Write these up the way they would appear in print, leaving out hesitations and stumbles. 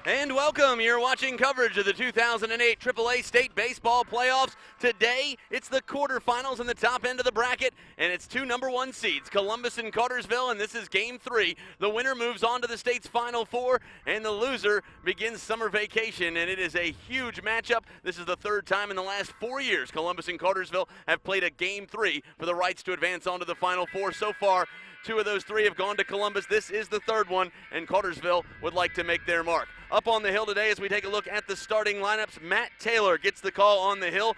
And welcome. You're watching coverage of the 2008 AAA State Baseball Playoffs. Today, it's the quarterfinals in the top end of the bracket, and it's two number one seeds, Columbus and Cartersville, and this is Game 3. The winner moves on to the state's Final Four, and the loser begins summer vacation, and it is a huge matchup. This is the third time in the last 4 years Columbus and Cartersville have played a Game 3 for the rights to advance on to the Final Four. So far, 2 of those 3 have gone to Columbus. This is the third one, and Cartersville would like to make their mark. Up on the hill today as we take a look at the starting lineups, Matt Taylor gets the call on the hill.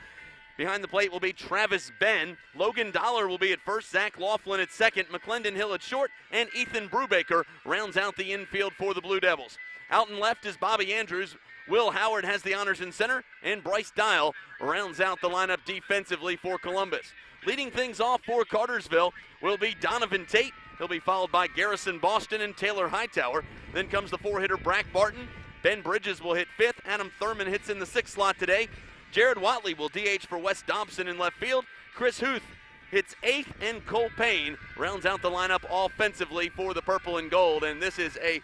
Behind the plate will be Travis Ben. Logan Dollar will be at first, Zach Laughlin at second, McClendon Hill at short, and Ethan Brubaker rounds out the infield for the Blue Devils. Out and left is Bobby Andrews. Will Howard has the honors in center, and Bryce Dial rounds out the lineup defensively for Columbus. Leading things off for Cartersville will be Donovan Tate. He'll be followed by Garrison Boston and Taylor Hightower. Then comes the 4-hitter Brack Barton. Ben Bridges will hit 5th. Adam Thurman hits in the 6th slot today. Jared Watley will DH for Wes Dobson in left field. Chris Huth hits 8th, and Cole Payne rounds out the lineup offensively for the purple and gold. And this is a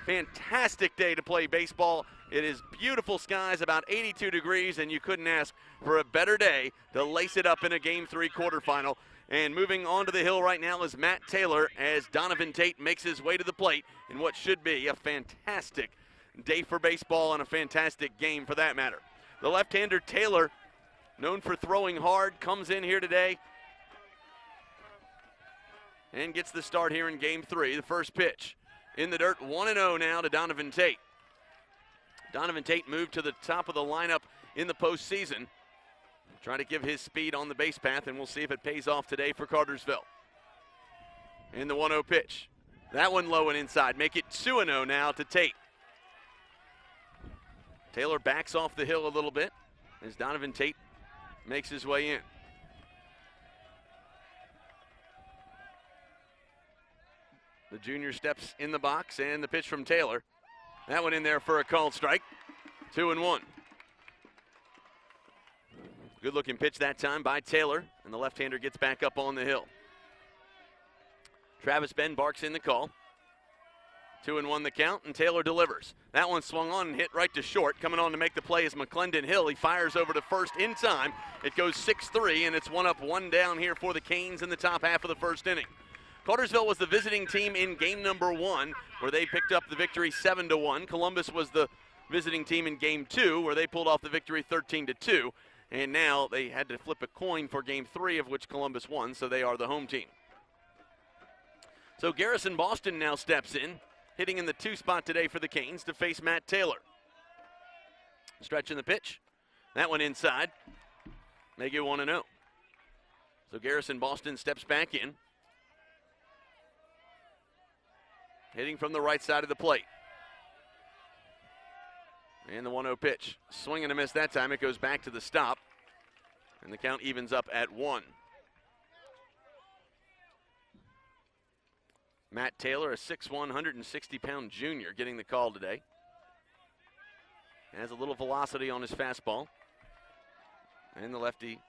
fantastic day to play baseball. It is beautiful skies, about 82 degrees, and you couldn't ask for a better day to lace it up in a Game 3 quarterfinal. And moving on to the hill right now is Matt Taylor as Donovan Tate makes his way to the plate in what should be a fantastic day for baseball and a fantastic game for that matter. The left-hander Taylor, known for throwing hard, comes in here today and gets the start here in Game 3. The first pitch in the dirt, 1-0 now to Donovan Tate. Donovan Tate moved to the top of the lineup in the postseason, trying to give his speed on the base path, and we'll see if it pays off today for Cartersville. In the 1-0 pitch. That one low and inside. Make it 2-0 now to Tate. Taylor backs off the hill a little bit as Donovan Tate makes his way in. The junior steps in the box, and the pitch from Taylor. That one in there for a called strike. 2-1. Good looking pitch that time by Taylor, and the left-hander gets back up on the hill. Travis Ben barks in the call. 2-1 the count, and Taylor delivers. That one swung on and hit right to short. Coming on to make the play is McClendon Hill. He fires over to first in time. It goes 6-3, and it's 1 up, 1 down here for the Canes in the top half of the first inning. Cartersville was the visiting team in game number 1, where they picked up the victory 7-1. Columbus was the visiting team in game 2, where they pulled off the victory 13-2. And now they had to flip a coin for game 3, of which Columbus won, so they are the home team. So Garrison Boston now steps in, hitting in the 2 spot today for the Canes to face Matt Taylor. Stretching the pitch. That one inside. Make it 1-0. So Garrison Boston steps back in. Hitting from the right side of the plate. And the 1-0 pitch. Swing and a miss that time. It goes back to the stop. And the count evens up at 1. Matt Taylor, a 6'1", 160-pound junior, getting the call today. Has a little velocity on his fastball. And the lefty, in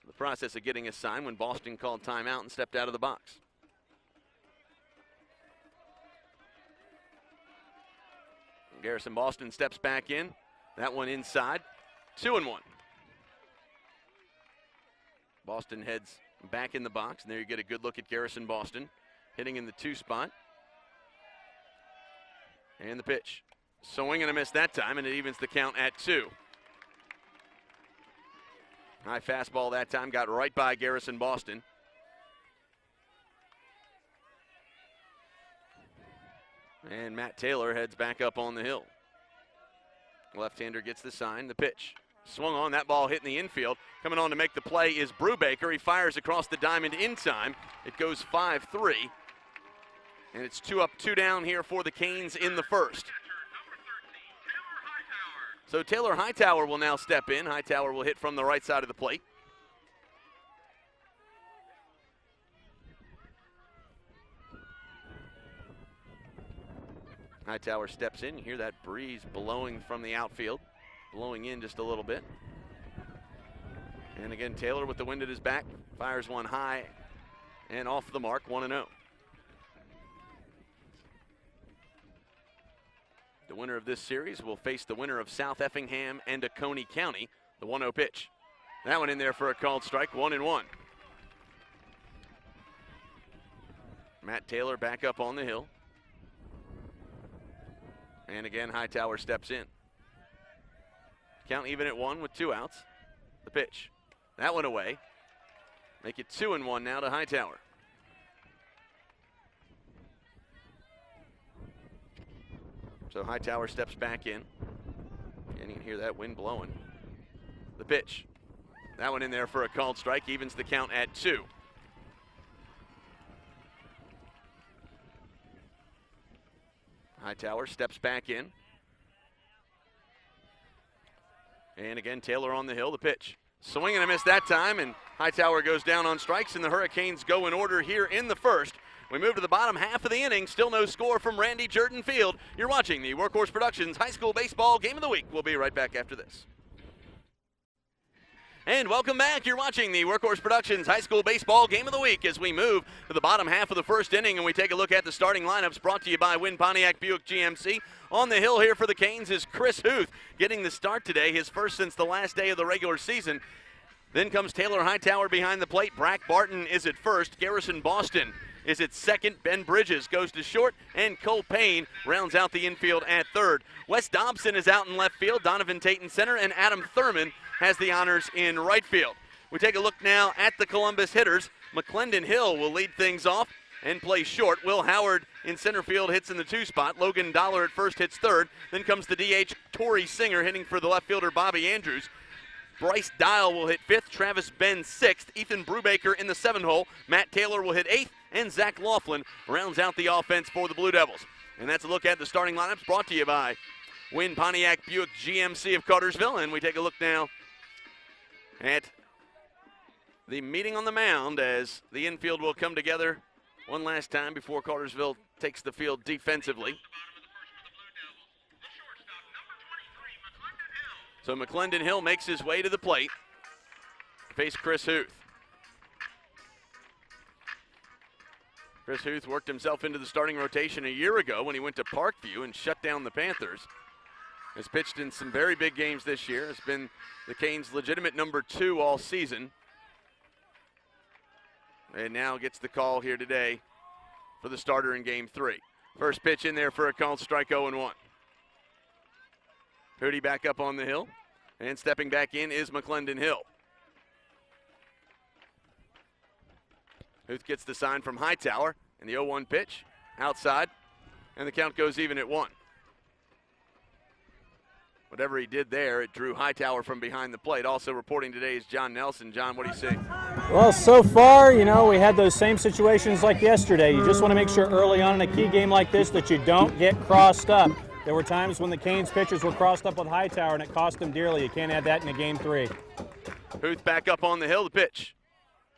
the process of getting a sign when Boston called timeout and stepped out of the box. Garrison Boston steps back in. That one inside. 2-1. Boston heads back in the box, and there you get a good look at Garrison Boston hitting in the 2 spot. And the pitch. Swing and a miss that time, and it evens the count at 2. High fastball that time, got right by Garrison Boston. And Matt Taylor heads back up on the hill. Left-hander gets the sign, the pitch. Swung on, that ball hit in the infield. Coming on to make the play is Brubaker. He fires across the diamond in time. It goes 5-3. And it's 2 up, 2 down here for the Canes in the first. So Taylor Hightower will now step in. Hightower will hit from the right side of the plate. Hightower steps in. You hear that breeze blowing from the outfield, blowing in just a little bit. And again, Taylor with the wind at his back, fires one high and off the mark, 1-0. The winner of this series will face the winner of South Effingham and Oconee County. The 1-0 pitch. That one in there for a called strike, 1-1. Matt Taylor back up on the hill. And again, Hightower steps in. Count even at 1 with 2 outs. The pitch. That one away. Make it 2-1 now to Hightower. So Hightower steps back in. And you can hear that wind blowing. The pitch. That one in there for a called strike, evens the count at 2. Hightower steps back in. And again, Taylor on the hill, the pitch. Swing and a miss that time, and Hightower goes down on strikes, and the Hurricanes go in order here in the first. We move to the bottom half of the inning. Still no score from Randy Jordan Field. You're watching the Workhorse Productions High School Baseball Game of the Week. We'll be right back after this. And welcome back. You're watching the Workhorse Productions High School Baseball Game of the Week as we move to the bottom half of the first inning and we take a look at the starting lineups brought to you by Wynn Pontiac Buick GMC. On the hill here for the Canes is Chris Huth getting the start today, his first since the last day of the regular season. Then comes Taylor Hightower behind the plate. Brack Barton is at first. Garrison Boston is at second. Ben Bridges goes to short, and Cole Payne rounds out the infield at third. Wes Dobson is out in left field. Donovan Tate in center, and Adam Thurman has the honors in right field. We take a look now at the Columbus hitters. McClendon Hill will lead things off and play short. Will Howard in center field hits in the 2 spot. Logan Dollar at first hits third. Then comes the DH Torrey Singer hitting for the left fielder Bobby Andrews. Bryce Dial will hit 5th, Travis Ben 6th, Ethan Brubaker in the 7 hole, Matt Taylor will hit 8th, and Zach Laughlin rounds out the offense for the Blue Devils. And that's a look at the starting lineups brought to you by Wynn Pontiac Buick GMC of Cartersville. And we take a look now at the meeting on the mound as the infield will come together one last time before Cartersville takes the field defensively. So McClendon Hill makes his way to the plate. Face Chris Huth. Chris Huth worked himself into the starting rotation a year ago when he went to Parkview and shut down the Panthers. Has pitched in some very big games this year. Has been the Canes' legitimate number 2 all season. And now gets the call here today for the starter in Game 3. First pitch in there for a called strike, 0-1. Hootie back up on the hill, and stepping back in is McClendon Hill. Huth gets the sign from Hightower, and the 0-1 pitch outside, and the count goes even at 1. Whatever he did there, it drew Hightower from behind the plate. Also reporting today is John Nelson. John, what do you see? Well, so far, we had those same situations like yesterday. You just want to make sure early on in a key game like this that you don't get crossed up. There were times when the Canes pitchers were crossed up with Hightower, and it cost them dearly. You can't have that in a Game 3. Huth back up on the hill, the pitch.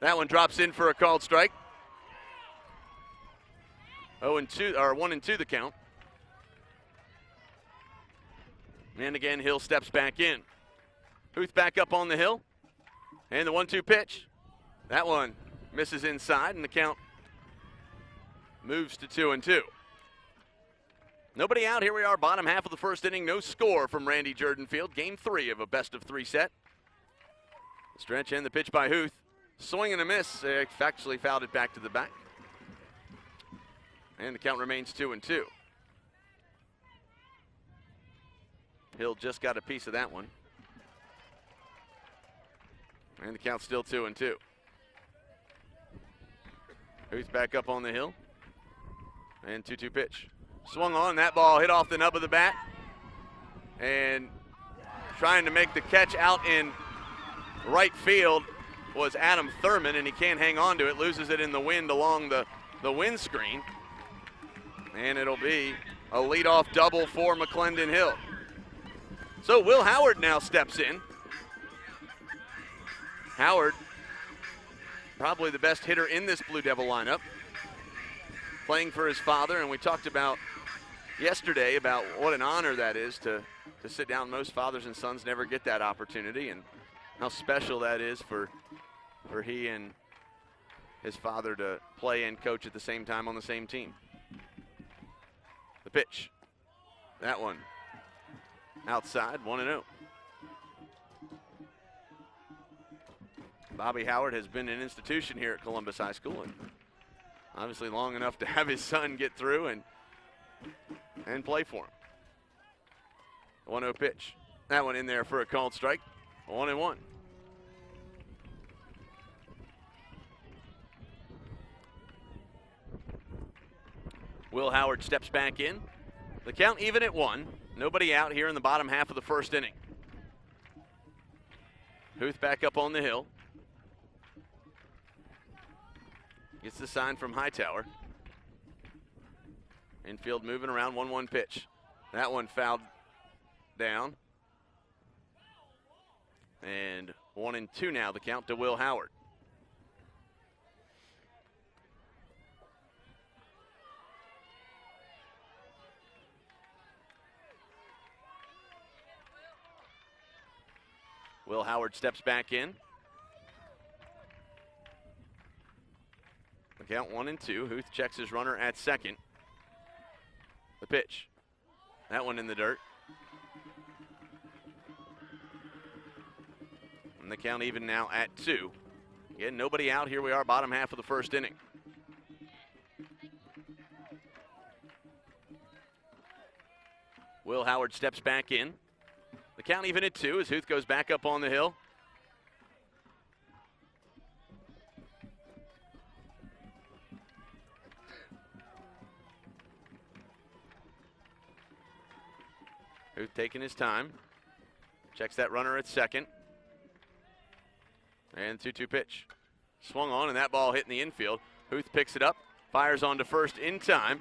That one drops in for a called strike. 0-2, or 1-2 the count. And again, Hill steps back in. Huth back up on the hill. And the 1-2 pitch. That one misses inside, and the count moves to 2-2. Nobody out. Here we are, bottom half of the first inning. No score from Randy Jordan Field. Game 3 of a best-of-3 set. The stretch and the pitch by Huth. Swing and a miss. Actually fouled it back to the back. And the count remains 2-2. Hill just got a piece of that one. And the count's still 2-2. Huth back up on the hill. And 2-2 pitch. Swung on, that ball hit off the nub of the bat. And trying to make the catch out in right field was Adam Thurman, and he can't hang on to it. Loses it in the wind along the windscreen. And it'll be a leadoff double for McClendon Hill. So Will Howard now steps in. Howard, probably the best hitter in this Blue Devil lineup. Playing for his father, and we talked about yesterday about what an honor that is to sit down. Most fathers and sons never get that opportunity, and how special that is for he and his father to play and coach at the same time on the same team. The pitch. That one outside, 1-0. Bobby Howard has been an institution here at Columbus High School, and obviously long enough to have his son get through and play for him. 1-0 pitch. That one in there for a called strike. 1-1. Will Howard steps back in. The count even at 1. Nobody out here in the bottom half of the first inning. Huth back up on the hill. Gets the sign from Hightower. Infield moving around, 1-1 pitch. That one fouled down. And 1-2 now, the count to Will Howard. Will Howard steps back in. The count 1-2. Huth checks his runner at second. The pitch. That one in the dirt. And the count even now at 2. Again, nobody out. Here we are, bottom half of the first inning. Will Howard steps back in. The count even at 2 as Huth goes back up on the hill. Huth taking his time. Checks that runner at second. And 2-2 pitch. Swung on, and that ball hit in the infield. Huth picks it up, fires on to first in time,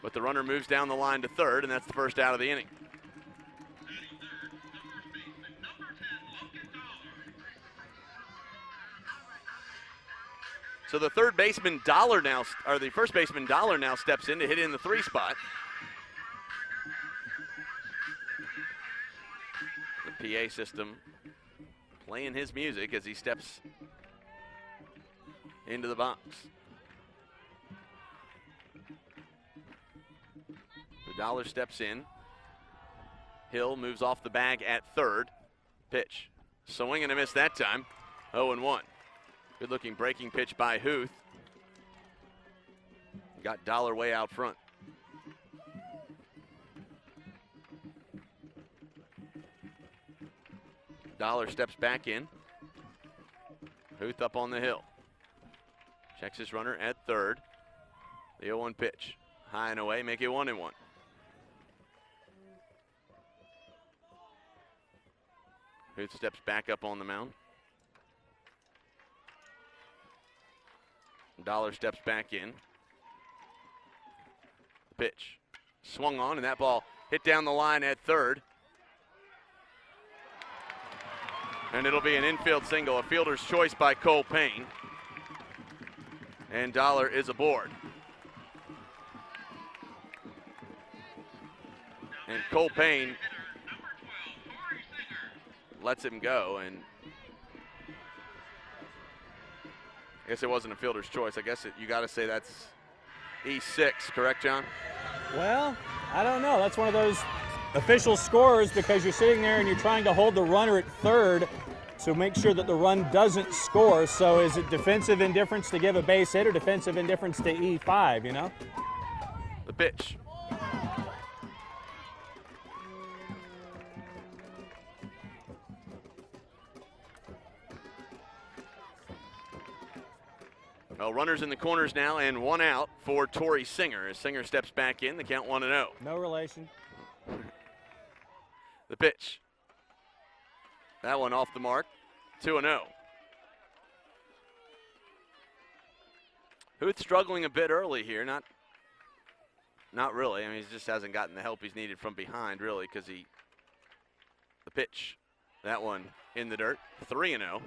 but the runner moves down the line to third, and that's the first out of the inning. So the third baseman Dollar now, or the first baseman Dollar now steps in to hit in the 3 spot. The PA system playing his music as he steps into the box. The Dollar steps in. Hill moves off the bag at third. Pitch. Swing and a miss that time. 0-1. Good looking breaking pitch by Huth. Got Dollar way out front. Dollar steps back in. Huth up on the hill. Checks his runner at third. The 0-1 pitch. High and away, make it 1-1. Huth steps back up on the mound. Dollar steps back in. Pitch. Swung on, and that ball hit down the line at third. And it'll be an infield single, a fielder's choice by Cole Payne. And Dollar is aboard. And Cole Payne lets him go, and I guess it wasn't a fielder's choice. I guess you got to say that's E6, correct, John? Well, I don't know. That's one of those official scores because you're sitting there and you're trying to hold the runner at third to make sure that the run doesn't score. So is it defensive indifference to give a base hit or defensive indifference to E5, you know? The pitch. Well, runners in the corners now and 1 out for Torrey Singer. As Singer steps back in, the count 1-0. No relation. The pitch. That one off the mark. 2-0. Huth struggling a bit early here. Not really. I mean, he just hasn't gotten the help he's needed from behind, really, because the pitch. That one in the dirt. 3-0.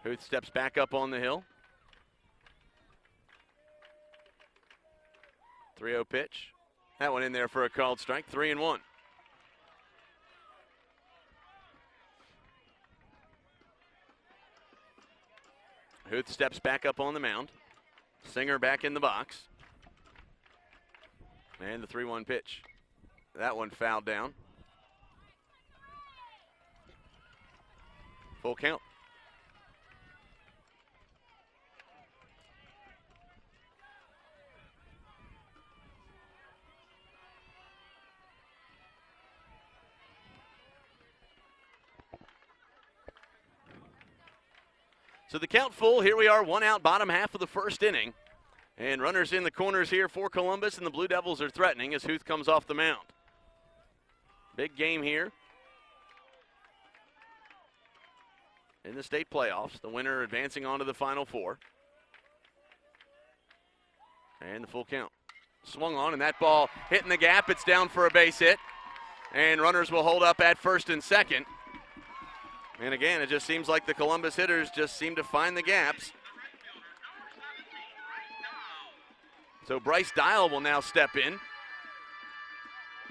Huth steps back up on the hill. 3-0 pitch. That one in there for a called strike. 3-1. Huth steps back up on the mound. Singer back in the box. And the 3-1 pitch. That one fouled down. Full count. So the count full. Here we are, one out, bottom half of the first inning. And runners in the corners here for Columbus, and the Blue Devils are threatening as Huth comes off the mound. Big game here in the state playoffs. The winner advancing on to the Final Four. And the full count. Swung on, and that ball hitting the gap. It's down for a base hit. And runners will hold up at first and second. And again, it just seems like the Columbus hitters just seem to find the gaps. So Bryce Dial will now step in.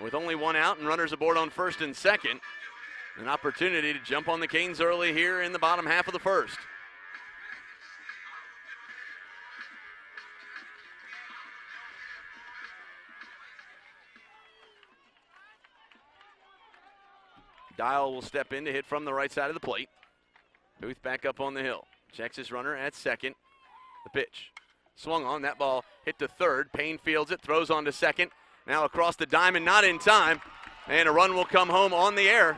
With only one out and runners aboard on first and second. An opportunity to jump on the Canes early here in the bottom half of the first. Dial will step in to hit from the right side of the plate. Huth back up on the hill. Checks his runner at second. The pitch. Swung on. That ball hit to third. Payne fields it. Throws on to second. Now across the diamond. Not in time. And a run will come home on the air.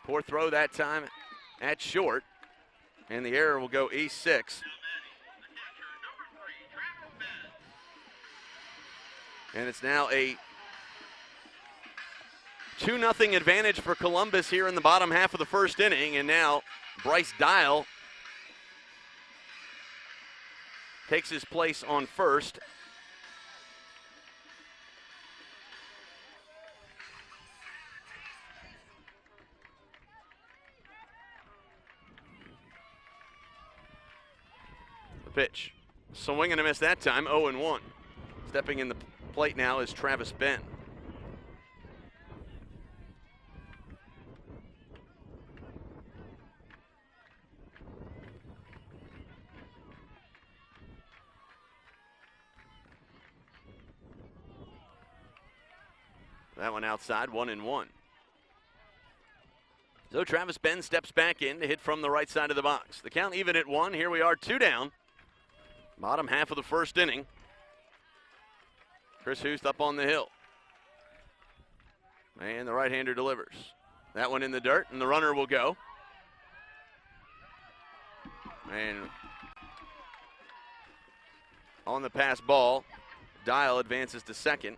Poor throw that time at short. And the error will go E6. And it's now a 2-0 advantage for Columbus here in the bottom half of the first inning. And now Bryce Dial takes his place on first. The pitch. Swing and a miss that time, 0-1. Stepping in the plate now is Travis Ben. That one outside, 1-1. So Travis Ben steps back in to hit from the right side of the box. The count even at 1. Here we are, 2 down. Bottom half of the first inning. Chris Huth up on the hill. And the right-hander delivers. That one in the dirt, and the runner will go. And on the pass ball, Dial advances to second.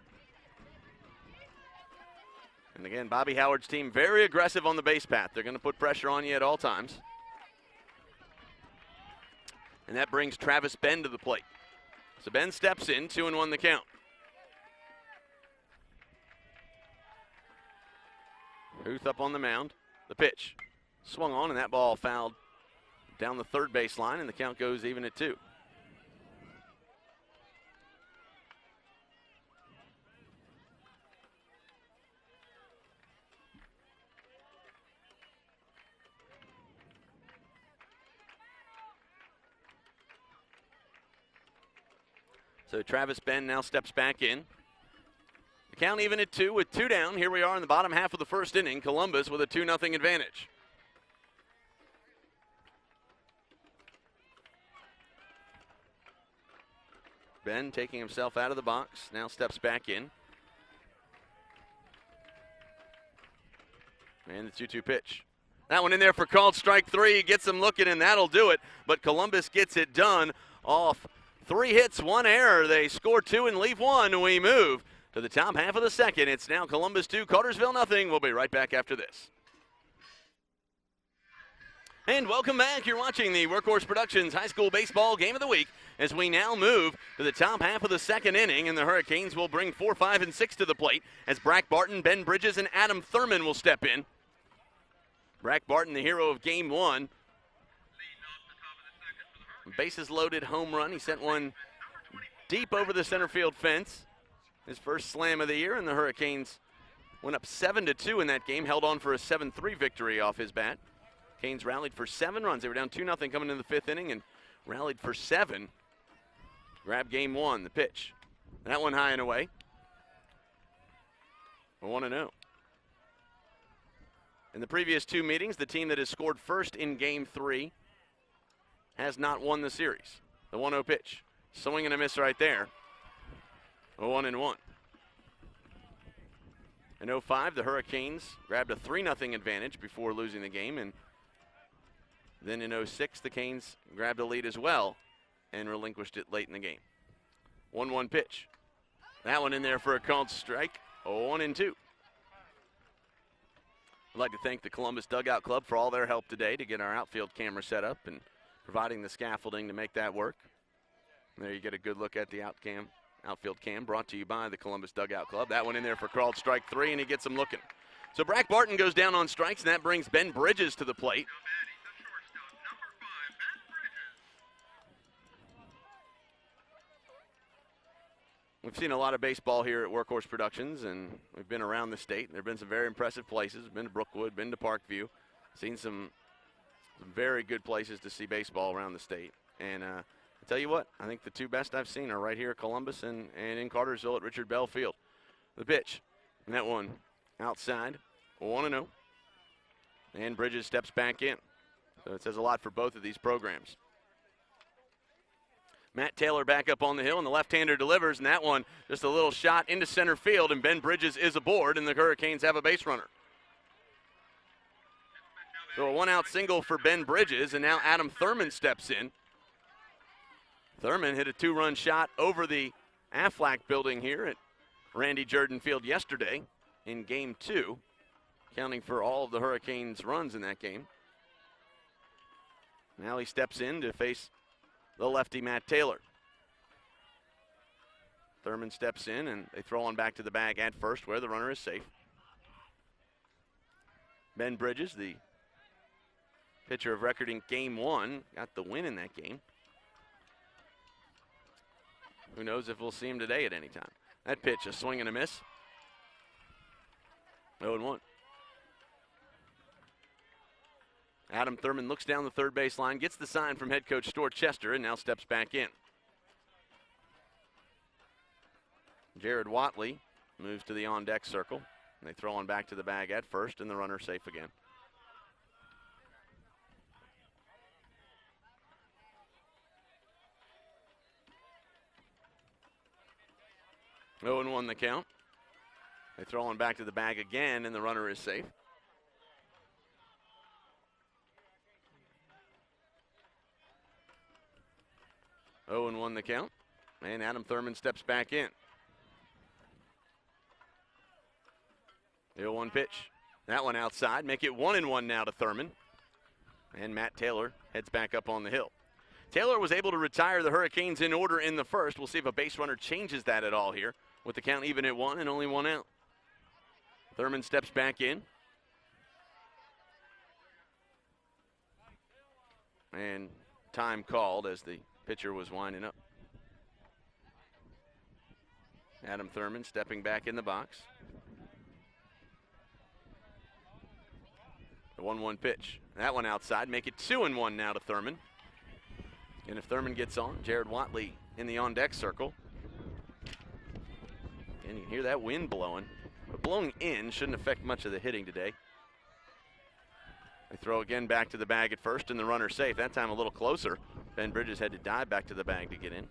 And again, Bobby Howard's team very aggressive on the base path. They're going to put pressure on you at all times. And that brings Travis Ben to the plate. So Ben steps in, 2-1 the count. Huth up on the mound. The pitch. Swung on, and that ball fouled down the third base line, and the count goes even at 2. So Travis Ben now steps back in. The count even at 2 with 2 down. Here we are in the bottom half of the first inning. Columbus with a 2-0 advantage. Ben taking himself out of the box, now steps back in. And the 2-2 pitch. That one in there for called strike 3. Gets him looking, and that'll do it. But Columbus gets it done off 3 hits, 1 error. They score 2 and leave 1. We move to the top half of the second. It's now Columbus 2, Cartersville nothing. We'll be right back after this. And welcome back. You're watching the Workhorse Productions High School Baseball Game of the Week as we now move to the top half of the second inning, and the Hurricanes will bring 4, 5, and 6 to the plate as Brack Barton, Ben Bridges, and Adam Thurman will step in. Brack Barton, the hero of Game 1. Bases loaded home run. He sent one deep over the center field fence. His first slam of the year, and the Hurricanes went up 7-2 in that game, held on for a 7-3 victory off his bat. Canes rallied for 7 runs. They were down 2-0 coming into the 5th inning and rallied for 7. Grab game 1, the pitch. That one high and away. 1-0. In the previous 2 meetings, the team that has scored first in game 3 has not won the series. The 1-0 pitch. Swing and a miss right there. A 1-1. In 05, the Hurricanes grabbed a 3-0 advantage before losing the game, and then in 06, the Canes grabbed a lead as well and relinquished it late in the game. 1-1 pitch. That one in there for a called strike. 1-2. I'd like to thank the Columbus Dugout Club for all their help today to get our outfield camera set up and providing the scaffolding to make that work. There you get a good look at the outfield cam brought to you by the Columbus Dugout Club. That one in there for called strike 3, and he gets him looking. So Brack Barton goes down on strikes, and that brings Ben Bridges to the plate. We've seen a lot of baseball here at Workhorse Productions, and we've been around the state. There have been some very impressive places. We've been to Brookwood, been to Parkview, seen some very good places to see baseball around the state. And I tell you what, I think the 2 best I've seen are right here at Columbus and in Cartersville at Richard Bell Field. The pitch, and that one outside, 1-0. And Bridges steps back in. So it says a lot for both of these programs. Matt Taylor back up on the hill, and the left-hander delivers, and that one just a little shot into center field, and Ben Bridges is aboard, and the Hurricanes have a base runner. So a 1-out single for Ben Bridges, and now Adam Thurman steps in. Thurman hit a 2-run shot over the Aflac building here at Randy Jordan Field yesterday in game 2, accounting for all of the Hurricanes' runs in that game. Now he steps in to face the lefty Matt Taylor. Thurman steps in, and they throw on back to the bag at first where the runner is safe. Ben Bridges, the pitcher of record in game 1, got the win in that game. Who knows if we'll see him today at any time. That pitch, a swing and a miss. 0-1. Adam Thurman looks down the third base line, gets the sign from head coach Stuart Chester, and now steps back in. Jared Watley moves to the on-deck circle. And they throw on back to the bag at first, and the runner safe again. Oh, and 1 the count. They throw on back to the bag again, and the runner is safe. Oh, and 1 the count. And Adam Thurman steps back in. The 0-1 pitch. That one outside. Make it 1-1 now to Thurman. And Matt Taylor heads back up on the hill. Taylor was able to retire the Hurricanes in order in the first. We'll see if a base runner changes that at all here with the count even at 1 and only 1 out. Thurman steps back in. And time called as the pitcher was winding up. Adam Thurman stepping back in the box. The 1-1 pitch. That one outside. Make it 2-1 now to Thurman. And if Thurman gets on, Jared Watley in the on-deck circle. And you can hear that wind blowing. But blowing in shouldn't affect much of the hitting today. They throw again back to the bag at first, and the runner safe. That time a little closer. Ben Bridges had to dive back to the bag to get in.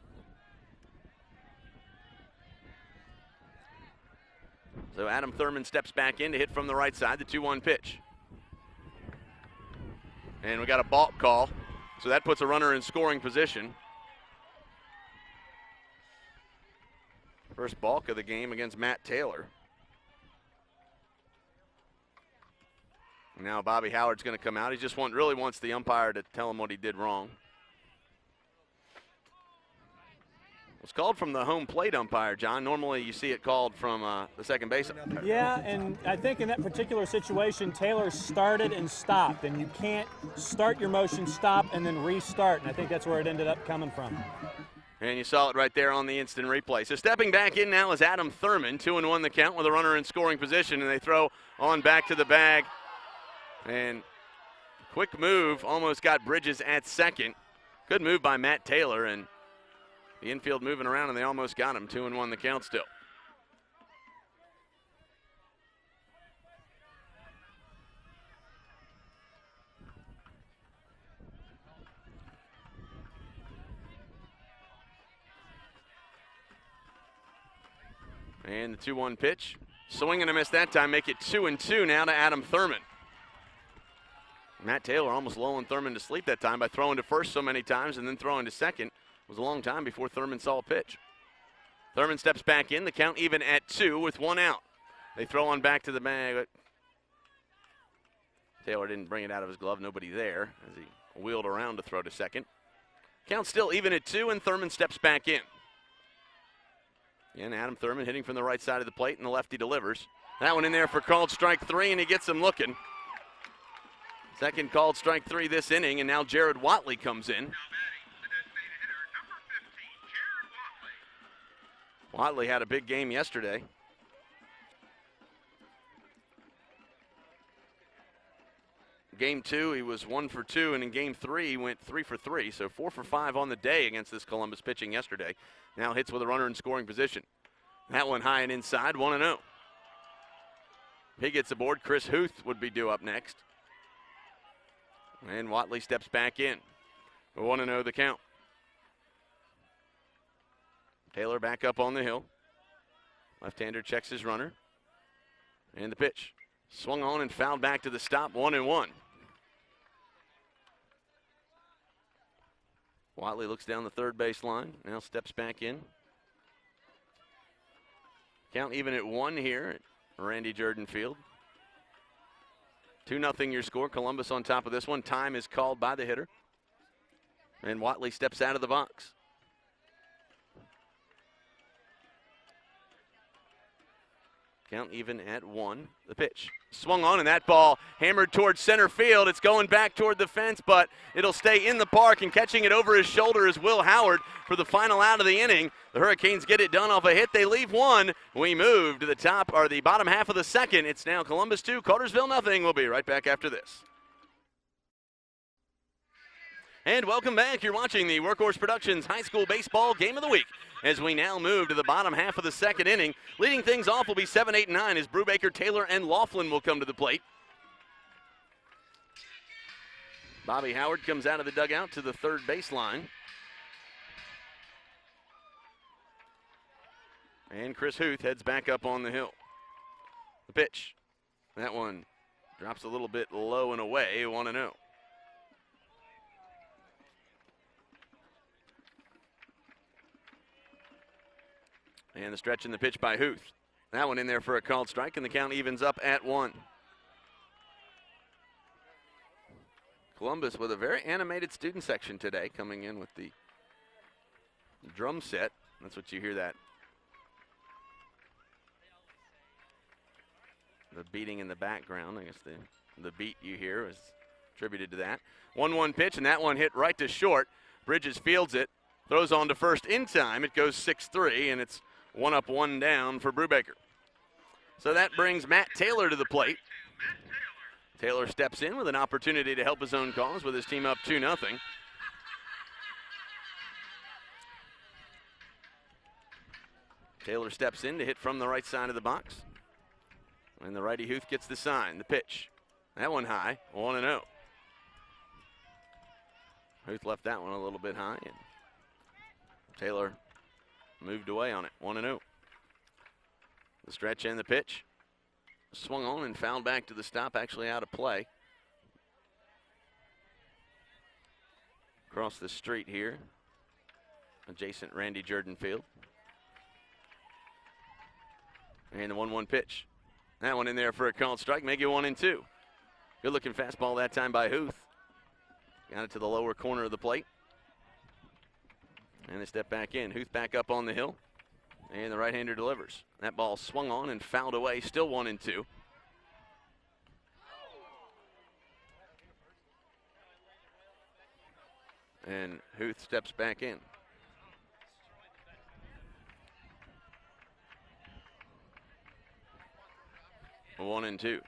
So Adam Thurman steps back in to hit from the right side, the 2-1 pitch. And we got a balk call, so that puts a runner in scoring position. First balk of the game against Matt Taylor. Now Bobby Howard's going to come out. He just really wants the umpire to tell him what he did wrong. It's called from the home plate umpire, John. Normally you see it called from the second base umpire. Yeah, and I think in that particular situation, Taylor started and stopped, and you can't start your motion, stop, and then restart, and I think that's where it ended up coming from. And you saw it right there on the instant replay. So stepping back in now is Adam Thurman, 2-1 the count with a runner in scoring position, and they throw on back to the bag. And quick move, almost got Bridges at second. Good move by Matt Taylor, and the infield moving around, and they almost got him. 2-1 the count still. And the 2-1 pitch. Swing and a miss that time, make it 2-2 now to Adam Thurman. Matt Taylor almost lulling Thurman to sleep that time by throwing to first so many times and then throwing to second. It was a long time before Thurman saw a pitch. Thurman steps back in, the count even at 2 with 1 out. They throw on back to the bag. Taylor didn't bring it out of his glove, nobody there as he wheeled around to throw to second. Count still even at 2, and Thurman steps back in. And Adam Thurman hitting from the right side of the plate, and the lefty delivers. That one in there for called strike 3, and he gets him looking. Second called strike 3 this inning, and now Jared Watley comes in. Watley had a big game yesterday. Game 2, he was 1 for 2, and in Game 3, he went 3 for 3, so 4 for 5 on the day against this Columbus pitching yesterday. Now hits with a runner in scoring position. That one high and inside, 1-0. He gets aboard. Chris Huth would be due up next. And Watley steps back in. 1-0 the count. Taylor back up on the hill. Left-hander checks his runner. And the pitch. Swung on and fouled back to the stop, 1-1. Watley looks down the third base line, now steps back in. Count even at 1 here at Randy Jordan Field. 2-0 your score. Columbus on top of this one. Time is called by the hitter. And Watley steps out of the box. Count even at 1. The pitch. Swung on, and that ball hammered towards center field. It's going back toward the fence, but it'll stay in the park, and catching it over his shoulder is Will Howard for the final out of the inning. The Hurricanes get it done off a hit. They leave 1. We move to the top, or the bottom half of the second. It's now Columbus 2, Cartersville nothing. We'll be right back after this. And welcome back. You're watching the Workhorse Productions High School Baseball Game of the Week as we now move to the bottom half of the second inning. Leading things off will be 7, 8, and 9 as Brubaker, Taylor, and Laughlin will come to the plate. Bobby Howard comes out of the dugout to the third baseline. And Chris Huth heads back up on the hill. The pitch. That one drops a little bit low and away, 1-0. And the stretch in the pitch by Huth. That one in there for a called strike, and the count evens up at 1. Columbus with a very animated student section today, coming in with the drum set. That's what you hear, that the beating in the background. I guess the beat you hear is attributed to that. 1-1 pitch, and that one hit right to short. Bridges fields it, throws on to first in time. It goes 6-3, and it's 1 up, 1 down for Brubaker. So that brings Matt Taylor to the plate. Taylor steps in with an opportunity to help his own cause with his team up 2-0. Taylor steps in to hit from the right side of the box. And the righty Huth gets the sign. The pitch. That one high, 1-0. Huth left that one a little bit high, and Taylor moved away on it, 1-0. The stretch and the pitch. Swung on and fouled back to the stop, actually out of play. Across the street here, adjacent Randy Jordan Field. And the 1-1 pitch. That one in there for a called strike, make it 1-2. Good looking fastball that time by Huth. Got it to the lower corner of the plate. And they step back in. Huth back up on the hill. And the right-hander delivers. That ball swung on and fouled away, still 1-2. And Huth steps back in. 1-2.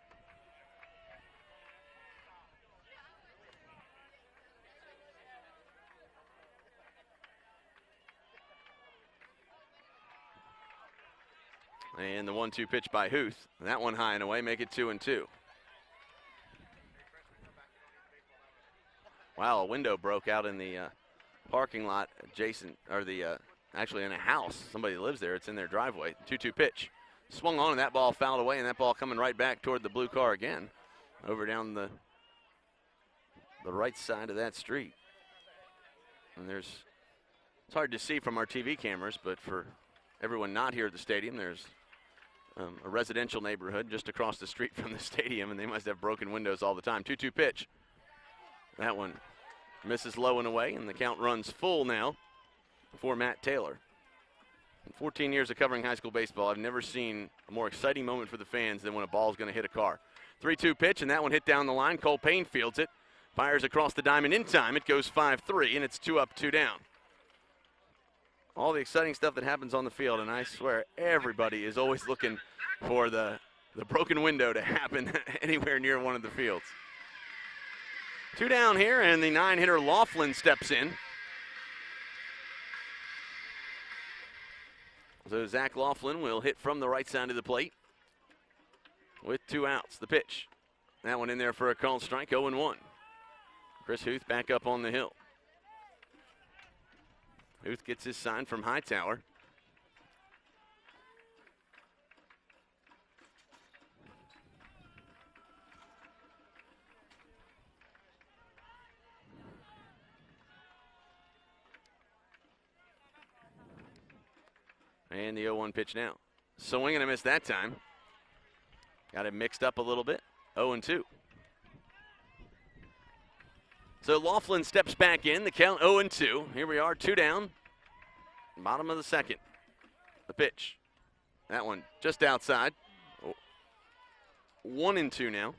And the 1-2 pitch by Huth. That one high and away, make it 2-2. Wow, a window broke out in the parking lot adjacent, or actually in a house. Somebody lives there. It's in their driveway. 2-2 pitch. Swung on, and that ball fouled away, and that ball coming right back toward the blue car again, over down the right side of that street. And it's hard to see from our TV cameras, but for everyone not here at the stadium, there's a residential neighborhood just across the street from the stadium, and they must have broken windows all the time. 2-2 pitch. That one misses low and away, and the count runs full now for Matt Taylor. In 14 years of covering high school baseball, I've never seen a more exciting moment for the fans than when a ball is going to hit a car. 3-2 pitch, and that one hit down the line. Cole Payne fields it, fires across the diamond in time. It goes 5-3, and it's 2 up, 2 down. All the exciting stuff that happens on the field, and I swear everybody is always looking for the broken window to happen anywhere near one of the fields. 2 down here, and the 9-hitter Laughlin steps in. So Zach Laughlin will hit from the right side of the plate with 2 outs. The pitch. That one in there for a called strike, 0-1. Chris Huth back up on the hill. Huth gets his sign from Hightower. And the 0-1 pitch now. Swing and a miss that time. Got it mixed up a little bit. 0-2. So Laughlin steps back in. The count 0-2. Here we are, 2 down. Bottom of the second. The pitch. That one just outside. 1-2 now.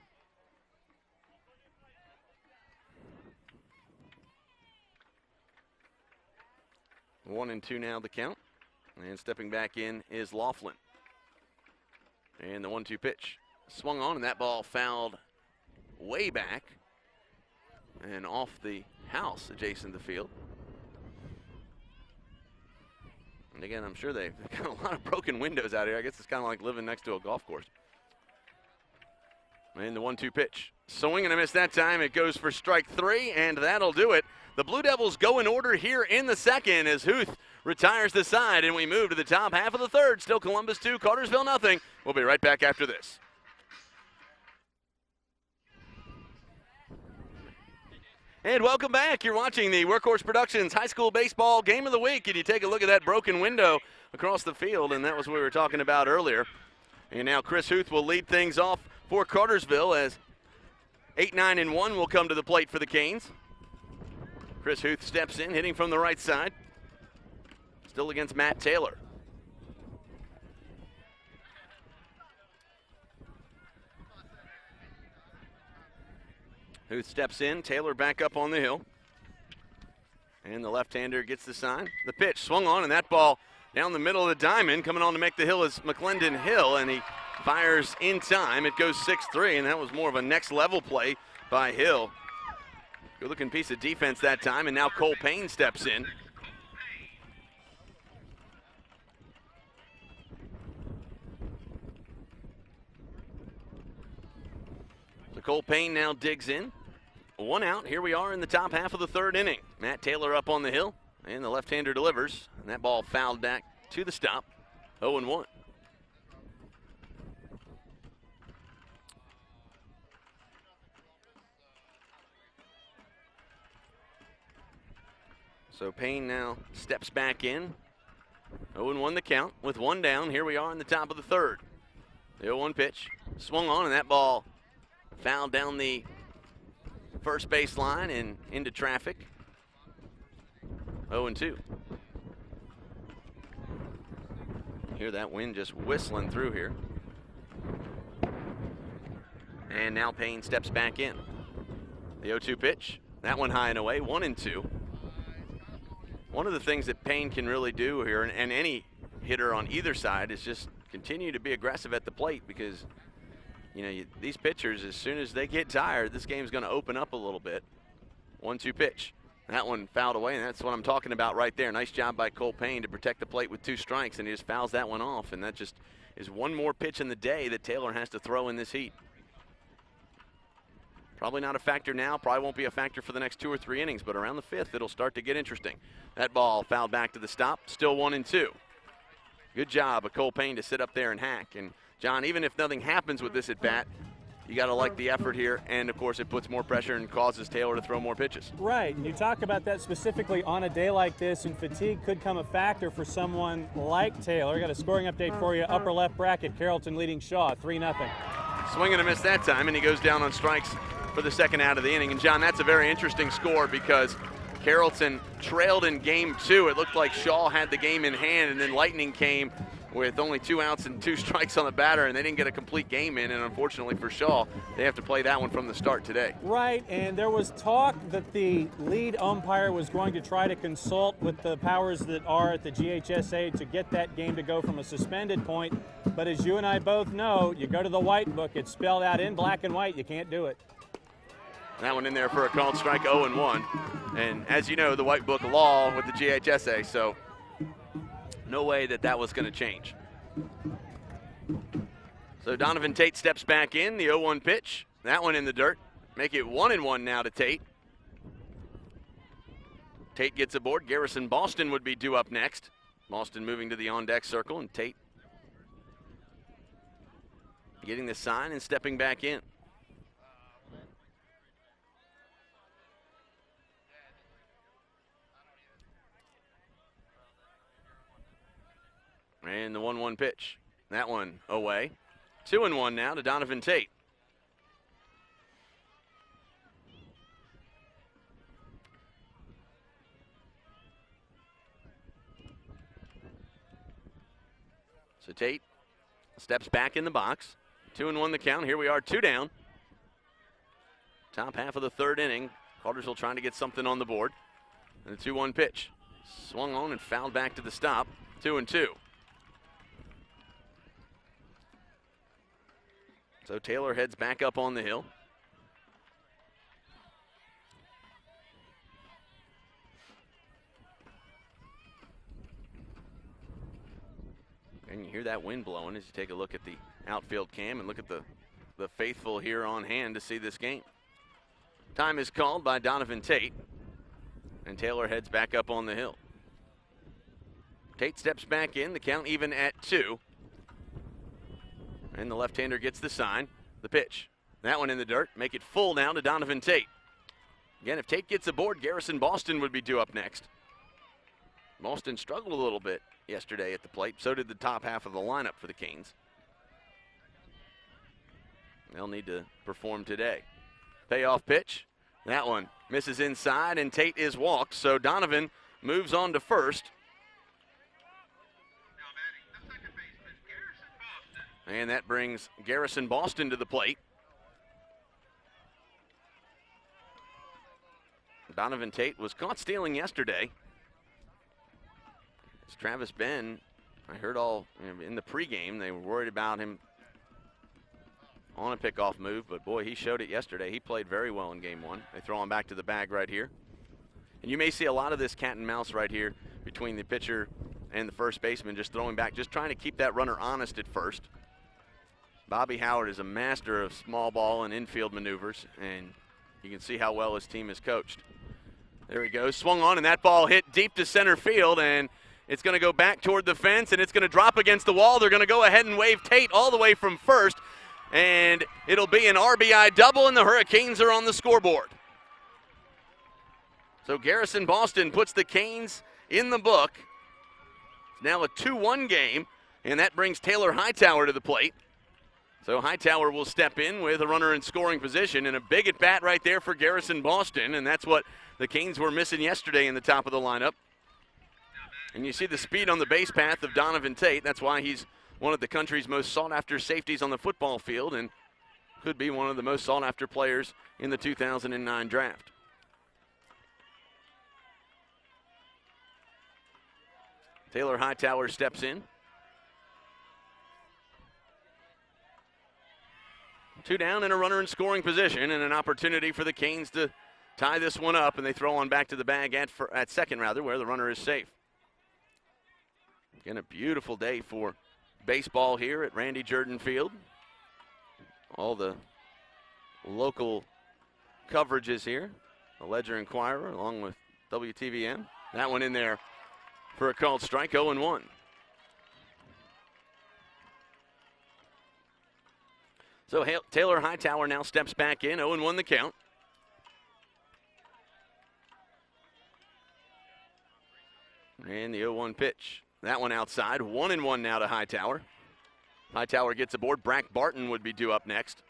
One and two now the count. And stepping back in is Laughlin. And the 1-2 pitch. Swung on, and that ball fouled way back and off the house adjacent to the field. And again, I'm sure they've got a lot of broken windows out here. I guess it's kind of like living next to a golf course. And the 1-2 pitch. Swing and a miss that time. It goes for strike 3, and that'll do it. The Blue Devils go in order here in the second as Huth retires the side, and we move to the top half of the third. Still Columbus 2, Cartersville nothing. We'll be right back after this. And welcome back. You're watching the Workhorse Productions High School Baseball Game of the Week, and you take a look at that broken window across the field, and that was what we were talking about earlier. And now Chris Huth will lead things off for Cartersville as 8-9-1 will come to the plate for the Canes. Chris Huth steps in, hitting from the right side. Still against Matt Taylor. Huth steps in, Taylor back up on the hill. And the left-hander gets the sign. The pitch swung on, and that ball down the middle of the diamond. Coming on to make the hill is McClendon Hill, and he fires in time. It goes 6-3, and that was more of a next-level play by Hill. Good-looking piece of defense that time, and now Cole Payne steps in. So Cole Payne now digs in. 1 out. Here we are in the top half of the third inning. Matt Taylor up on the hill, and the left-hander delivers. And that ball fouled back to the stop. 0-1. So Payne now steps back in. 0-1 the count with 1 down. Here we are in the top of the third. The 0-1 pitch swung on, and that ball fouled down the first base line and into traffic. 0-2. Hear that wind just whistling through here. And now Payne steps back in. The 0-2 pitch. That one high and away. 1-2. One of the things that Payne can really do here, and any hitter on either side, is just continue to be aggressive at the plate, because you know, these pitchers, as soon as they get tired, this game's going to open up a little bit. 1-2 pitch. That one fouled away, and that's what I'm talking about right there. Nice job by Cole Payne to protect the plate with 2 strikes, and he just fouls that one off, and that just is one more pitch in the day that Taylor has to throw in this heat. Probably not a factor now, probably won't be a factor for the next 2 or 3 innings, but around the 5th, it'll start to get interesting. That ball fouled back to the stop, still 1-2. Good job of Cole Payne to sit up there and hack. And John, even if nothing happens with this at bat, you got to like the effort here, and of course it puts more pressure and causes Taylor to throw more pitches. Right, and you talk about that specifically on a day like this, and fatigue could come a factor for someone like Taylor. Got a scoring update for you, upper left bracket, Carrollton leading Shaw, 3-0. Swing and a miss that time, and he goes down on strikes for the second out of the inning. And John, that's a very interesting score because Carrollton trailed in game 2. It looked like Shaw had the game in hand, and then Lightning came with only 2 outs and 2 strikes on the batter, and they didn't get a complete game in, and unfortunately for Shaw, they have to play that one from the start today. Right, and there was talk that the lead umpire was going to try to consult with the powers that are at the GHSA to get that game to go from a suspended point, but as you and I both know, you go to the white book, it's spelled out in black and white, you can't do it. That one in there for a called strike, 0-1, and as you know, the white book law with the GHSA, so no way that was going to change. So Donovan Tate steps back in, the 0-1 pitch. That one in the dirt. Make it 1-1 now to Tate. Tate gets aboard. Garrison Boston would be due up next. Boston moving to the on-deck circle, and Tate getting the sign and stepping back in. And the 1-1 pitch. That one away. 2-1 now to Donovan Tate. So Tate steps back in the box. 2-1 the count. Here we are, 2 down. Top half of the 3rd inning. Cartersville trying to get something on the board. And the 2-1 pitch. Swung on and fouled back to the stop. 2-2. So Taylor heads back up on the hill. And you hear that wind blowing as you take a look at the outfield cam and look at the faithful here on hand to see this game. Time is called by Donovan Tate, and Taylor heads back up on the hill. Tate steps back in, the count even at 2. And the left-hander gets the sign. The pitch. That one in the dirt. Make it full now to Donovan Tate. Again, if Tate gets aboard, Garrison Boston would be due up next. Boston struggled a little bit yesterday at the plate. So did the top half of the lineup for the Canes. They'll need to perform today. Payoff pitch. That one misses inside, and Tate is walked. So Donovan moves on to first. And that brings Garrison Boston to the plate. Donovan Tate was caught stealing yesterday. It's Travis Ben. I heard in the pregame they were worried about him on a pickoff move, but boy, he showed it yesterday. He played very well in game 1. They throw him back to the bag right here. And you may see a lot of this cat and mouse right here between the pitcher and the first baseman, just throwing back, just trying to keep that runner honest at first. Bobby Howard is a master of small ball and infield maneuvers, and you can see how well his team is coached. There he goes, swung on, and that ball hit deep to center field, and it's going to go back toward the fence, and it's going to drop against the wall. They're going to go ahead and wave Tate all the way from first, and it'll be an RBI double, and the Hurricanes are on the scoreboard. So Garrison Boston puts the Canes in the book. It's now a 2-1 game, and that brings Taylor Hightower to the plate. So Hightower will step in with a runner in scoring position, and a big at bat right there for Garrison Boston, and that's what the Canes were missing yesterday in the top of the lineup. And you see the speed on the base path of Donovan Tate. That's why he's one of the country's most sought-after safeties on the football field, and could be one of the most sought-after players in the 2009 draft. Taylor Hightower steps in. Two down and a runner in scoring position, and an opportunity for the Canes to tie this one up, and they throw on back to the bag at second, where the runner is safe. Again, a beautiful day for baseball here at Randy Jordan Field. All the local coverages here. The Ledger Inquirer along with WTVN. That one in there for a called strike, 0-1. So Taylor Hightower now steps back in, 0-1 the count. And the 0-1 pitch. That one outside, 1-1 now to Hightower. Hightower gets aboard. Brack Barton would be due up next.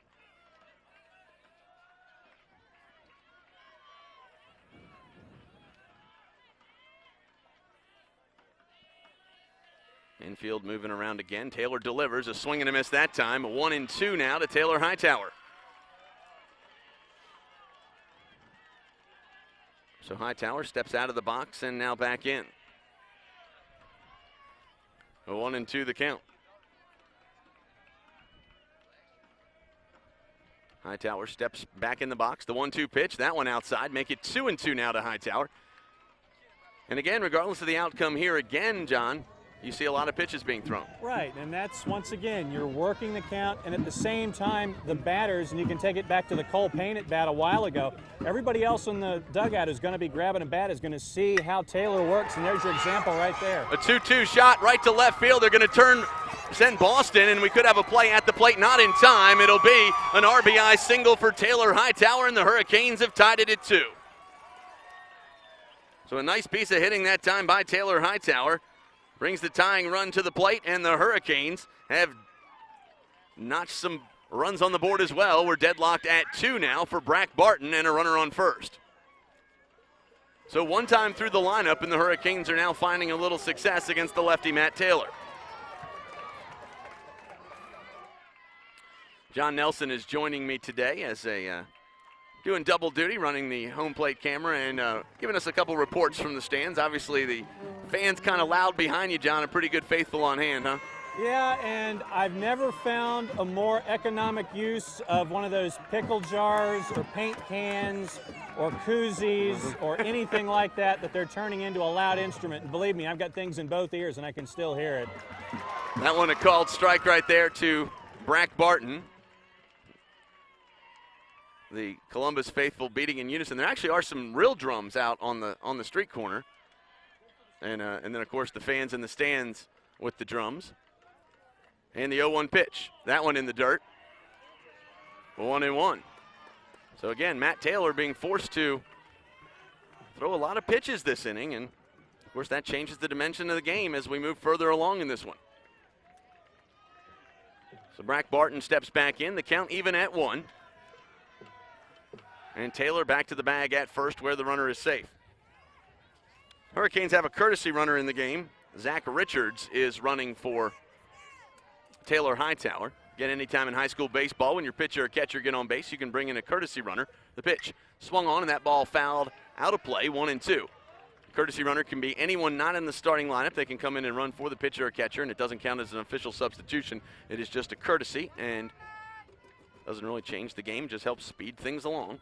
Infield moving around again. Taylor delivers, a swing and a miss that time. 1-2 now to Taylor Hightower. So Hightower steps out of the box and now back in. 1-2 the count. Hightower steps back in the box. The 1-2 pitch, that one outside. Make it 2-2 now to Hightower. And again, regardless of the outcome here again, John, you see a lot of pitches being thrown. Right, and that's, once again, you're working the count, and at the same time, the batters, and you can take it back to the Cole Paint at bat a while ago, everybody else in the dugout who's going to be grabbing a bat is going to see how Taylor works, and there's your example right there. A 2-2 shot right to left field. They're going to send Boston, and we could have a play at the plate. Not in time. It'll be an RBI single for Taylor Hightower, and the Hurricanes have tied it at 2. So a nice piece of hitting that time by Taylor Hightower. Brings the tying run to the plate, and the Hurricanes have notched some runs on the board as well. We're deadlocked at 2 now for Brack Barton and a runner on first. So one time through the lineup, and the Hurricanes are now finding a little success against the lefty Matt Taylor. John Nelson is joining me today as doing double duty, running the home plate camera and giving us a couple reports from the stands. Obviously, the fans kind of loud behind you, John, and pretty good faithful on hand, huh? Yeah, and I've never found a more economic use of one of those pickle jars or paint cans or koozies or anything like that they're turning into a loud instrument. And believe me, I've got things in both ears and I can still hear it. That one a called strike right there to Brack Barton. The Columbus faithful beating in unison. There actually are some real drums out on the street corner. And then, of course, the fans in the stands with the drums. And the 0-1 pitch. That one in the dirt. 1-1. So, again, Matt Taylor being forced to throw a lot of pitches this inning. And, of course, that changes the dimension of the game as we move further along in this one. So Brack Barton steps back in. The count even at 1. And Taylor back to the bag at first where the runner is safe. Hurricanes have a courtesy runner in the game. Zach Richards is running for Taylor Hightower. Again, anytime in high school baseball when your pitcher or catcher get on base, you can bring in a courtesy runner. The pitch swung on and that ball fouled out of play, 1-2. Courtesy runner can be anyone not in the starting lineup. They can come in and run for the pitcher or catcher, and it doesn't count as an official substitution. It is just a courtesy and doesn't really change the game, just helps speed things along.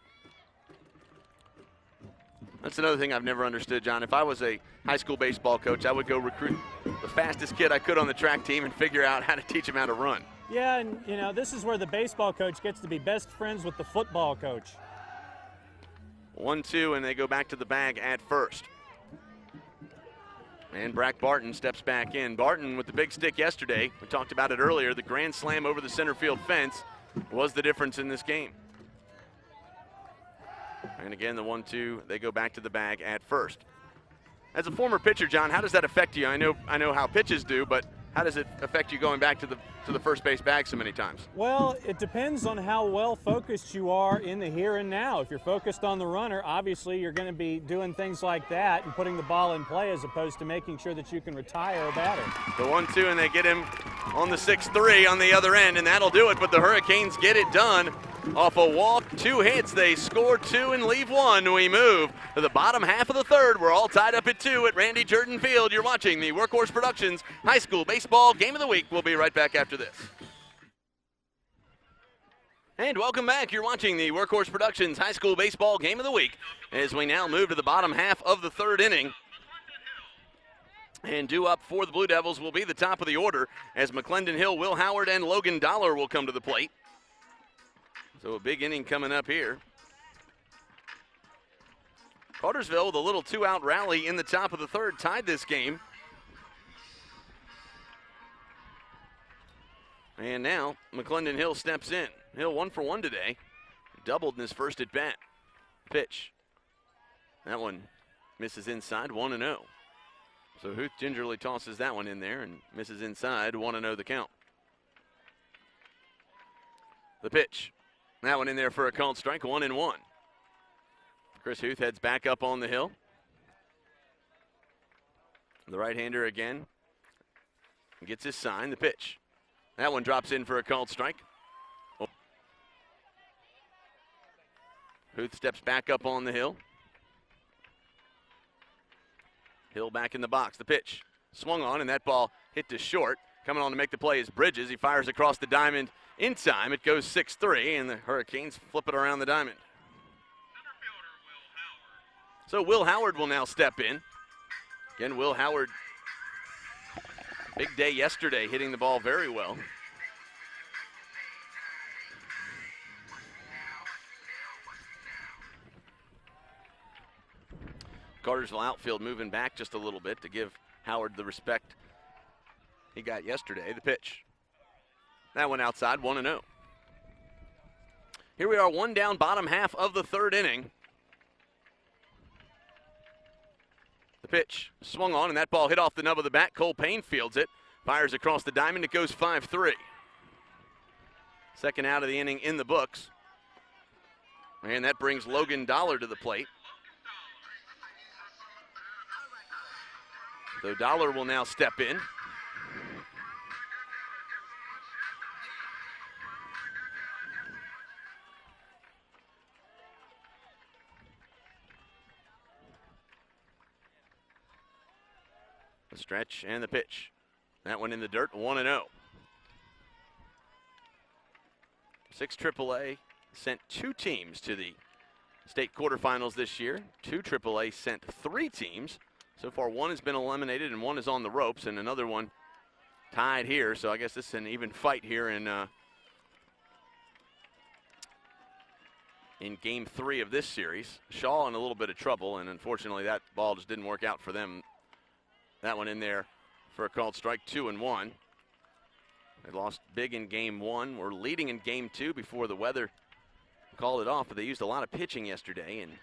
That's another thing I've never understood, John. If I was a high school baseball coach, I would go recruit the fastest kid I could on the track team and figure out how to teach him how to run. Yeah, and, you know, this is where the baseball coach gets to be best friends with the football coach. 1-2, and they go back to the bag at first. And Brack Barton steps back in. Barton with the big stick yesterday. We talked about it earlier. The grand slam over the center field fence was the difference in this game. And again, the 1-2, they go back to the bag at first. As a former pitcher, John, how does that affect you? I know how pitches do, but how does it affect you going back to the first base bag so many times? Well, it depends on how well focused you are in the here and now. If you're focused on the runner, obviously you're going to be doing things like that and putting the ball in play as opposed to making sure that you can retire a batter. The 1-2, and they get him on the 6-3 on the other end, and that'll do it. But the Hurricanes get it done. Off a walk, 2 hits, they score 2 and leave 1. We move to the bottom half of the third. We're all tied up at 2 at Randy Jordan Field. You're watching the Workhorse Productions High School Baseball Game of the Week. We'll be right back after this. And welcome back. You're watching the Workhorse Productions High School Baseball Game of the Week as we now move to the bottom half of the third inning. And due up for the Blue Devils will be the top of the order as McClendon Hill, Will Howard, and Logan Dollar will come to the plate. So a big inning coming up here. Cartersville with a little two-out rally in the top of the third tied this game. And now McClendon Hill steps in. Hill 1 for 1 today. Doubled in his first at bat. Pitch. That one misses inside, 1-0. So Huth gingerly tosses that one in there and misses inside, 1-0 the count. The pitch. That one in there for a called strike, 1-1. Chris Huth heads back up on the hill. The right-hander again gets his sign. The pitch. That one drops in for a called strike. Oh. Huth steps back up on the hill. Hill back in the box. The pitch swung on, and that ball hit to short. Coming on to make the play is Bridges. He fires across the diamond in time. It goes 6-3, and the Hurricanes flip it around the diamond. So Will Howard will now step in. Again, Will Howard, big day yesterday, hitting the ball very well. Cartersville outfield moving back just a little bit to give Howard the respect he got yesterday. The pitch. That one outside, 1-0. Here we are, one down, bottom half of the third inning. The pitch swung on, and that ball hit off the nub of the bat. Cole Payne fields it, fires across the diamond. It goes 5-3. Second out of the inning in the books. And that brings Logan Dollar to the plate. So Dollar will now step in. The stretch and the pitch. That one in the dirt, 1-0. 6 AAA sent 2 teams to the state quarterfinals this year. 2 AAA sent 3 teams. So far, 1 has been eliminated and 1 is on the ropes, and another one tied here. So I guess this is an even fight here in Game 3 of this series. Shaw in a little bit of trouble, and unfortunately that ball just didn't work out for them. That one in there for a called strike, 2-1. They lost big in Game 1. We're leading in Game 2 before the weather called it off, but they used a lot of pitching yesterday and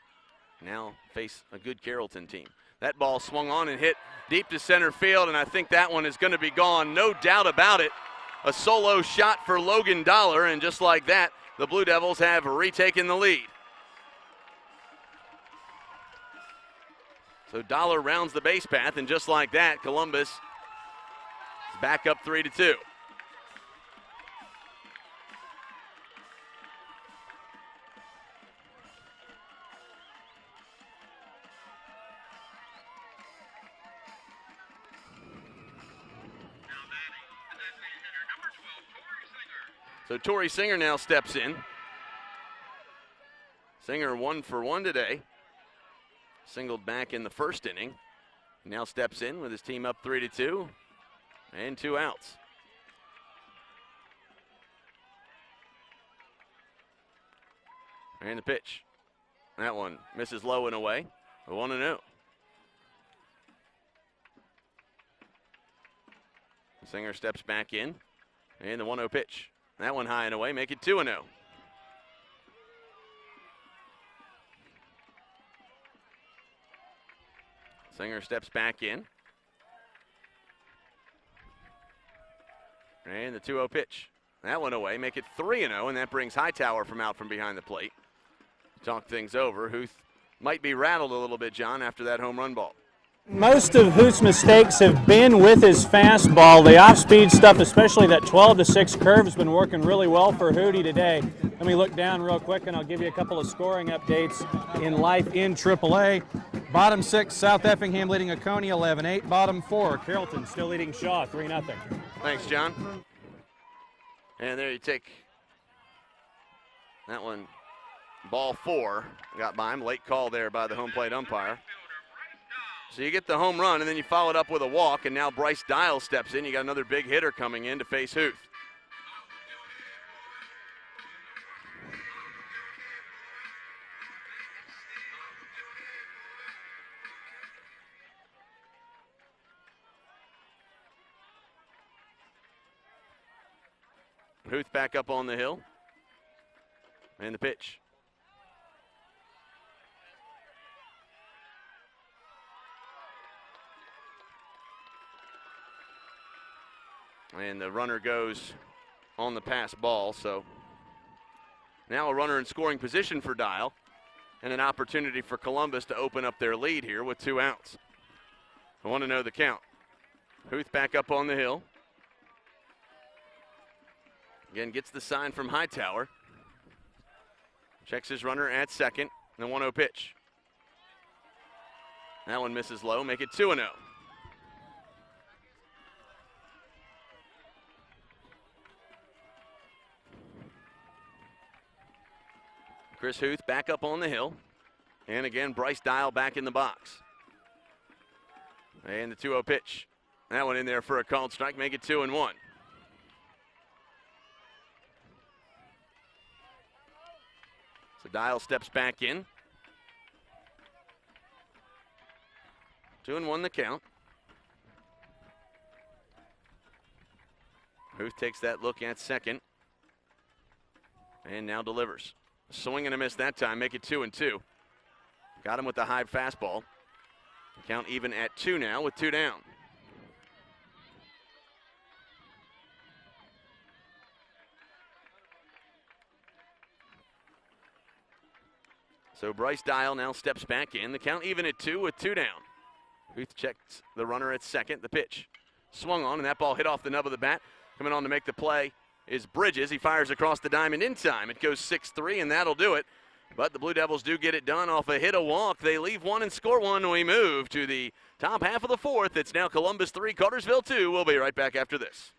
now face a good Carrollton team. That ball swung on and hit deep to center field, and I think that one is going to be gone, no doubt about it. A solo shot for Logan Dollar, and just like that, the Blue Devils have retaken the lead. So Dollar rounds the base path, and just like that, Columbus is back up 3-2. So Torrey Singer now steps in. Singer 1 for 1 today. Singled back in the first inning. Now steps in with his team up 3-2 and 2 outs. And the pitch. That one misses low and away. 1-0. Singer steps back in. And the 1-0 pitch. That one high and away, make it 2-0. Singer steps back in. And the 2-0 pitch. That one away, make it 3-0, and that brings Hightower from out from behind the plate. Talk things over. Huth might be rattled a little bit, John, after that home run ball. Most of Huth's mistakes have been with his fastball. The off-speed stuff, especially that 12-6 curve, has been working really well for Hootie today. Let me look down real quick, and I'll give you a couple of scoring updates in life in AAA. Bottom 6, South Effingham leading Oconee 11-8. Bottom 4, Carrollton still leading Shaw 3-0. Thanks, John. And there you take That one, ball 4, got by him. Late call there by the home plate umpire. So you get the home run, and then you follow it up with a walk, and now Bryce Dial steps in. You got another big hitter coming in to face Huth. Huth back up on the hill. And the pitch. And the runner goes on the pass ball, so now a runner in scoring position for Dial, and an opportunity for Columbus to open up their lead here with 2 outs. I want to know the count. Huth back up on the hill. Again, gets the sign from Hightower. Checks his runner at second. The 1-0 pitch. That one misses low. Make it 2-0. Chris Huth back up on the hill. And again, Bryce Dial back in the box. And the 2-0 pitch. That one in there for a called strike. Make it 2-1. So Dial steps back in. 2-1 the count. Huth takes that look at second. And now delivers. Swing and a miss that time. Make it 2-2. Got him with the high fastball. Count even at 2 now with 2 down. So Bryce Dial now steps back in. The count even at 2 with 2 down. Huth checks the runner at second. The pitch swung on, and that ball hit off the nub of the bat. Coming on to make the play is Bridges. He fires across the diamond in time. It goes 6-3, and that'll do it. But the Blue Devils do get it done off a hit, a walk. They leave 1 and score 1. We move to the top half of the 4th. It's now Columbus 3, Cartersville 2. We'll be right back after this.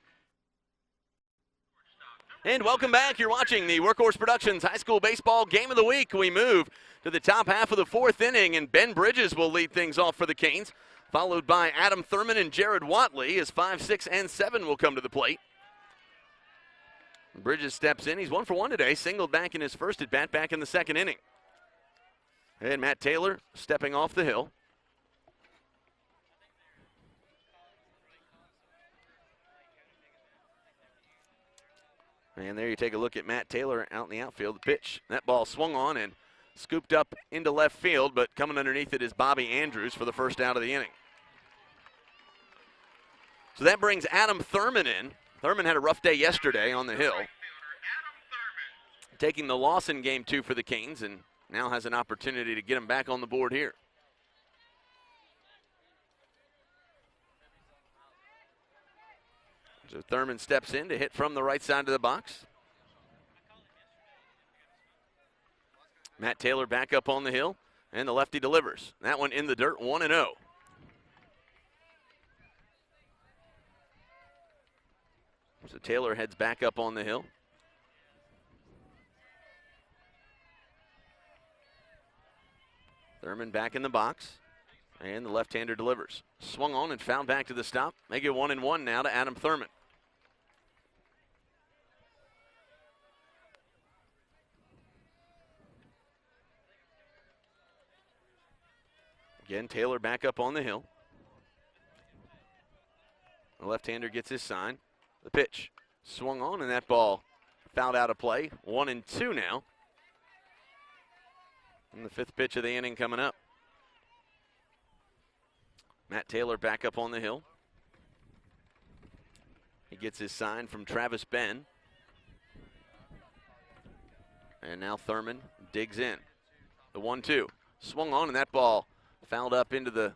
And welcome back. You're watching the Workhorse Productions High School Baseball Game of the Week. We move to the top half of the 4th inning, and Ben Bridges will lead things off for the Canes, followed by Adam Thurman and Jared Watley as 5, 6, and 7 will come to the plate. Bridges steps in. He's 1 for 1 today, singled back in his first at bat back in the 2nd inning. And Matt Taylor stepping off the hill. And there you take a look at Matt Taylor out in the outfield. The pitch, that ball swung on and scooped up into left field, but coming underneath it is Bobby Andrews for the first out of the inning. So that brings Adam Thurman in. Thurman had a rough day yesterday on the hill, taking the loss in game 2 for the Canes, and now has an opportunity to get him back on the board here. So Thurman steps in to hit from the right side of the box. Matt Taylor back up on the hill, and the lefty delivers. That one in the dirt, 1-0. So Taylor heads back up on the hill. Thurman back in the box, and the left-hander delivers. Swung on and fouled back to the stop. Make it 1-1 now to Adam Thurman. Again, Taylor back up on the hill. The left-hander gets his sign. The pitch swung on, and that ball fouled out of play. 1-2 now. And the 5th pitch of the inning coming up. Matt Taylor back up on the hill. He gets his sign from Travis Ben. And now Thurman digs in. The 1-2 swung on, and that ball fouled up into the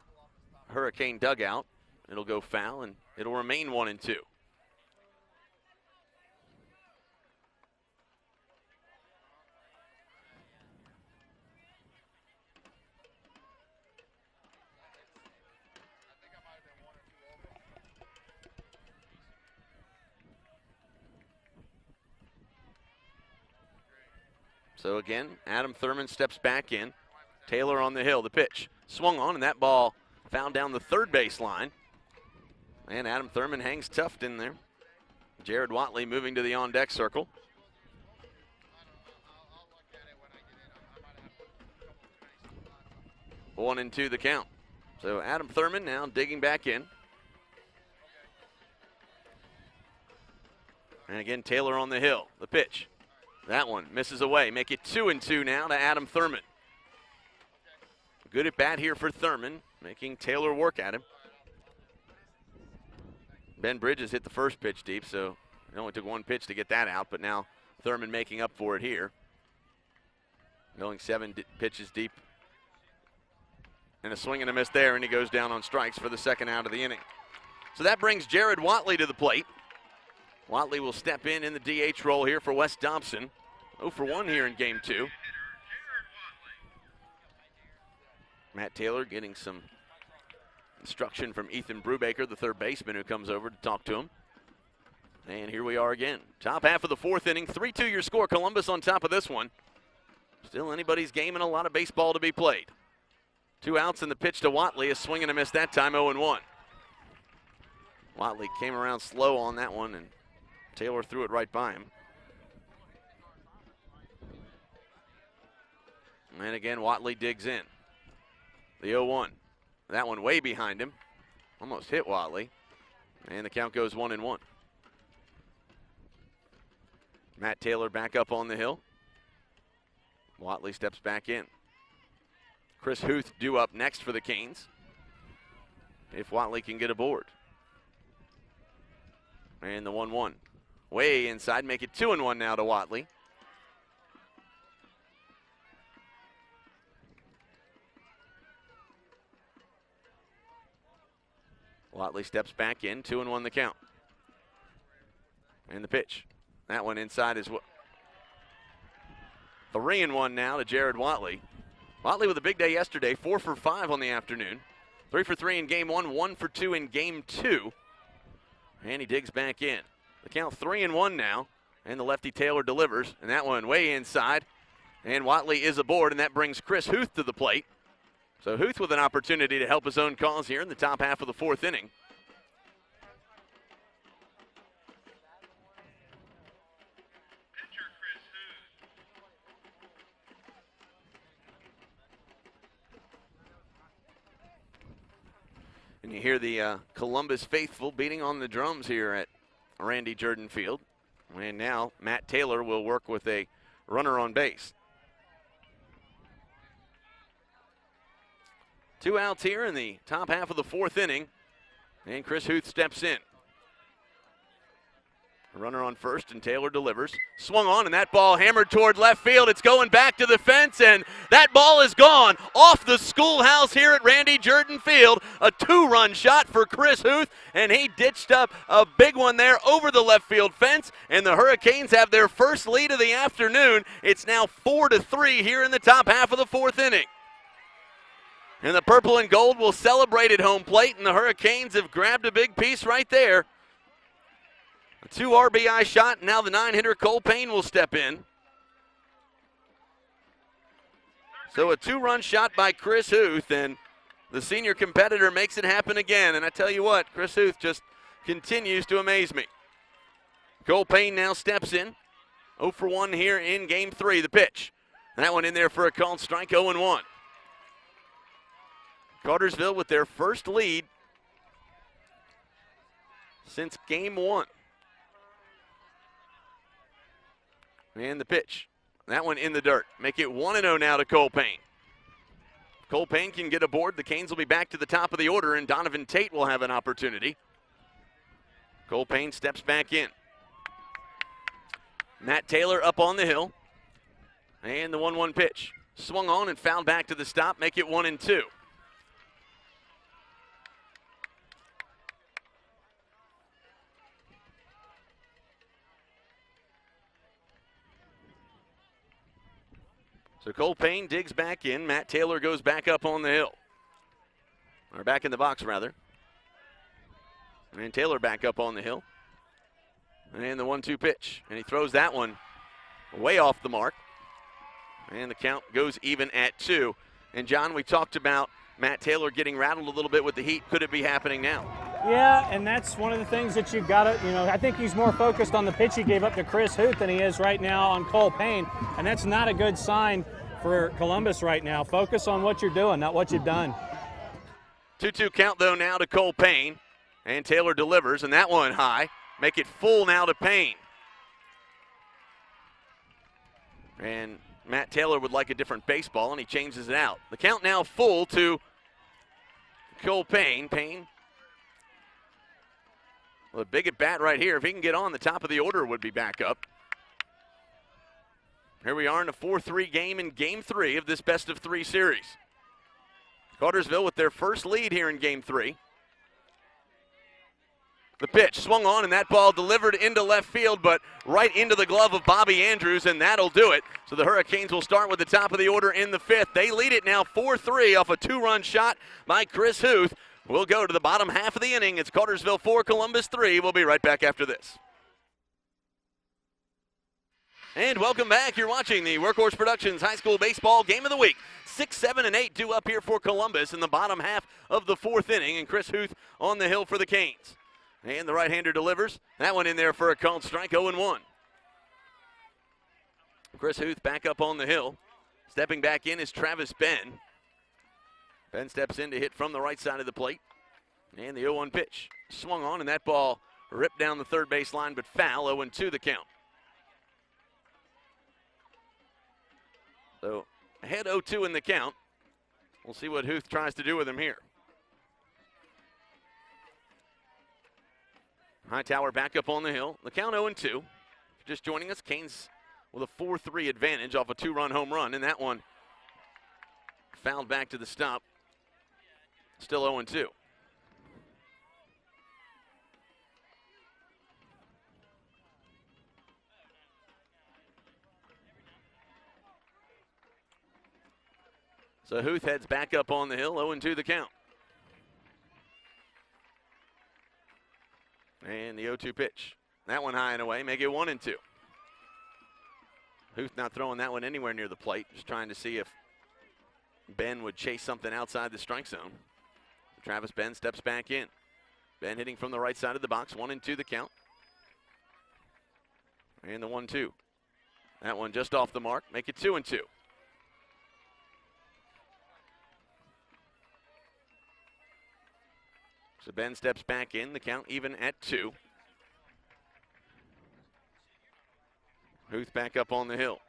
Hurricane dugout. It'll go foul, and it'll remain 1-2. So again, Adam Thurman steps back in. Taylor on the hill, the pitch. Swung on, and that ball found down the third base line. And Adam Thurman hangs tough in there. Jared Watley moving to the on-deck circle. 1-2 the count. So Adam Thurman now digging back in. And again, Taylor on the hill, the pitch. That one misses away. Make it 2-2 now to Adam Thurman. Good at bat here for Thurman, making Taylor work at him. Ben Bridges hit the first pitch deep, so it only took one pitch to get that out, but now Thurman making up for it here. Going 7 pitches deep. And a swing and a miss there, and he goes down on strikes for the second out of the inning. So that brings Jared Watley to the plate. Watley will step in the DH role here for Wes Dobson. 0 for 1 here in game 2. Matt Taylor getting some instruction from Ethan Brubaker, the third baseman, who comes over to talk to him. And here we are again. Top half of the 4th inning. 3-2 your score. Columbus on top of this one. Still anybody's game and a lot of baseball to be played. 2 outs and the pitch to Watley. A swing and a miss that time, 0-1. Watley came around slow on that one, and Taylor threw it right by him. And again, Watley digs in. The 0-1. That one way behind him. Almost hit Watley. And the count goes 1-1. Matt Taylor back up on the hill. Watley steps back in. Chris Huth due up next for the Canes, if Watley can get aboard. And the 1-1. Way inside, make it 2-1 now to Watley. Watley steps back in, 2-1 the count. And the pitch. That one inside is 3-1 now to Jared Watley. Watley with a big day yesterday, 4 for 5 on the afternoon. 3 for 3 in game 1, 1 for 2 in game 2. And he digs back in. The count 3-1 now, and the lefty Taylor delivers, and that one way inside. And Watley is aboard, and that brings Chris Huth to the plate. So Huth with an opportunity to help his own cause here in the top half of the 4th inning. And you hear the Columbus faithful beating on the drums here at Randy Jordan Field. And now Matt Taylor will work with a runner on base. 2 outs here in the top half of the 4th inning. And Chris Huth steps in. A runner on first, and Taylor delivers. Swung on, and that ball hammered toward left field. It's going back to the fence, and that ball is gone off the schoolhouse here at Randy Jordan Field. A 2-run shot for Chris Huth, and he ditched up a big one there over the left field fence, and the Hurricanes have their first lead of the afternoon. It's now 4-3 here in the top half of the 4th inning. And the purple and gold will celebrate at home plate, and the Hurricanes have grabbed a big piece right there. A 2 RBI shot, and now the 9-hitter Cole Payne will step in. So a 2-run shot by Chris Huth, and the senior competitor makes it happen again. And I tell you what, Chris Huth just continues to amaze me. Cole Payne now steps in. 0 for 1 here in game 3, the pitch. That one in there for a called strike, 0-1. Cartersville with their first lead since game 1. And the pitch. That one in the dirt. Make it 1-0 now to Cole Payne. Cole Payne can get aboard. The Canes will be back to the top of the order, and Donovan Tate will have an opportunity. Cole Payne steps back in. Matt Taylor up on the hill. And the 1-1 pitch. Swung on and fouled back to the stop. Make it 1-2. So Cole Payne digs back in. Matt Taylor goes back up on the hill. Or back in the box, rather. And Taylor back up on the hill. And the 1-2 pitch. And he throws that one way off the mark. And the count goes even at 2. And John, we talked about Matt Taylor getting rattled a little bit with the heat. Could it be happening now? Yeah, and that's one of the things that you've got to, I think he's more focused on the pitch he gave up to Chris Huth than he is right now on Cole Payne, and that's not a good sign for Columbus right now. Focus on what you're doing, not what you've done. 2-2 count, though, now to Cole Payne, and Taylor delivers, and that one high. Make it full now to Payne. And Matt Taylor would like a different baseball, and he changes it out. The count now full to Cole Payne. Payne, well, a big at bat right here. If he can get on, the top of the order would be back up. Here we are in a 4-3 game in Game 3 of this best-of-3 series. Cartersville with their first lead here in Game 3. The pitch swung on, and that ball delivered into left field, but right into the glove of Bobby Andrews, and that'll do it. So the Hurricanes will start with the top of the order in the 5th. They lead it now 4-3 off a 2-run shot by Chris Huth. We'll go to the bottom half of the inning. It's Cartersville 4, Columbus 3. We'll be right back after this. And welcome back. You're watching the Workhorse Productions High School Baseball Game of the Week. 6, 7, and 8 due up here for Columbus in the bottom half of the 4th inning, and Chris Huth on the hill for the Canes. And the right-hander delivers. That one in there for a called strike, 0-1. Chris Huth back up on the hill. Stepping back in is Travis Ben. Ben steps in to hit from the right side of the plate. And the 0-1 pitch swung on, and that ball ripped down the third base line, but foul, 0-2 the count. So ahead 0-2 in the count. We'll see what Huth tries to do with him here. Hightower back up on the hill. The count 0-2. If you're just joining us, Canes with a 4-3 advantage off a 2-run home run, and that one fouled back to the stop. Still 0-2. So Huth heads back up on the hill, 0-2 the count. And the 0-2 pitch. That one high and away, make it 1-2. Huth not throwing that one anywhere near the plate, just trying to see if Ben would chase something outside the strike zone. Travis Ben steps back in. Ben hitting from the right side of the box, 1-2 the count. And the 1-2. That one just off the mark, make it 2-2. So Ben steps back in, the count even at 2. Huth back up on the hill.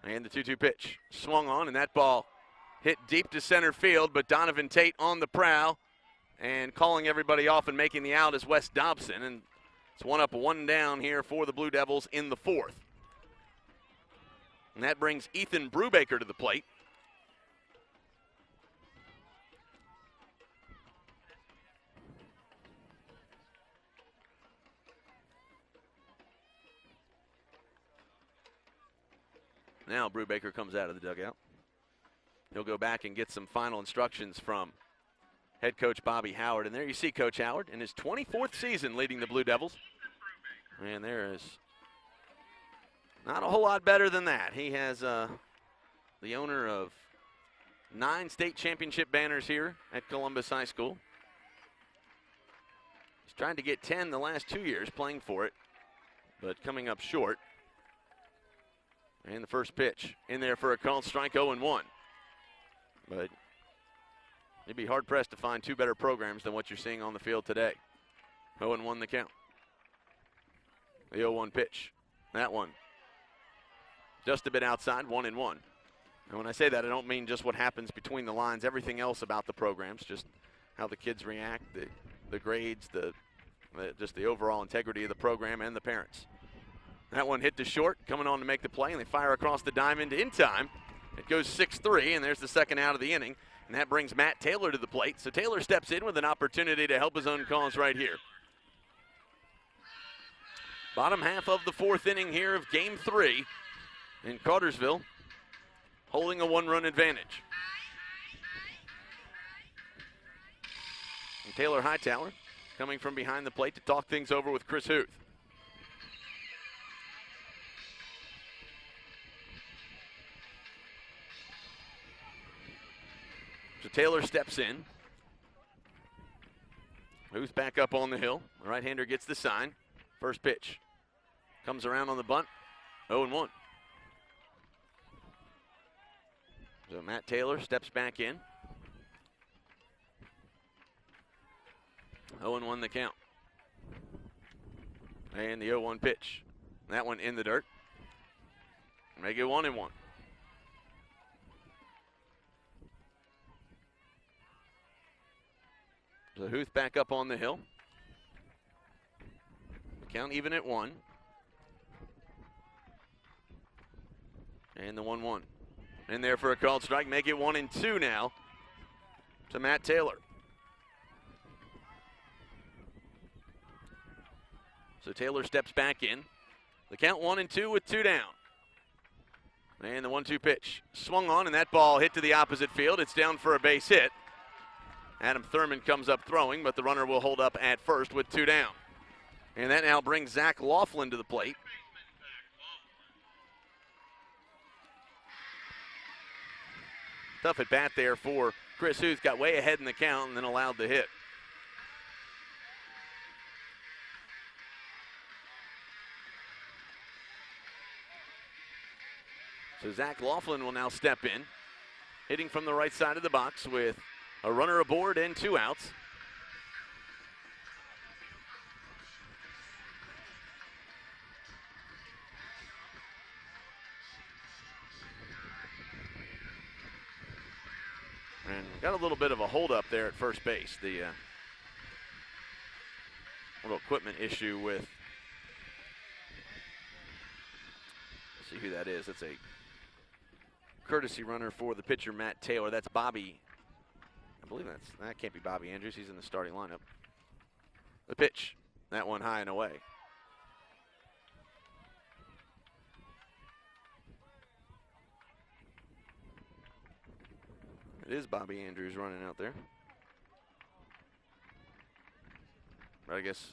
And the 2-2 pitch. Swung on, and that ball hit deep to center field, but Donovan Tate on the prowl. And calling everybody off and making the out is Wes Dobson. And it's 1 up, 1 down here for the Blue Devils in the 4th. And that brings Ethan Brubaker to the plate. Now Brubaker comes out of the dugout. He'll go back and get some final instructions from head coach Bobby Howard. And there you see Coach Howard in his 24th season leading the Blue Devils. And there is not a whole lot better than that. He has the owner of 9 state championship banners here at Columbus High School. He's trying to get 10 the last 2 years playing for it, but coming up short. And the first pitch in there for a called strike, 0-1. But you'd be hard-pressed to find 2 better programs than what you're seeing on the field today. 0-1 the count. The 0-1 pitch. That one just a bit outside, 1-1. And when I say that, I don't mean just what happens between the lines, everything else about the programs, just how the kids react, the grades, just the overall integrity of the program and the parents. That one hit to short, coming on to make the play, and they fire across the diamond in time. It goes 6-3, and there's the second out of the inning, and that brings Matt Taylor to the plate. So Taylor steps in with an opportunity to help his own cause right here. Bottom half of the 4th inning here of Game 3 in Cartersville, holding a 1-run advantage. And Taylor Hightower coming from behind the plate to talk things over with Chris Huth. So Taylor steps in. Huth back up on the hill. The right-hander gets the sign. First pitch. Comes around on the bunt. 0-1. So Matt Taylor steps back in. 0-1 the count. And the 0-1 pitch. That one in the dirt. Make it 1-1. So Huth back up on the hill. Count even at 1. And the 1-1. In there for a called strike. Make it 1-2 now to Matt Taylor. So Taylor steps back in. The count 1-2 with 2 down. And the 1-2 pitch. Swung on, and that ball hit to the opposite field. It's down for a base hit. Adam Thurman comes up throwing, but the runner will hold up at first with 2 down. And that now brings Zach Laughlin to the plate. Tough at bat there for Chris Huth. Got way ahead in the count and then allowed the hit. So Zach Laughlin will now step in, hitting from the right side of the box with a runner aboard and 2 outs. And got a little bit of a holdup there at first base. The little equipment issue with, let's see who that is. It's a courtesy runner for the pitcher, Matt Taylor. That's Bobby. I believe that can't be Bobby Andrews. He's in the starting lineup. The pitch. That one high and away. It is Bobby Andrews running out there. But I guess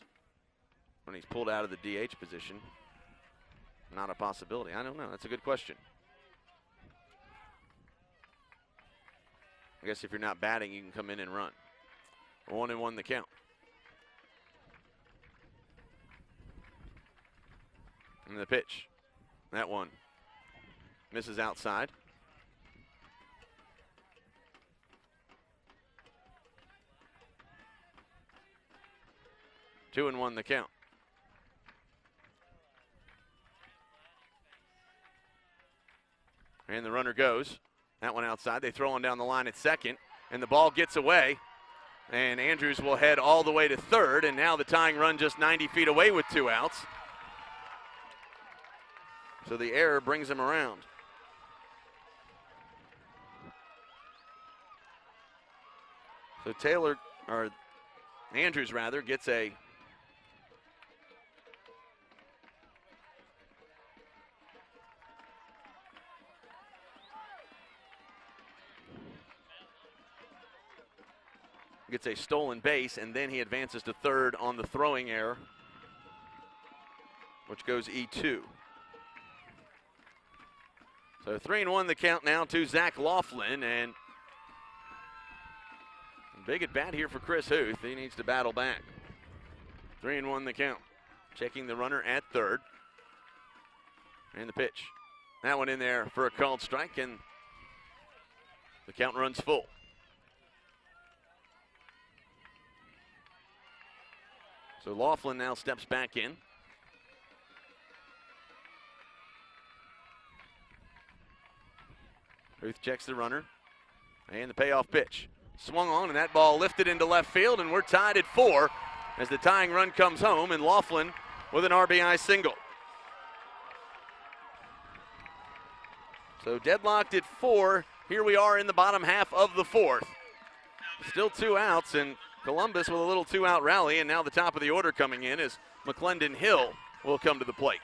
when he's pulled out of the DH position, not a possibility. I don't know. That's a good question. I guess if you're not batting, you can come in and run. 1-1 the count. And the pitch. That one misses outside. Two and 1 the count. And the runner goes. That one outside. They throw one down the line at second, and the ball gets away. And Andrews will head all the way to third, and now the tying run just 90 feet away with 2 outs. So the error brings him around. So Taylor, or Andrews rather, gets a stolen base, and then he advances to third on the throwing error, which goes E2. So 3-1 the count now to Zach Laughlin, and big at bat here for Chris Huth. He needs to battle back. 3-1 the count. Checking the runner at third. And the pitch. That one in there for a called strike, and the count runs full. So Laughlin now steps back in. Huth checks the runner. And the payoff pitch. Swung on, and that ball lifted into left field, and we're tied at 4 as the tying run comes home, and Laughlin with an RBI single. So deadlocked at 4. Here we are in the bottom half of the 4th. Still 2 outs, and Columbus with a little 2-out rally, and now the top of the order coming in as McClendon Hill will come to the plate.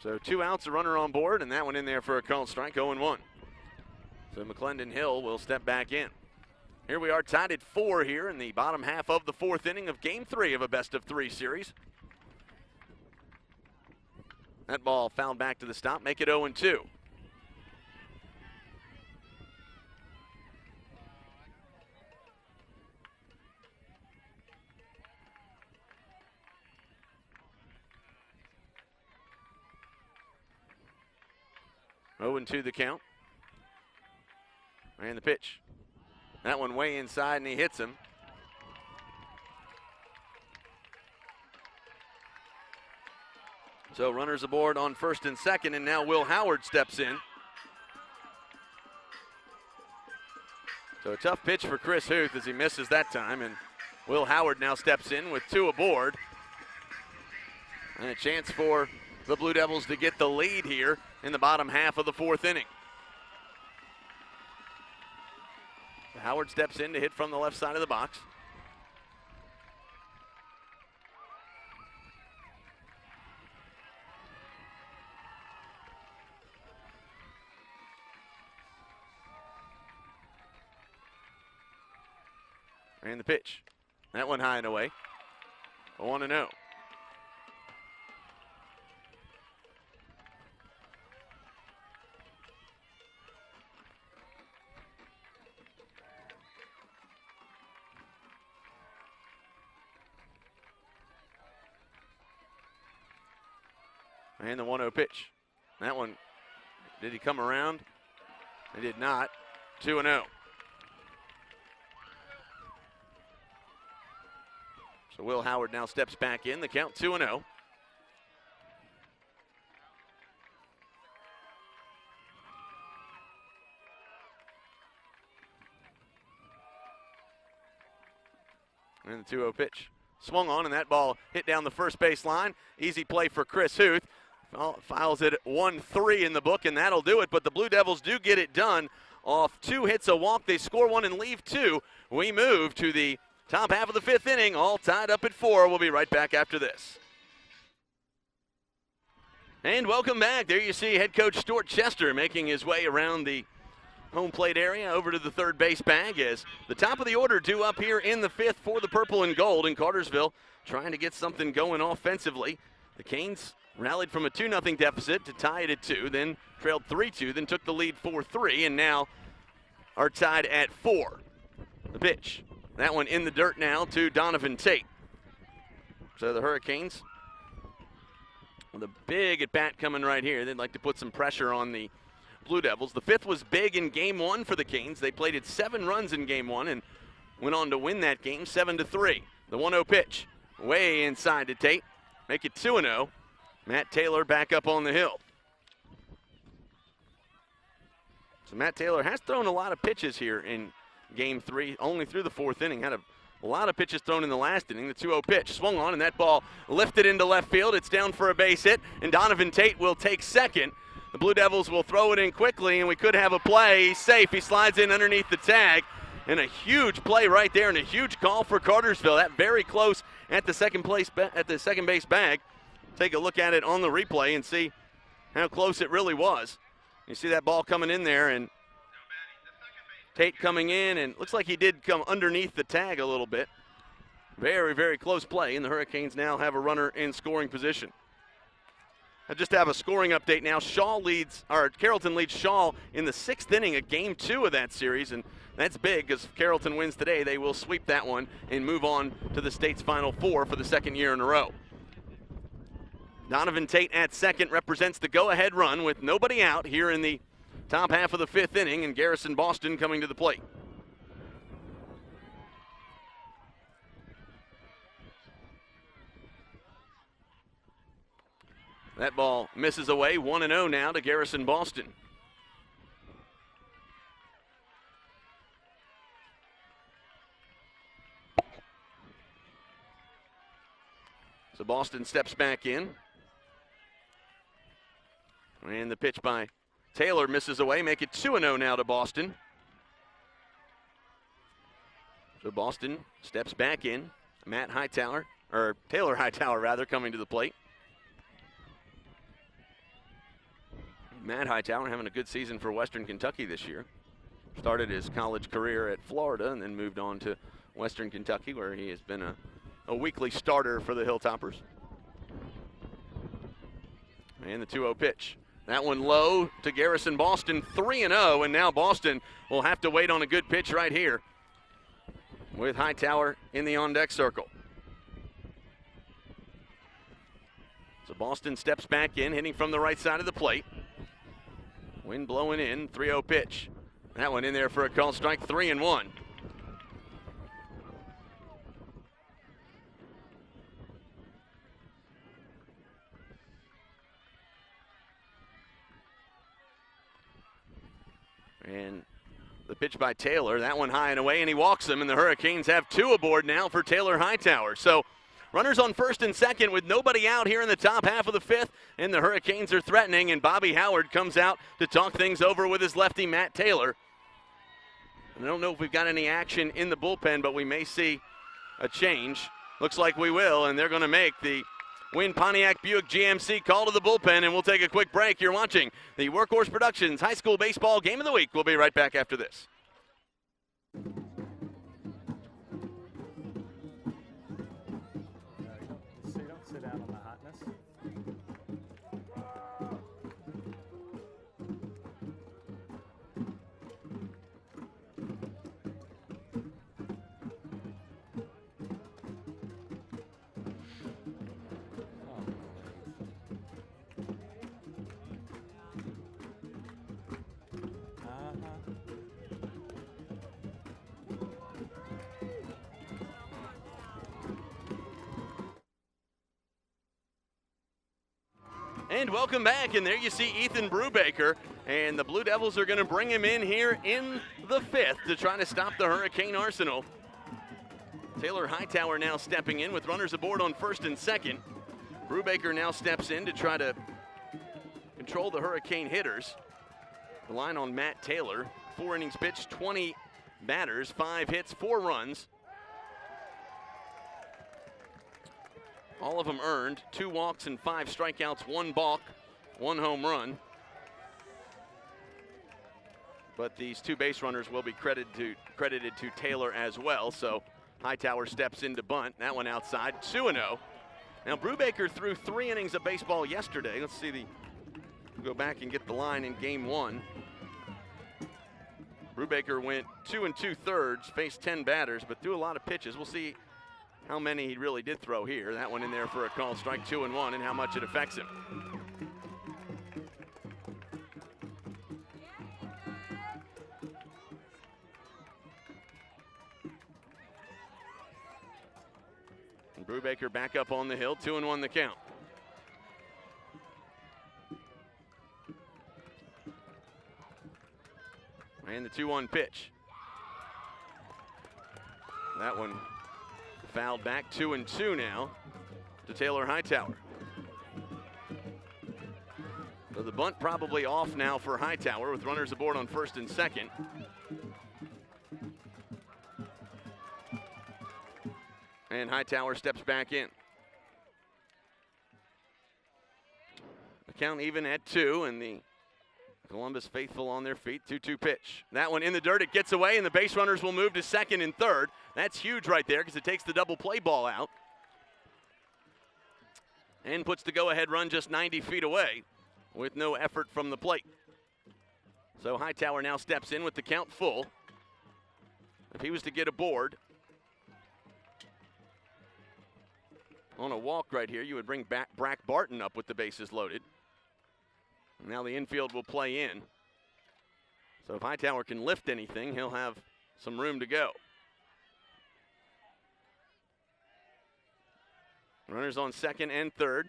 So 2 outs, a runner on board, and that one in there for a called strike, 0-1. So McClendon Hill will step back in. Here we are tied at 4 here in the bottom half of the 4th inning of Game 3 of a best-of-3 series. That ball fouled back to the stop, make it 0-2. To the count. And the pitch. That one way inside, and he hits him. So runners aboard on first and second, and now Will Howard steps in. So a tough pitch for Chris Huth as he misses that time, and Will Howard now steps in with 2 aboard. And a chance for the Blue Devils to get the lead here in the bottom half of the 4th inning. Howard steps in to hit from the left side of the box. And the pitch. That one high and away. 1-0. And the 1-0 pitch. That one, did he come around? He did not. 2-0. So Will Howard now steps back in. The count 2-0. And the 2-0 pitch. Swung on, and that ball hit down the first base line. Easy play for Chris Huth. Files it 1-3 in the book, and that'll do it. But the Blue Devils do get it done off 2 hits, a walk. They score 1 and leave 2. We move to the top half of the 5th inning, all tied up at 4. We'll be right back after this. And welcome back. There you see head coach Stuart Chester making his way around the home plate area over to the third base bag as the top of the order due up here in the 5th for the purple and gold in Cartersville, trying to get something going offensively. The Canes rallied from a 2-0 deficit to tie it at 2, then trailed 3-2, then took the lead 4-3, and now are tied at 4. The pitch. That one in the dirt now to Donovan Tate. So the Hurricanes with a big at-bat coming right here. They'd like to put some pressure on the Blue Devils. The 5th was big in Game 1 for the Canes. They plated 7 runs in Game 1 and went on to win that game 7-3. The 1-0 pitch way inside to Tate. Make it 2-0. Matt Taylor back up on the hill. So Matt Taylor has thrown a lot of pitches here in Game 3, only through the 4th inning. Had a lot of pitches thrown in the last inning. The 2-0 pitch swung on, and that ball lifted into left field. It's down for a base hit, and Donovan Tate will take second. The Blue Devils will throw it in quickly, and we could have a play. He's safe. He slides in underneath the tag, and a huge play right there, and a huge call for Cartersville. That very close at the second base bag. Take a look at it on the replay and see how close it really was. You see that ball coming in there, and Tate coming in, and looks like he did come underneath the tag a little bit. Very, very close play, and the Hurricanes now have a runner in scoring position. I just have a scoring update now. Carrollton leads Shaw in the 6th inning of Game 2 of that series, and that's big because if Carrollton wins today, they will sweep that one and move on to the state's Final Four for the 2nd year in a row. Donovan Tate at second represents the go-ahead run with nobody out here in the top half of the 5th inning, and Garrison Boston coming to the plate. That ball misses away, 1-0 now to Garrison Boston. So Boston steps back in. And the pitch by Taylor misses away, make it 2-0 now to Boston. So Boston steps back in. Taylor Hightower rather, coming to the plate. Matt Hightower having a good season for Western Kentucky this year. Started his college career at Florida and then moved on to Western Kentucky, where he has been a weekly starter for the Hilltoppers. And the 2-0 pitch. That one low to Garrison Boston, 3-0, and now Boston will have to wait on a good pitch right here with Hightower in the on-deck circle. So Boston steps back in, hitting from the right side of the plate. Wind blowing in, 3-0 pitch. That one in there for a call strike, 3-1. And the pitch by Taylor, that one high and away, and he walks him, and the Hurricanes have 2 aboard now for Taylor Hightower. So runners on first and second with nobody out here in the top half of the 5th, and the Hurricanes are threatening, and Bobby Howard comes out to talk things over with his lefty, Matt Taylor. And I don't know if we've got any action in the bullpen, but we may see a change. Looks like we will, and they're going to make the Wynn Pontiac Buick GMC call to the bullpen, and we'll take a quick break. You're watching the Workhorse Productions High School Baseball Game of the Week. We'll be right back after this. So you don't sit down on the hotness. And welcome back, and there you see Ethan Brubaker, and the Blue Devils are going to bring him in here in the 5th to try to stop the Hurricane arsenal. Taylor Hightower now stepping in with runners aboard on first and second. Brubaker now steps in to try to control the Hurricane hitters. The line on Matt Taylor, 4 innings pitched, 20 batters, 5 hits, 4 runs. All of them earned, 2 walks and 5 strikeouts, 1 balk, 1 home run. But these 2 base runners will be credited to Taylor as well. So Hightower steps in to bunt. That one outside, 2-0. Now Brubaker threw 3 innings of baseball yesterday. Let's see go back and get the line in game 1. Brubaker went 2 2/3, faced 10 batters, but threw a lot of pitches. We'll see how many he really did throw here. That one in there for a called strike, 2-1, and how much it affects him. And Brubaker back up on the hill, 2-1 the count. And the 2-1 pitch. That one fouled back, 2-2 now to Taylor Hightower. So the bunt probably off now for Hightower with runners aboard on first and second. And Hightower steps back in. The count even at 2, and the Columbus faithful on their feet. 2-2 pitch. That one in the dirt. It gets away, and the base runners will move to second and third. That's huge right there because it takes the double play ball out and puts the go-ahead run just 90 feet away with no effort from the plate. So Hightower now steps in with the count full. If he was to get aboard on a walk right here, you would bring back Brack Barton up with the bases loaded. Now the infield will play in. So if Hightower can lift anything, he'll have some room to go. Runners on second and third.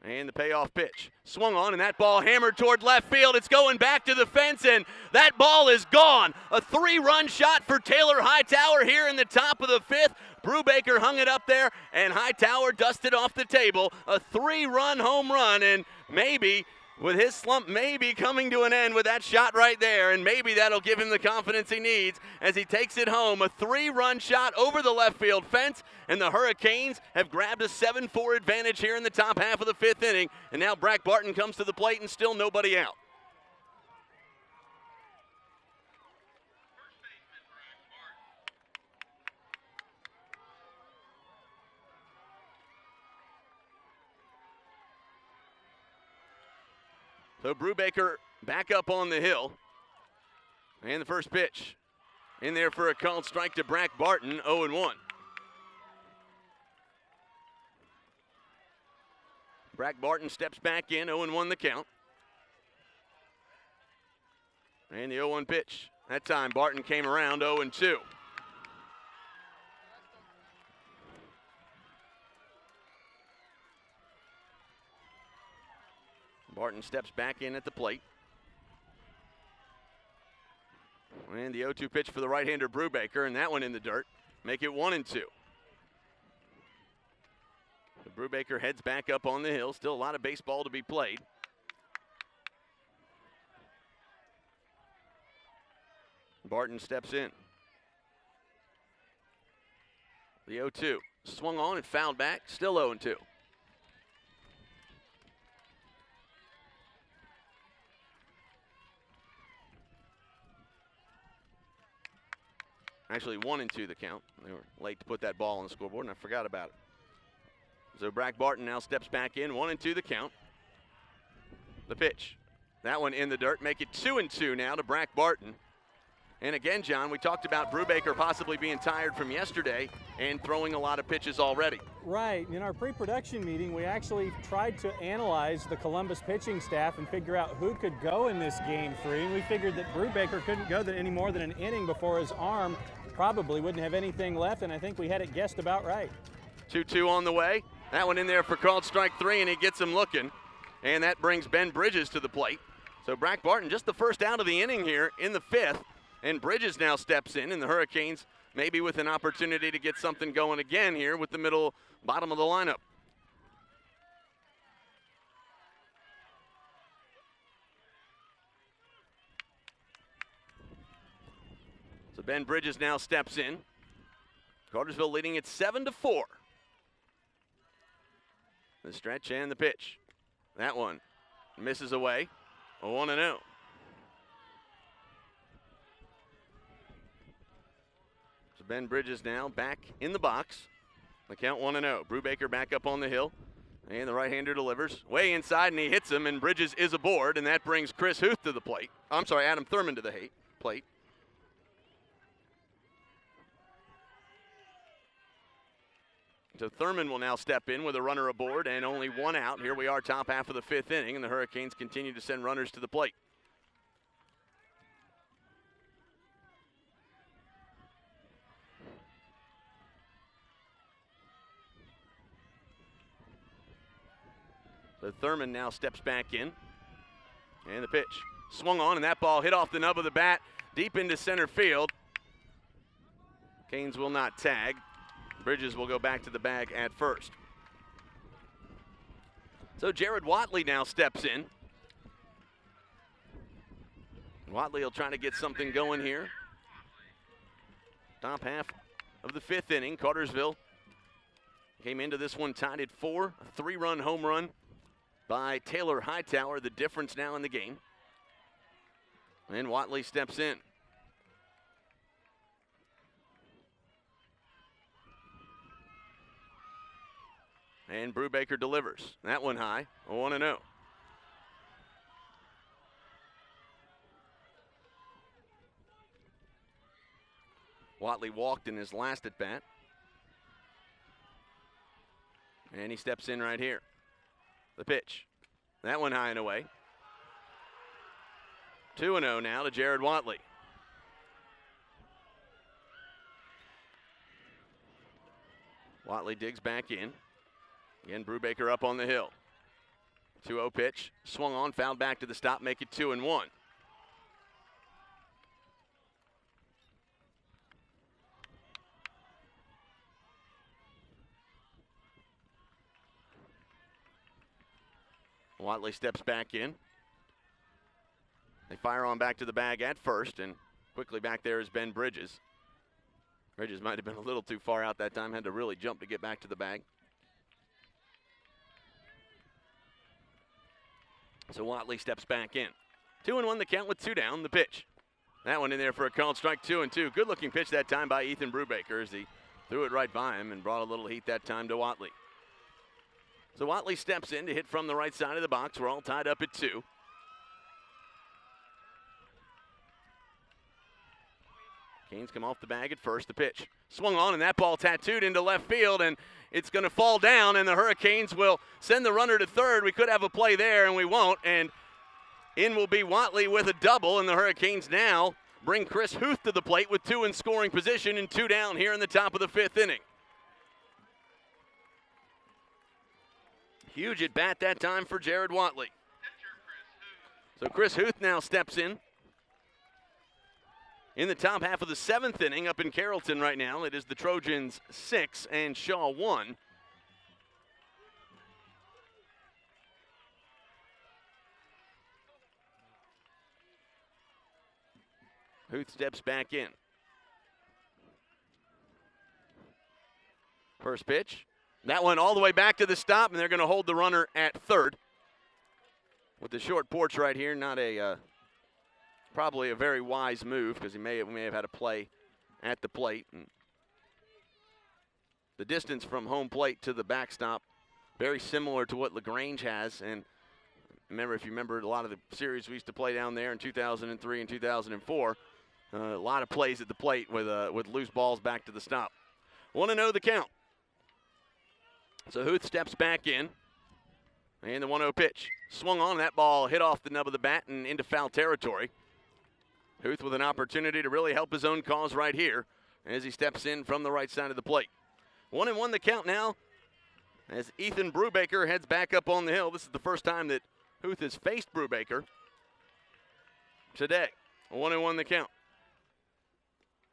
And the payoff pitch. Swung on, and that ball hammered toward left field. It's going back to the fence, and that ball is gone. A 3-run shot for Taylor Hightower here in the top of the 5th. Brubaker hung it up there, and Hightower dusted off the table. A 3-run home run, and maybe with his slump maybe coming to an end with that shot right there, and maybe that'll give him the confidence he needs as he takes it home. A 3-run shot over the left field fence, and the Hurricanes have grabbed a 7-4 advantage here in the top half of the 5th inning, and now Brack Barton comes to the plate and still nobody out. So Brubaker back up on the hill. And the first pitch in there for a called strike to Brack Barton, 0-1. Brack Barton steps back in, 0-1 the count. And the 0-1 pitch. That time Barton came around, 0-2. Barton steps back in at the plate. And the 0-2 pitch for the right-hander Brubaker, and that one in the dirt. Make it 1-2. So Brubaker heads back up on the hill. Still a lot of baseball to be played. Barton steps in. The 0-2 swung on and fouled back. Still 0-2. Actually 1-2 the count. They were late to put that ball on the scoreboard, and I forgot about it. So Brack Barton now steps back in, 1-2 the count. The pitch. That one in the dirt. Make it 2-2 now to Brack Barton. And again, John, we talked about Brubaker possibly being tired from yesterday and throwing a lot of pitches already. Right. In our pre-production meeting, we actually tried to analyze the Columbus pitching staff and figure out who could go in this Game 3. And we figured that Brubaker couldn't go any more than an inning before his arm probably wouldn't have anything left, and I think we had it guessed about right. 2-2 on the way. That one in there for called strike 3, and he gets him looking. And that brings Ben Bridges to the plate. So Brack Barton just the first out of the inning here in the 5th. And Bridges now steps in, and the Hurricanes maybe with an opportunity to get something going again here with the bottom of the lineup. So Ben Bridges now steps in. Cartersville leading it 7-4. The stretch and the pitch. That one misses away. 1-0. So Ben Bridges now back in the box. The count 1-0. Brubaker back up on the hill. And the right-hander delivers. Way inside, and he hits him, and Bridges is aboard, and that brings Chris Huth to the plate. I'm sorry, Adam Thurman to the plate. So Thurman will now step in with a runner aboard and only one out. Here we are, top half of the 5th inning, and the Hurricanes continue to send runners to the plate. So Thurman now steps back in. And the pitch swung on, and that ball hit off the nub of the bat deep into center field. Canes will not tag. Bridges will go back to the bag at first. So Jared Watley now steps in. Watley will try to get something going here. Top half of the 5th inning. Cartersville came into this one tied at 4. A 3-run home run by Taylor Hightower, the difference now in the game. And Watley steps in. And Brubaker delivers. That one high, 1-0. Watley walked in his last at bat. And he steps in right here. The pitch. That one high and away. 2-0 now to Jared Watley. Watley digs back in. Again, Brubaker up on the hill. 2-0 pitch. Swung on, fouled back to the stop, make it 2-1. Watley steps back in. They fire on back to the bag at first, and quickly back there is Ben Bridges. Bridges might have been a little too far out that time, had to really jump to get back to the bag. So Watley steps back in. 2-1 the count with 2 down, the pitch. That one in there for a called strike, 2-2. Good looking pitch that time by Ethan Brubaker as he threw it right by him and brought a little heat that time to Watley. So Watley steps in to hit from the right side of the box. We're all tied up at 2. Canes come off the bag at first. The pitch swung on, and that ball tattooed into left field, and it's going to fall down, and the Hurricanes will send the runner to third. We could have a play there, and we won't, and in will be Watley with a double, and the Hurricanes now bring Chris Huth to the plate with 2 in scoring position and 2 down here in the top of the 5th inning. Huge at bat that time for Jared Watley. So Chris Huth now steps in the top half of the 7th inning up in Carrollton right now. It is the Trojans 6 and Shaw 1. Huth steps back in. First pitch. That one all the way back to the stop, and they're going to hold the runner at third. With the short porch right here, not a probably a very wise move because he may have had a play at the plate. And the distance from home plate to the backstop, very similar to what LaGrange has. And if you remember a lot of the series we used to play down there in 2003 and 2004, a lot of plays at the plate with loose balls back to the stop. 1-0 the count. So Huth steps back in. And the 1-0 pitch. Swung on, that ball hit off the nub of the bat and into foul territory. Huth with an opportunity to really help his own cause right here as he steps in from the right side of the plate. 1-1 the count now as Ethan Brubaker heads back up on the hill. This is the first time that Huth has faced Brubaker today. 1-1 the count.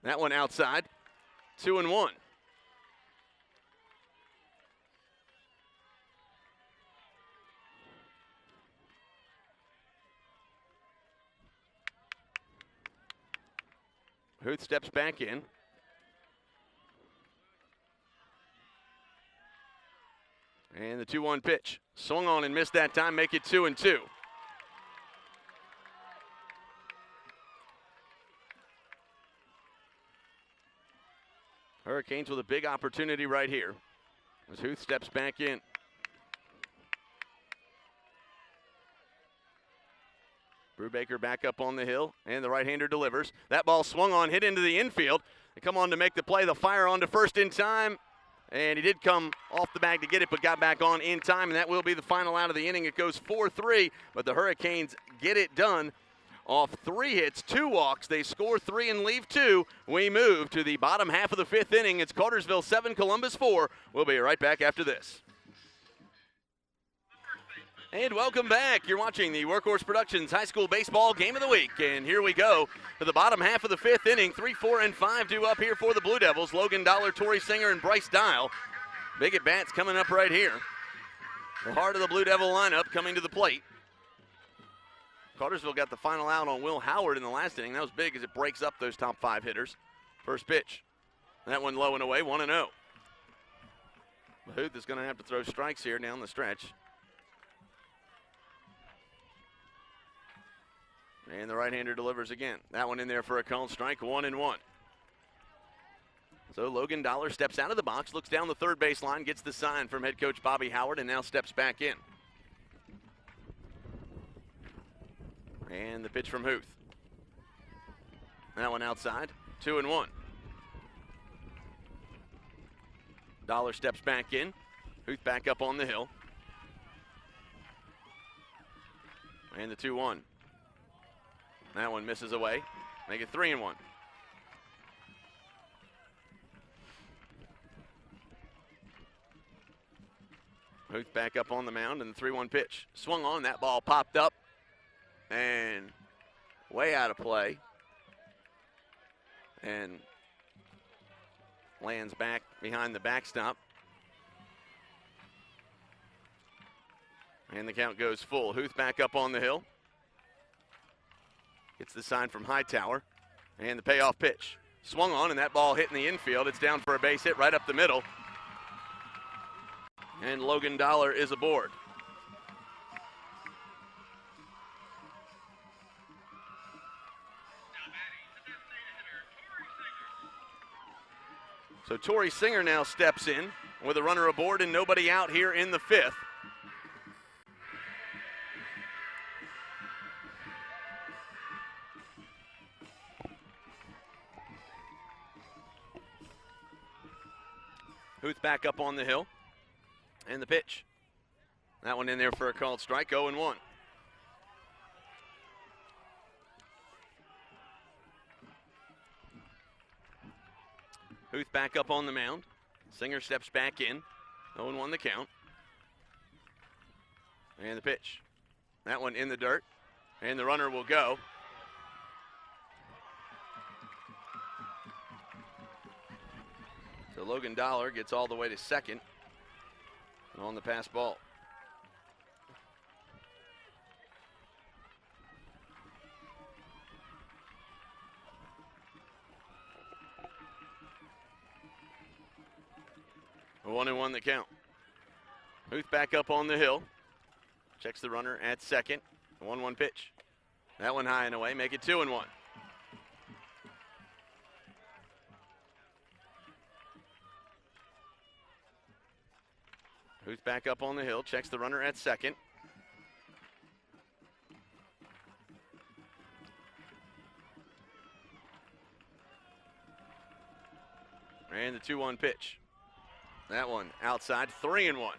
That one outside. 2-1. Huth steps back in. And the 2-1 pitch. Swung on and missed that time, make it 2-2. Hurricanes with a big opportunity right here as Huth steps back in. Brubaker back up on the hill, and the right-hander delivers. That ball swung on, hit into the infield. They come on to make the play. The fire on to first in time, and he did come off the bag to get it, but got back on in time, and that will be the final out of the inning. It goes 4-3, but the Hurricanes get it done off 3 hits, 2 walks. They score 3 and leave 2. We move to the bottom half of the 5th inning. It's Cartersville 7, Columbus 4. We'll be right back after this. And welcome back. You're watching the Workhorse Productions High School Baseball Game of the Week. And here we go to the bottom half of the 5th inning. 3, 4, and 5 due up here for the Blue Devils. Logan Dollar, Tori Singer, and Bryce Dial. Big at bats coming up right here. The heart of the Blue Devil lineup coming to the plate. Cartersville got the final out on Will Howard in the last inning. That was big as it breaks up those top 5 hitters. First pitch. That one low and away, 1-0. Huth is going to have to throw strikes here down the stretch. And the right-hander delivers again. That one in there for a called strike, 1-1. So Logan Dollar steps out of the box, looks down the third base line, gets the sign from head coach Bobby Howard, and now steps back in. And the pitch from Huth. That one outside, 2-1. Dollar steps back in. Huth back up on the hill. And the 2-1. That one misses away. Make it 3-1. Huth back up on the mound, and the 3-1 pitch. Swung on, that ball popped up and way out of play. And lands back behind the backstop. And the count goes full. Huth back up on the hill. Gets the sign from Hightower. And the payoff pitch. Swung on, and that ball hit in the infield. It's down for a base hit right up the middle. And Logan Dollar is aboard. So Tori Singer now steps in with a runner aboard and nobody out here in the 5th. Huth back up on the hill. And the pitch. That one in there for a called strike, 0-1. Huth back up on the mound. Singer steps back in. 0-1 the count. And the pitch. That one in the dirt. And the runner will go. So Logan Dollar gets all the way to second on the pass ball. A 1-1 the count. Huth back up on the hill. Checks the runner at second. 1-1 pitch. That one high and away, make it 2-1. Huth back up on the hill, checks the runner at second. And the 2-1 pitch. That one outside, 3-1.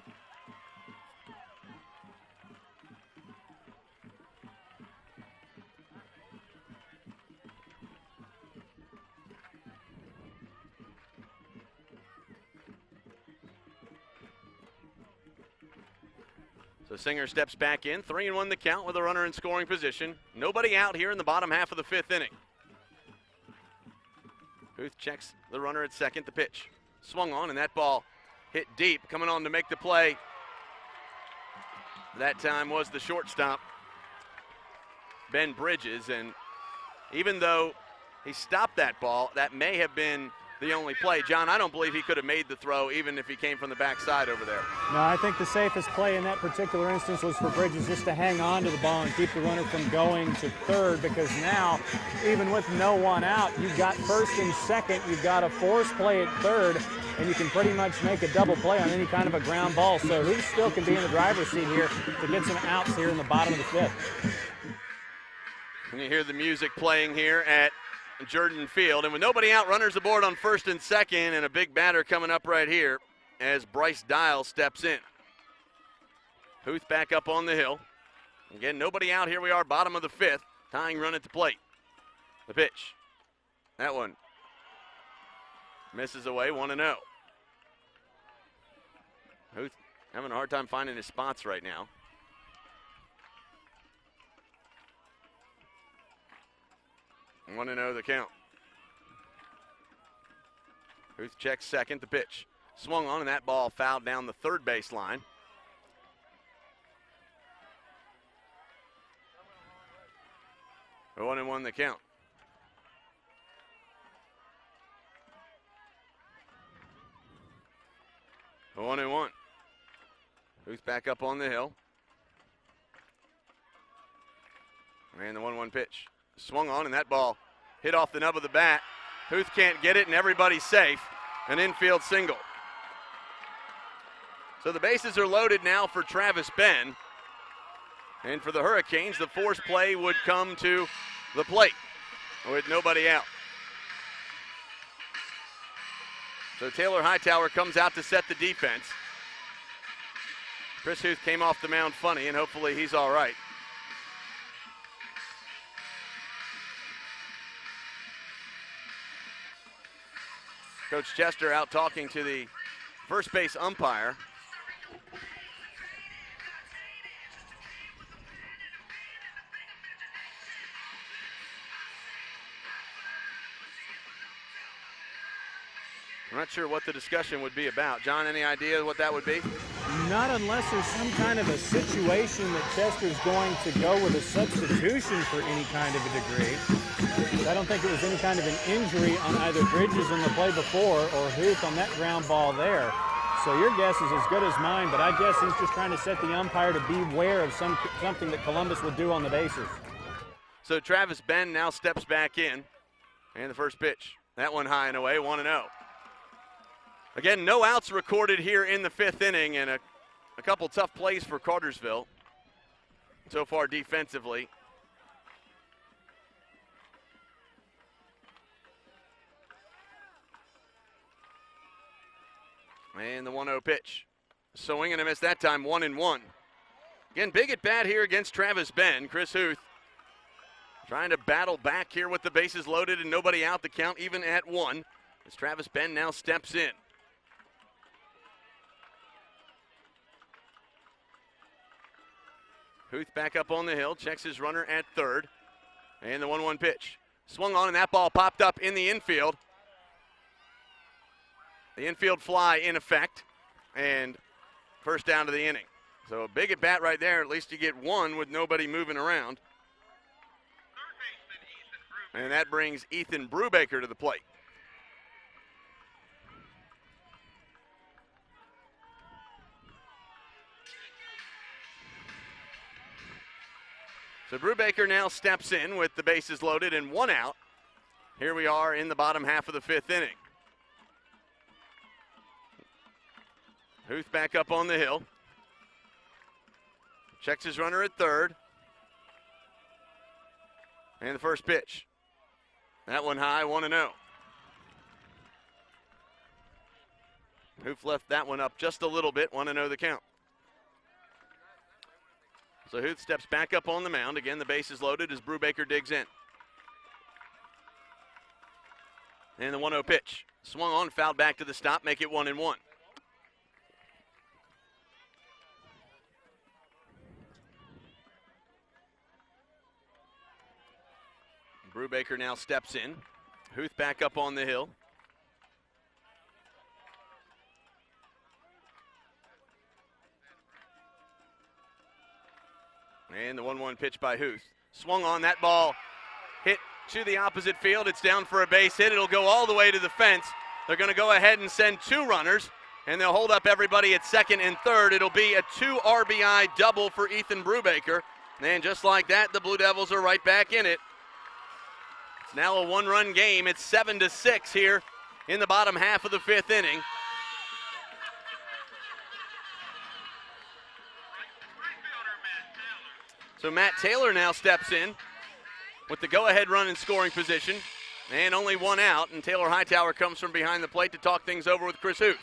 So Singer steps back in, 3-1 the count with a runner in scoring position. Nobody out here in the bottom half of the fifth inning. Huth checks the runner at second, the pitch. Swung on, and that ball hit deep. Coming on to make the play that time was the shortstop, Ben Bridges. And even though he stopped that ball, that may have been the only play. John, I don't believe he could have made the throw even if he came from the backside over there. No, I think the safest play in that particular instance was for Bridges just to hang on to the ball and keep the runner from going to third, because now, even with no one out, you've got first and second, you've got a force play at third, and you can pretty much make a double play on any kind of a ground ball. So he still can be in the driver's seat here to get some outs here in the bottom of the fifth. And you hear the music playing here at Jordan Field, and with nobody out, runners aboard on first and second, and a big batter coming up right here as Bryce Dial steps in. Huth back up on the hill. Again, nobody out. Here we are, bottom of the fifth. Tying run at the plate. The pitch. That one misses away, 1-0. Huth having a hard time finding his spots right now. And 1-0 the count. Huth checks second, the pitch. Swung on, and that ball fouled down the third base line. A 1-1 the count. A 1-1. Huth back up on the hill. And the 1-1 pitch. Swung on, and that ball hit off the nub of the bat. Huth can't get it, and everybody's safe. An infield single. So the bases are loaded now for Travis Ben. And for the Hurricanes, the force play would come to the plate with nobody out. So Taylor Hightower comes out to set the defense. Chris Huth came off the mound funny, and hopefully he's all right. Coach Chester out talking to the first base umpire. I'm not sure what the discussion would be about. John, any idea what that would be? Not unless there's some kind of a situation that Chester's going to go with a substitution for any kind of a degree. I don't think it was any kind of an injury on either Bridges in the play before or Huth on that ground ball there. So your guess is as good as mine, but I guess he's just trying to set the umpire to beware of something that Columbus would do on the bases. So Travis Ben now steps back in. And the first pitch. That one high and away, 1-0. Again, no outs recorded here in the fifth inning, and a couple tough plays for Cartersville so far defensively. And the 1-0 pitch. Swing and a miss that time, 1-1. Again, big at bat here against Travis Ben. Chris Huth trying to battle back here with the bases loaded and nobody out, the count even at 1 as Travis Ben now steps in. Huth back up on the hill, checks his runner at third. And the 1-1 pitch. Swung on and that ball popped up in the infield. The infield fly in effect and first down to the inning. So a big at bat right there. At least you get one with nobody moving around. And that brings Ethan Brubaker to the plate. So Brubaker now steps in with the bases loaded and 1 out. Here we are in the bottom half of the 5th inning. Huth back up on the hill. Checks his runner at third. And the first pitch. That one high, 1-0. Huth left that one up just a little bit, 1-0 the count. So Huth steps back up on the mound. Again, the base is loaded as Brubaker digs in. And the 1-0 pitch. Swung on, fouled back to the stop, make it 1-1. Brubaker now steps in. Huth back up on the hill. And the 1-1 pitch by Huth. Swung on, that ball hit to the opposite field. It's down for a base hit. It'll go all the way to the fence. They're going to go ahead and send 2 runners, and they'll hold up everybody at second and third. It'll be a 2 RBI double for Ethan Brubaker. And just like that, the Blue Devils are right back in it. It's now a 1-run game. It's 7-6 here in the bottom half of the 5th inning. So Matt Taylor now steps in with the go-ahead run in scoring position, and only 1 out, and Taylor Hightower comes from behind the plate to talk things over with Chris Huth.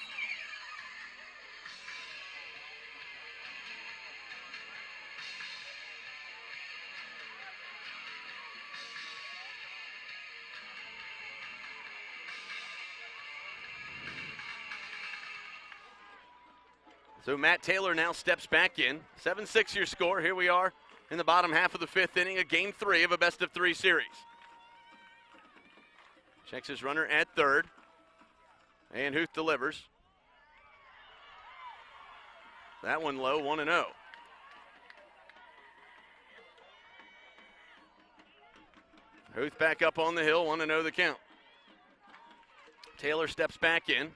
So Matt Taylor now steps back in. 7-6 your score. Here we are in the bottom half of the 5th inning, a game 3 of a best-of-3 series. Checks his runner at third, and Huth delivers. That one low, 1-0. Huth back up on the hill, 1-0 the count. Taylor steps back in.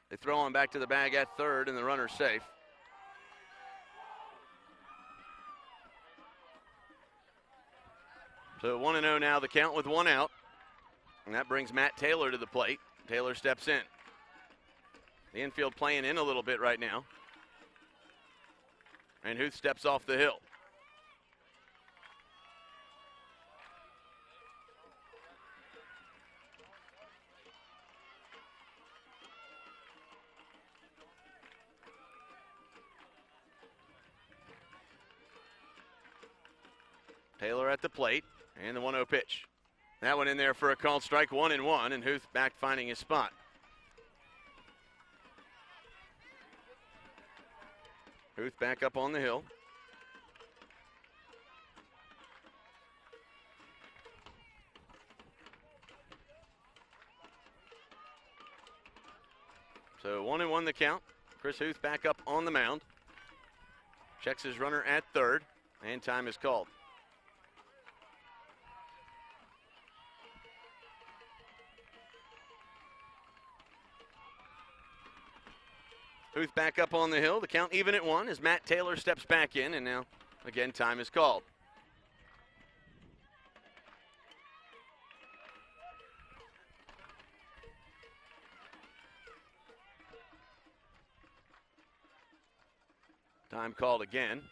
They throw him back to the bag at third, and the runner's safe. So 1-0 now the count with 1 out. And that brings Matt Taylor to the plate. Taylor steps in. The infield playing in a little bit right now. And Huth steps off the hill. Taylor at the plate, and the 1-0 pitch. That one in there for a called strike, 1-1, and Huth back finding his spot. Huth back up on the hill. So 1-1 the count. Chris Huth back up on the mound. Checks his runner at third, and time is called. Huth back up on the hill. The count even at 1 as Matt Taylor steps back in, and now, again, time is called. Time called again.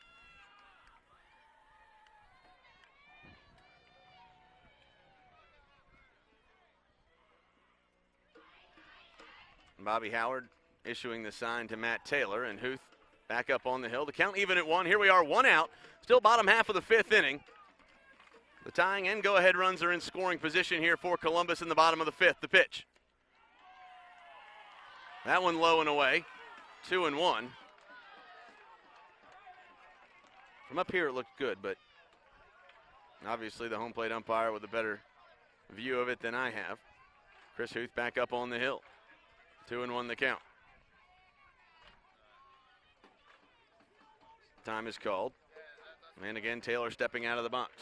Bobby Howard issuing the sign to Matt Taylor, and Huth back up on the hill. The count even at 1. Here we are, 1 out. Still bottom half of the 5th inning. The tying and go-ahead runs are in scoring position here for Columbus in the bottom of the 5th. The pitch. That one low and away. 2-1. From up here it looked good, but obviously the home plate umpire with a better view of it than I have. Chris Huth back up on the hill. 2-1 the count. Time is called. And again, Taylor stepping out of the box.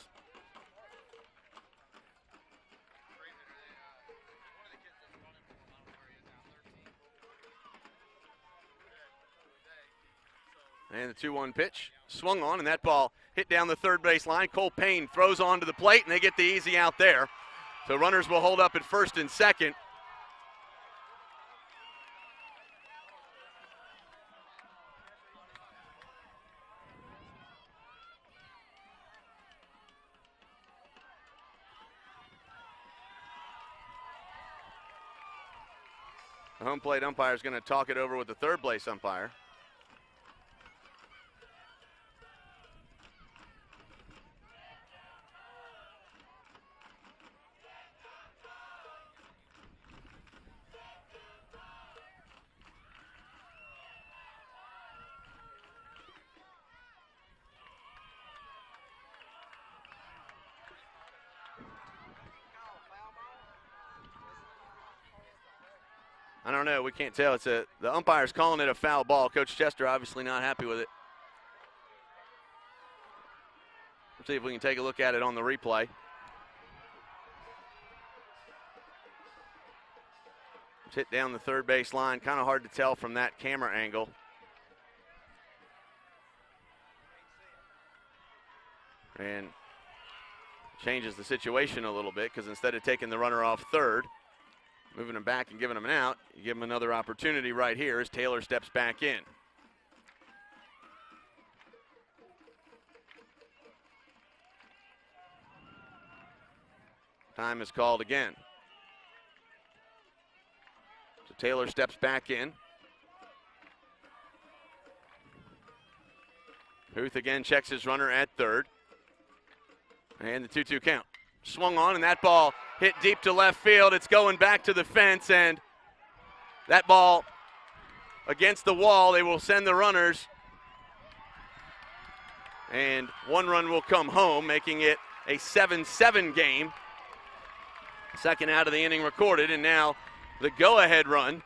And the 2-1 pitch swung on, and that ball hit down the third base line. Cole Payne throws onto the plate, and they get the easy out there. So runners will hold up at first and second. The home plate umpire is going to talk it over with the third base umpire. I don't know. We can't tell. The umpire's calling it a foul ball. Coach Chester obviously not happy with it. Let's see if we can take a look at it on the replay. It's hit down the third base line. Kind of hard to tell from that camera angle. And changes the situation a little bit because instead of taking the runner off third, moving him back and giving him an out, you give him another opportunity right here as Taylor steps back in. Time is called again. So Taylor steps back in. Huth again checks his runner at third. And the 2-2 count. Swung on, and that ball hit deep to left field. It's going back to the fence, and that ball against the wall. They will send the runners, and 1 run will come home, making it a 7-7 game. Second out of the inning recorded, and now the go-ahead run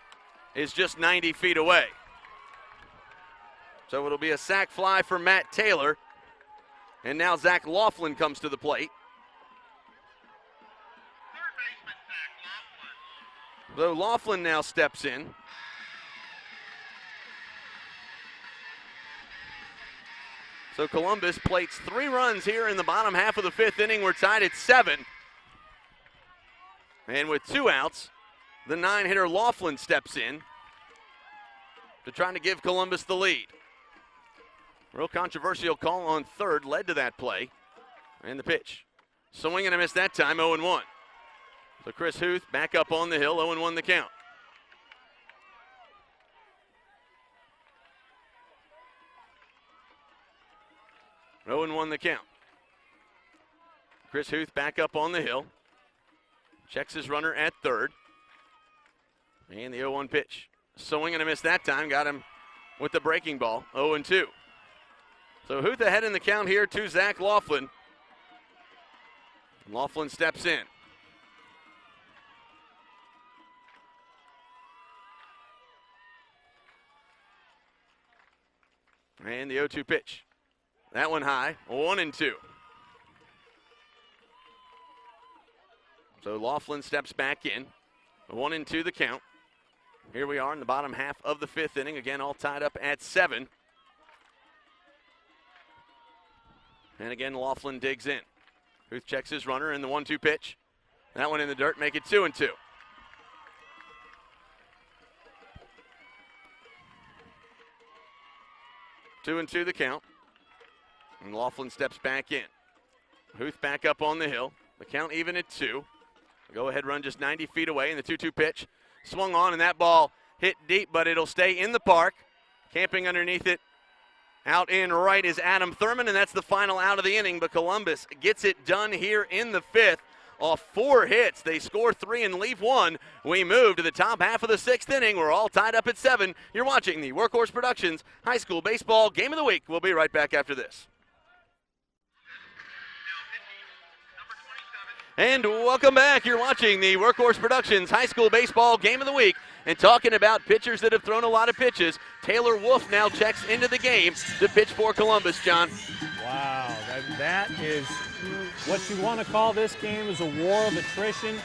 is just 90 feet away. So it'll be a sac fly for Matt Taylor, and now Zach Laughlin comes to the plate. So Laughlin now steps in. So Columbus plates 3 runs here in the bottom half of the 5th inning. We're tied at 7. And with 2 outs, the 9-hitter Laughlin steps in to try to give Columbus the lead. Real controversial call on third led to that play. And the pitch. Swing and a miss that time, 0-1. So Chris Huth back up on the hill, 0-1 the count. Oh and 1 the count. Chris Huth back up on the hill. Checks his runner at third. And the 0-1 pitch. Swing and a miss that time. Got him with the breaking ball, 0-2. So Huth ahead in the count here to Zach Laughlin. Laughlin steps in. And the 0-2 pitch. That one high, 1-2. So Laughlin steps back in. 1-2 the count. Here we are in the bottom half of the 5th inning. Again, all tied up at 7. And again, Laughlin digs in. Huth checks his runner in the 1-2 pitch. That one in the dirt, make it 2-2. Two and 2 the count. And Laughlin steps back in. Huth back up on the hill. The count even at 2. Go ahead run just 90 feet away, and the 2-2 pitch swung on, and that ball hit deep, but it'll stay in the park. Camping underneath it out in right is Adam Thurman, and that's the final out of the inning. But Columbus gets it done here in the 5th. Off 4 hits, they score 3 and leave 1. We move to the top half of the 6th inning. We're all tied up at 7. You're watching the Workhorse Productions High School Baseball Game of the Week. We'll be right back after this. And welcome back. You're watching the Workhorse Productions High School Baseball Game of the Week. And talking about pitchers that have thrown a lot of pitches, Taylor Wolf now checks into the game to pitch for Columbus, John. Wow, that is what you want to call this game, is a war of attrition.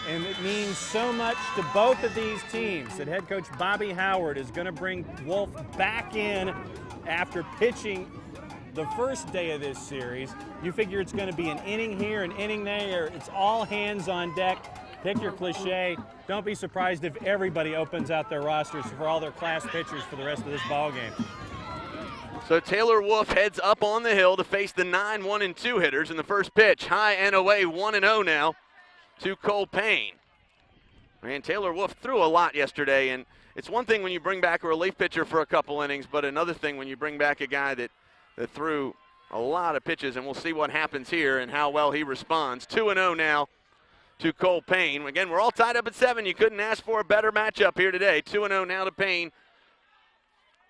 And it means so much to both of these teams that head coach Bobby Howard is going to bring Wolf back in after pitching the first day of this series. You figure it's going to be an inning here, an inning there. It's all hands on deck. Pick your cliche. Don't be surprised if everybody opens out their rosters for all their class pitchers for the rest of this ball game. So Taylor Wolf heads up on the hill to face the 9-1-2 hitters in the first pitch. High and away, 1-0 now to Cole Payne. And Taylor Wolf threw a lot yesterday, and it's one thing when you bring back a relief pitcher for a couple innings, but another thing when you bring back a guy that threw a lot of pitches, and we'll see what happens here and how well he responds. 2-0 now to Cole Payne. Again, we're all tied up at 7. You couldn't ask for a better matchup here today. 2-0 now to Payne.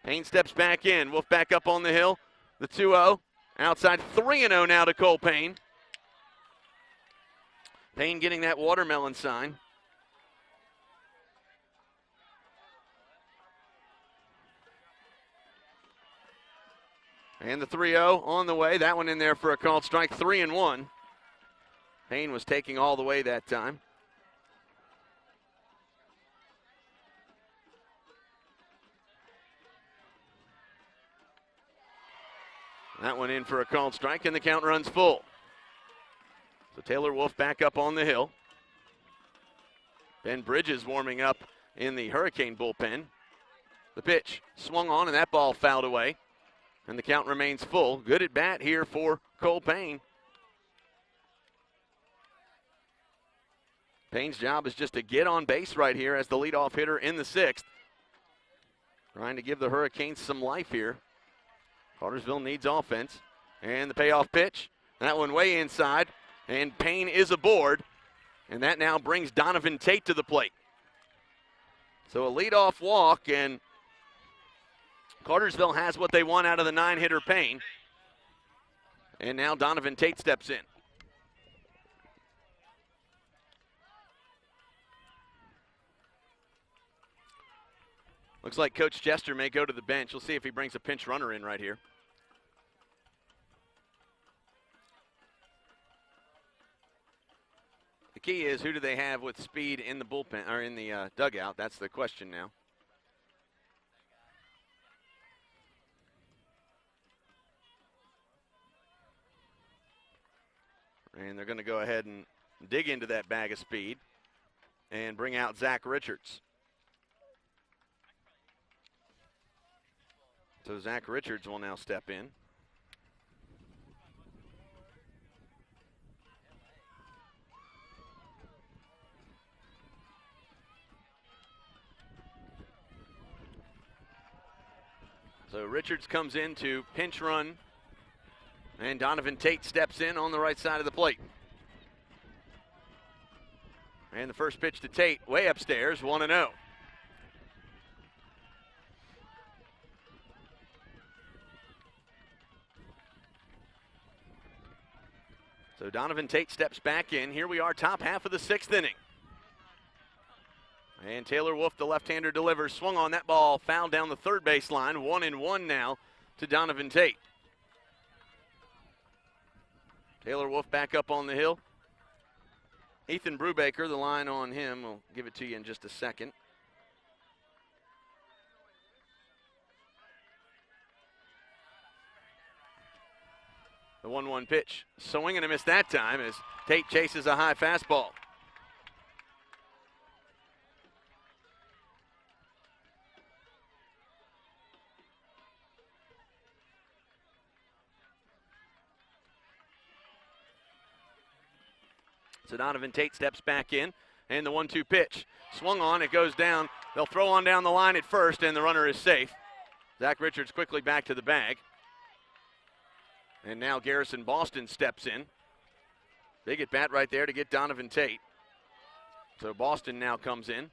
Payne steps back in. Wolf back up on the hill. The 2-0. Outside 3-0 now to Cole Payne. Payne getting that watermelon sign. And the 3-0 on the way. That one in there for a called strike. 3-1. Payne was taking all the way that time. That one in for a called strike, and the count runs full. So Taylor Wolf back up on the hill. Ben Bridges warming up in the Hurricane bullpen. The pitch swung on, and that ball fouled away. And the count remains full. Good at bat here for Cole Payne. Payne's job is just to get on base right here as the leadoff hitter in the 6th. Trying to give the Hurricanes some life here. Cartersville needs offense. And the payoff pitch. That one way inside. And Payne is aboard. And that now brings Donovan Tate to the plate. So a leadoff walk, and Cartersville has what they want out of the 9-hitter Payne. And now Donovan Tate steps in. Looks like Coach Jester may go to the bench. We'll see if he brings a pinch runner in right here. The key is, who do they have with speed in the bullpen or in the dugout? That's the question now. And they're going to go ahead and dig into that bag of speed and bring out Zach Richards. So Zach Richards will now step in. So Richards comes in to pinch run, and Donovan Tate steps in on the right side of the plate. And the first pitch to Tate, way upstairs, 1-0. So Donovan Tate steps back in. Here we are, top half of the 6th inning. And Taylor Wolf, the left-hander, delivers. Swung on that ball, fouled down the third base line. 1-1 now to Donovan Tate. Taylor Wolf back up on the hill. Ethan Brubaker, the line on him. We'll give it to you in just a second. The 1-1 pitch. Swing and a miss that time as Tate chases a high fastball. So Donovan Tate steps back in, and the 1-2 pitch. Swung on, it goes down They'll throw on down the line at first, and the runner is safe. Zach Richards quickly back to the bag. And now Garrison Boston steps in. Big at bat right there to get Donovan Tate. So Boston now comes in.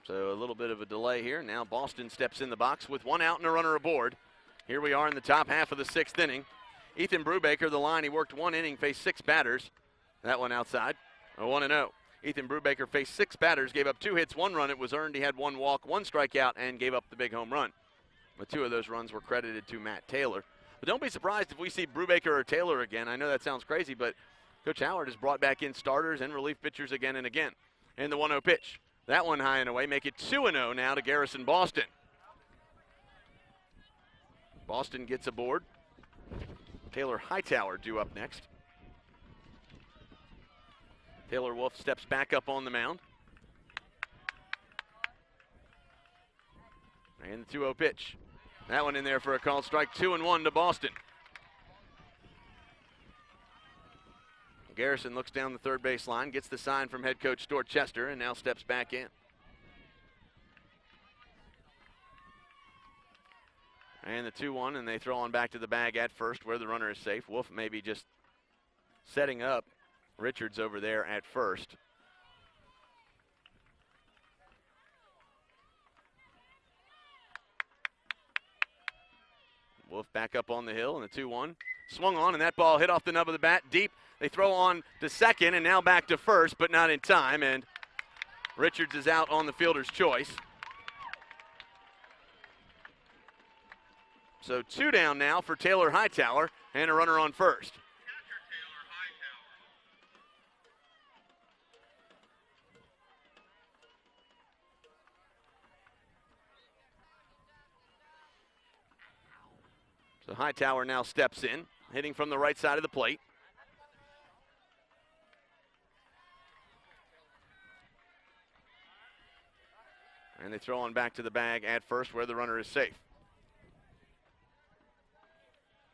So a little bit of a delay here. Now Boston steps in the box with one out and a runner aboard. Here we are in the top half of the 6th inning. Ethan Brubaker, the line, he worked 1 inning, faced 6 batters. That one outside, a 1-0. Ethan Brubaker faced 6 batters, gave up 2 hits, 1 run. It was earned. He had 1 walk, 1 strikeout, and gave up the big home run. But 2 of those runs were credited to Matt Taylor. But don't be surprised if we see Brubaker or Taylor again. I know that sounds crazy, but Coach Howard has brought back in starters and relief pitchers again and again. And the 1-0 pitch. That one high and away, make it 2-0 now to Garrison Boston. Boston gets aboard. Taylor Hightower due up next. Taylor Wolf steps back up on the mound. And the 2-0 pitch. That one in there for a called strike, 2-1 to Boston. Garrison looks down the third base line, gets the sign from head coach Stuart Chester, and now steps back in. And the 2-1, and they throw on back to the bag at first where the runner is safe. Wolf maybe just setting up Richards over there at first. Wolf back up on the hill, and the 2-1. Swung on, and that ball hit off the nub of the bat deep. They throw on to second, and now back to first, but not in time, and Richards is out on the fielder's choice. So 2 down now for Taylor Hightower, and a runner on first. So Hightower now steps in, hitting from the right side of the plate. And they throw on back to the bag at first where the runner is safe.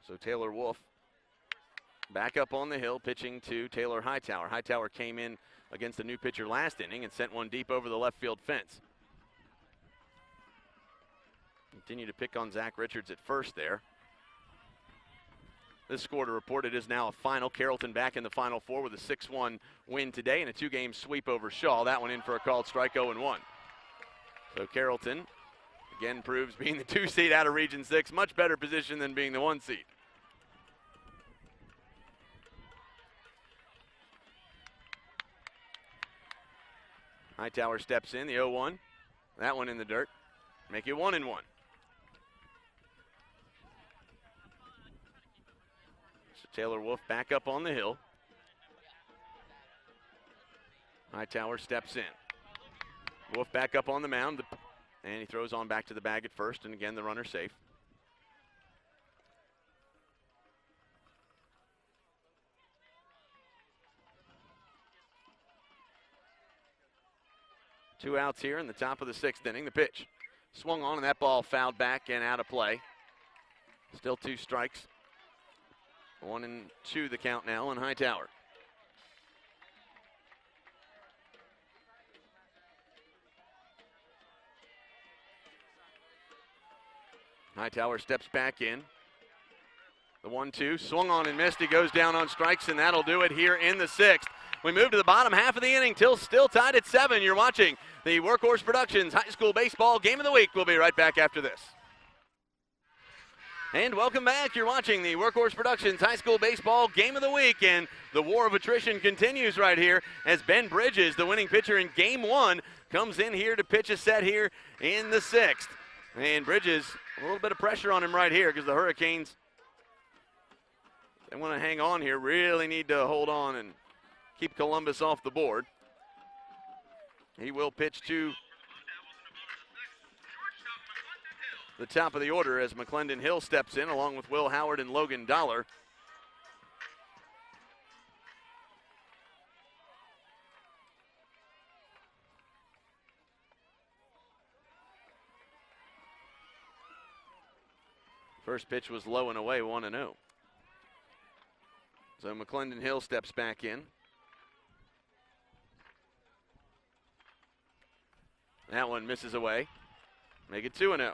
So Taylor Wolf back up on the hill, pitching to Taylor Hightower. Hightower came in against the new pitcher last inning and sent one deep over the left field fence. Continue to pick on Zach Richards at first there. This score to report, it is now a final. Carrollton back in the Final Four with a 6-1 win today and a 2-game sweep over Shaw. That one in for a called strike, 0-1. So Carrollton again proves being the 2 seed out of Region 6, much better position than being the 1 seed. Hightower steps in, the 0-1. That one in the dirt. Make it 1-1. So Taylor Wolf back up on the hill. Hightower steps in. Wolf back up on the mound, and he throws on back to the bag at first, and again the runner safe. Two outs here in the top of the 6th inning. The pitch swung on, and that ball fouled back and out of play. Still 2 strikes. 1-2 the count now on Hightower. Hightower steps back in. The 1-2 swung on and missed. He goes down on strikes, and that'll do it here in the 6th. We move to the bottom half of the inning, still tied at 7. You're watching the Workhorse Productions High School Baseball Game of the Week. We'll be right back after this. And welcome back. You're watching the Workhorse Productions High School Baseball Game of the Week, and the war of attrition continues right here as Ben Bridges, the winning pitcher in Game 1, comes in here to pitch a set here in the 6th. And Bridges, a little bit of pressure on him right here because the Hurricanes, they want to hang on here, really need to hold on and keep Columbus off the board. He will pitch to the top of the order as McClendon Hill steps in along with Will Howard and Logan Dollar. First pitch was low and away, 1-0. So McClendon Hill steps back in. That one misses away. Make it 2-0.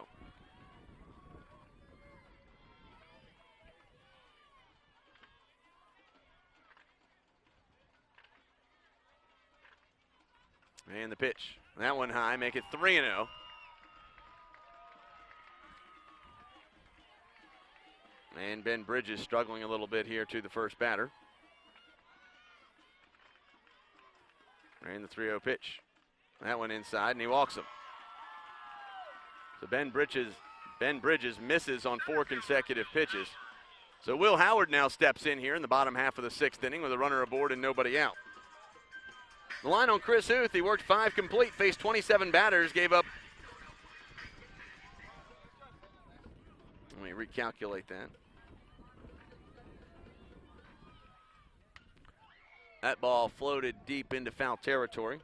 And the pitch. That one high, make it 3-0. And Ben Bridges struggling a little bit here to the first batter. And the 3-0 pitch. That one inside, and he walks him. So Ben Bridges misses on 4 consecutive pitches. So Will Howard now steps in here in the bottom half of the 6th inning with a runner aboard and nobody out. The line on Chris Huth, he worked 5 complete, faced 27 batters, gave up. Let me recalculate that. That ball floated deep into foul territory.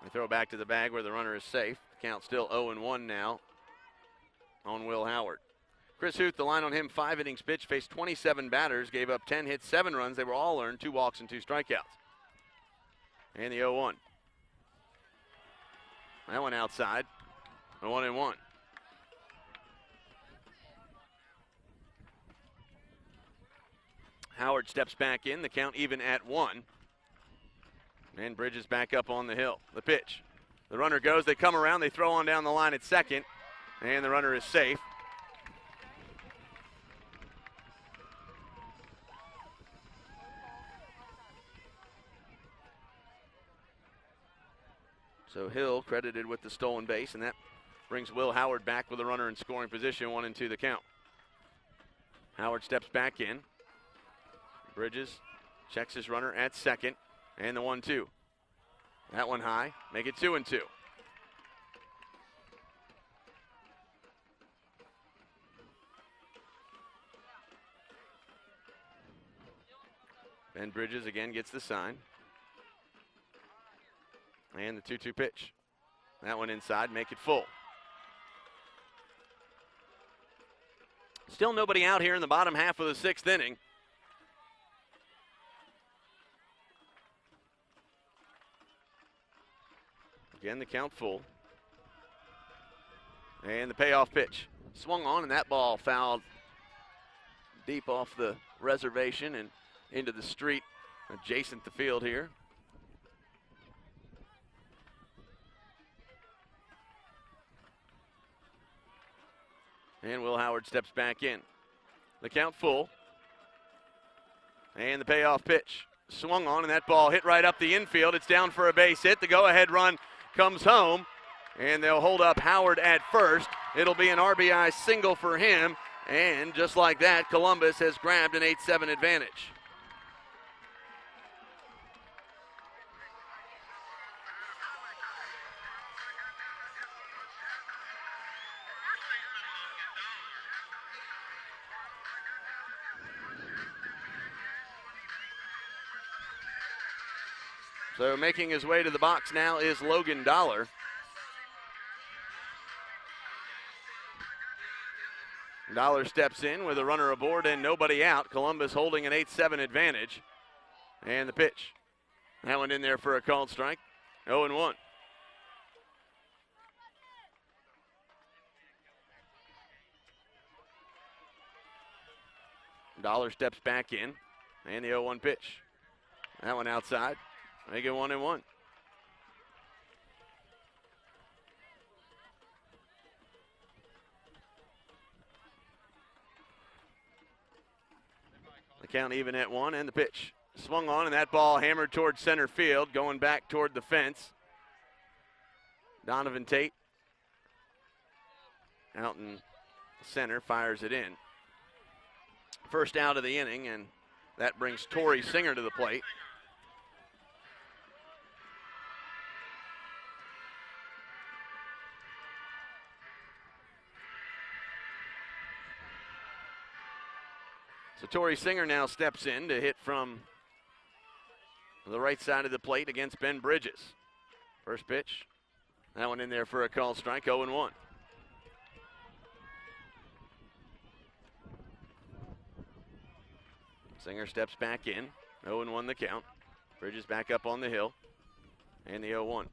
We throw back to the bag where the runner is safe. Count still 0-1 now on Will Howard. Chris Huth, the line on him, 5 innings pitched, faced 27 batters, gave up 10 hits, 7 runs. They were all earned, 2 walks and 2 strikeouts. And the 0-1. That one outside, a 1-1. Howard steps back in, the count even at 1. And Bridges back up on the hill. The pitch. The runner goes, they come around, they throw on down the line at second, and the runner is safe. So Hill credited with the stolen base, and that brings Will Howard back with a runner in scoring position, 1-2 the count. Howard steps back in. Bridges checks his runner at second, and the 1-2. That one high, make it 2-2. Ben Bridges again gets the sign. And the 2-2 pitch. That one inside, make it full. Still nobody out here in the bottom half of the 6th inning. Again, the count full. And the payoff pitch. Swung on, and that ball fouled deep off the reservation and into the street adjacent the field here. And Will Howard steps back in. The count full. And the payoff pitch. Swung on, and that ball hit right up the infield. It's down for a base hit. The go-ahead run comes home, and they'll hold up Howard at first. It'll be an RBI single for him, and just like that, Columbus has grabbed an 8-7 advantage. So making his way to the box now is Logan Dollar. Dollar steps in with a runner aboard and nobody out. Columbus holding an 8-7 advantage. And the pitch. That one in there for a called strike. 0-1. Dollar steps back in. And the 0-1 pitch. That one outside. Make it 1-1. The count even at 1, and the pitch. Swung on, and that ball hammered toward center field, going back toward the fence. Donovan Tate out in center, fires it in. First out of the inning, and that brings Torrey Singer to the plate. So Tori Singer now steps in to hit from the right side of the plate against Ben Bridges. First pitch, that one in there for a called strike, 0-1. Singer steps back in, 0-1 the count. Bridges back up on the hill, and the 0-1.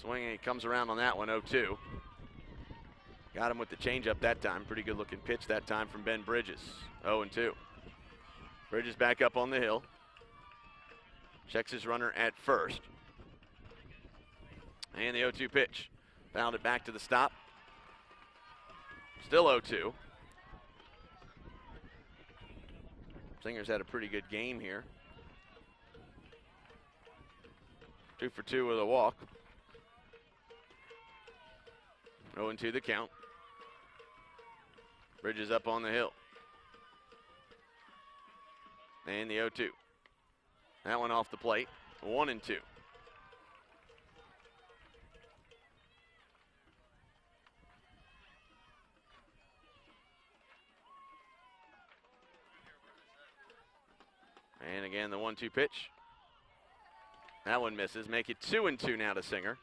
Swinging, he comes around on that one, 0-2. Got him with the changeup that time. Pretty good looking pitch that time from Ben Bridges, 0-2. Bridges back up on the hill. Checks his runner at first. And the 0-2 pitch. Fouled it back to the stop. Still 0-2. Singer's had a pretty good game here. 2 for 2 with a walk. 0-2 the count. Bridges up on the hill. And the 0-2. That one off the plate. 1-2. And again, the 1-2 pitch. That one misses. Make it 2-2 now to Singer.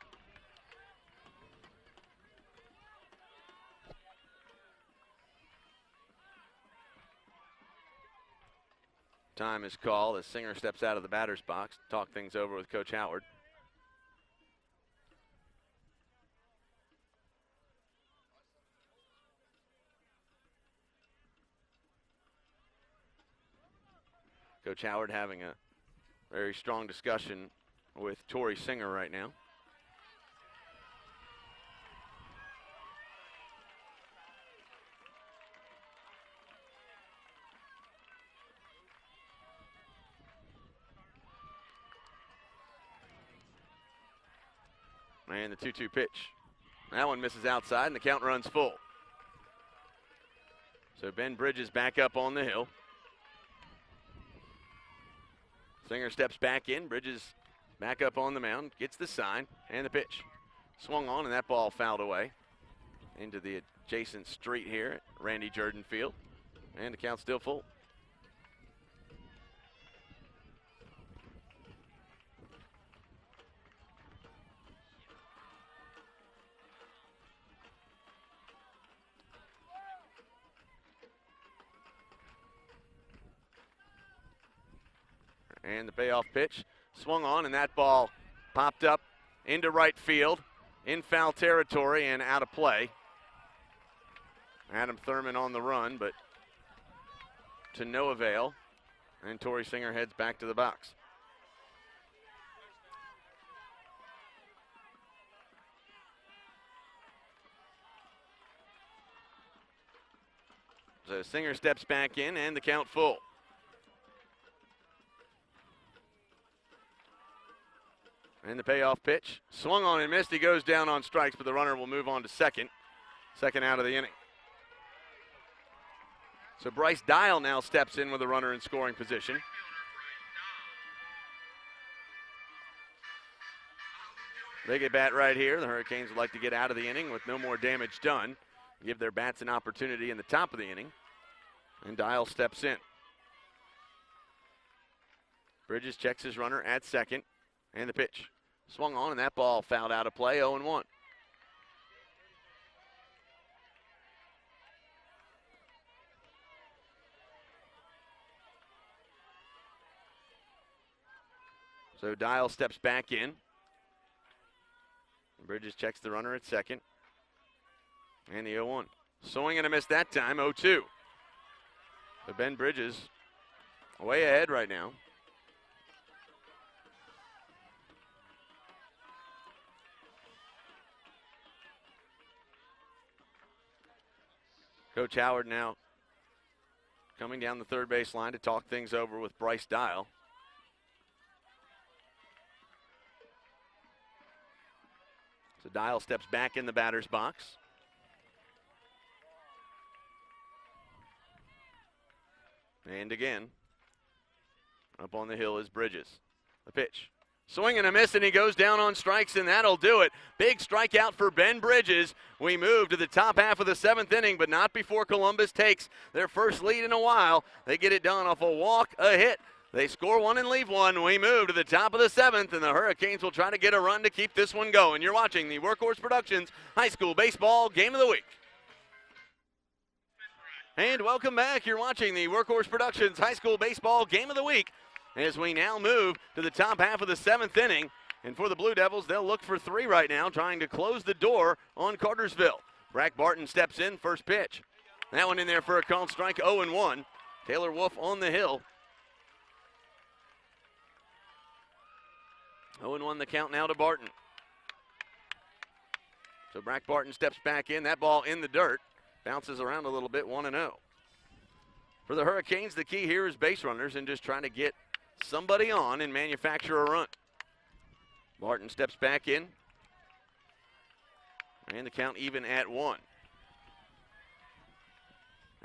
Time is called as Singer steps out of the batter's box. Talk things over with Coach Howard. Coach Howard having a very strong discussion with Tori Singer right now. And the 2-2 pitch. That one misses outside, and the count runs full. So Ben Bridges back up on the hill. Singer steps back in. Bridges back up on the mound, gets the sign, and the pitch. Swung on, and that ball fouled away into the adjacent street here at Randy Jordan Field. And the count's still full. And the payoff pitch swung on, and that ball popped up into right field, in foul territory and out of play. Adam Thurman on the run, but to no avail. And Tori Singer heads back to the box. So Singer steps back in, and the count full. And the payoff pitch. Swung on and missed. He goes down on strikes, but the runner will move on to second. Second out of the inning. So Bryce Dial now steps in with a runner in scoring position. Big at bat right here. The Hurricanes would like to get out of the inning with no more damage done. Give their bats an opportunity in the top of the inning. And Dial steps in. Bridges checks his runner at second. And the pitch. Swung on, and that ball fouled out of play, 0-1. So Dial steps back in. Bridges checks the runner at second. And the 0-1. Swing and a miss that time, 0-2. So Ben Bridges way ahead right now. Coach Howard now coming down the third base line to talk things over with Bryce Dial. So Dial steps back in the batter's box. And again, up on the hill is Bridges. The pitch. Swing and a miss, and he goes down on strikes, and that'll do it. Big strikeout for Ben Bridges. We move to the top half of the 7th inning, but not before Columbus takes their first lead in a while. They get it done off a walk, a hit. They score one and leave one. We move to the top of the 7th, and the Hurricanes will try to get a run to keep this one going. You're watching the Workhorse Productions High School Baseball Game of the Week. And welcome back. You're watching the Workhorse Productions High School Baseball Game of the Week as we now move to the top half of the 7th inning. And for the Blue Devils, they'll look for 3 right now, trying to close the door on Cartersville. Brack Barton steps in, first pitch. That one in there for a called strike, 0-1. Taylor Wolf on the hill. 0-1 the count now to Barton. So Brack Barton steps back in. That ball in the dirt. Bounces around a little bit, 1-0. For the Hurricanes, the key here is base runners and just trying to get somebody on and manufacture a run. Barton steps back in. And the count even at 1.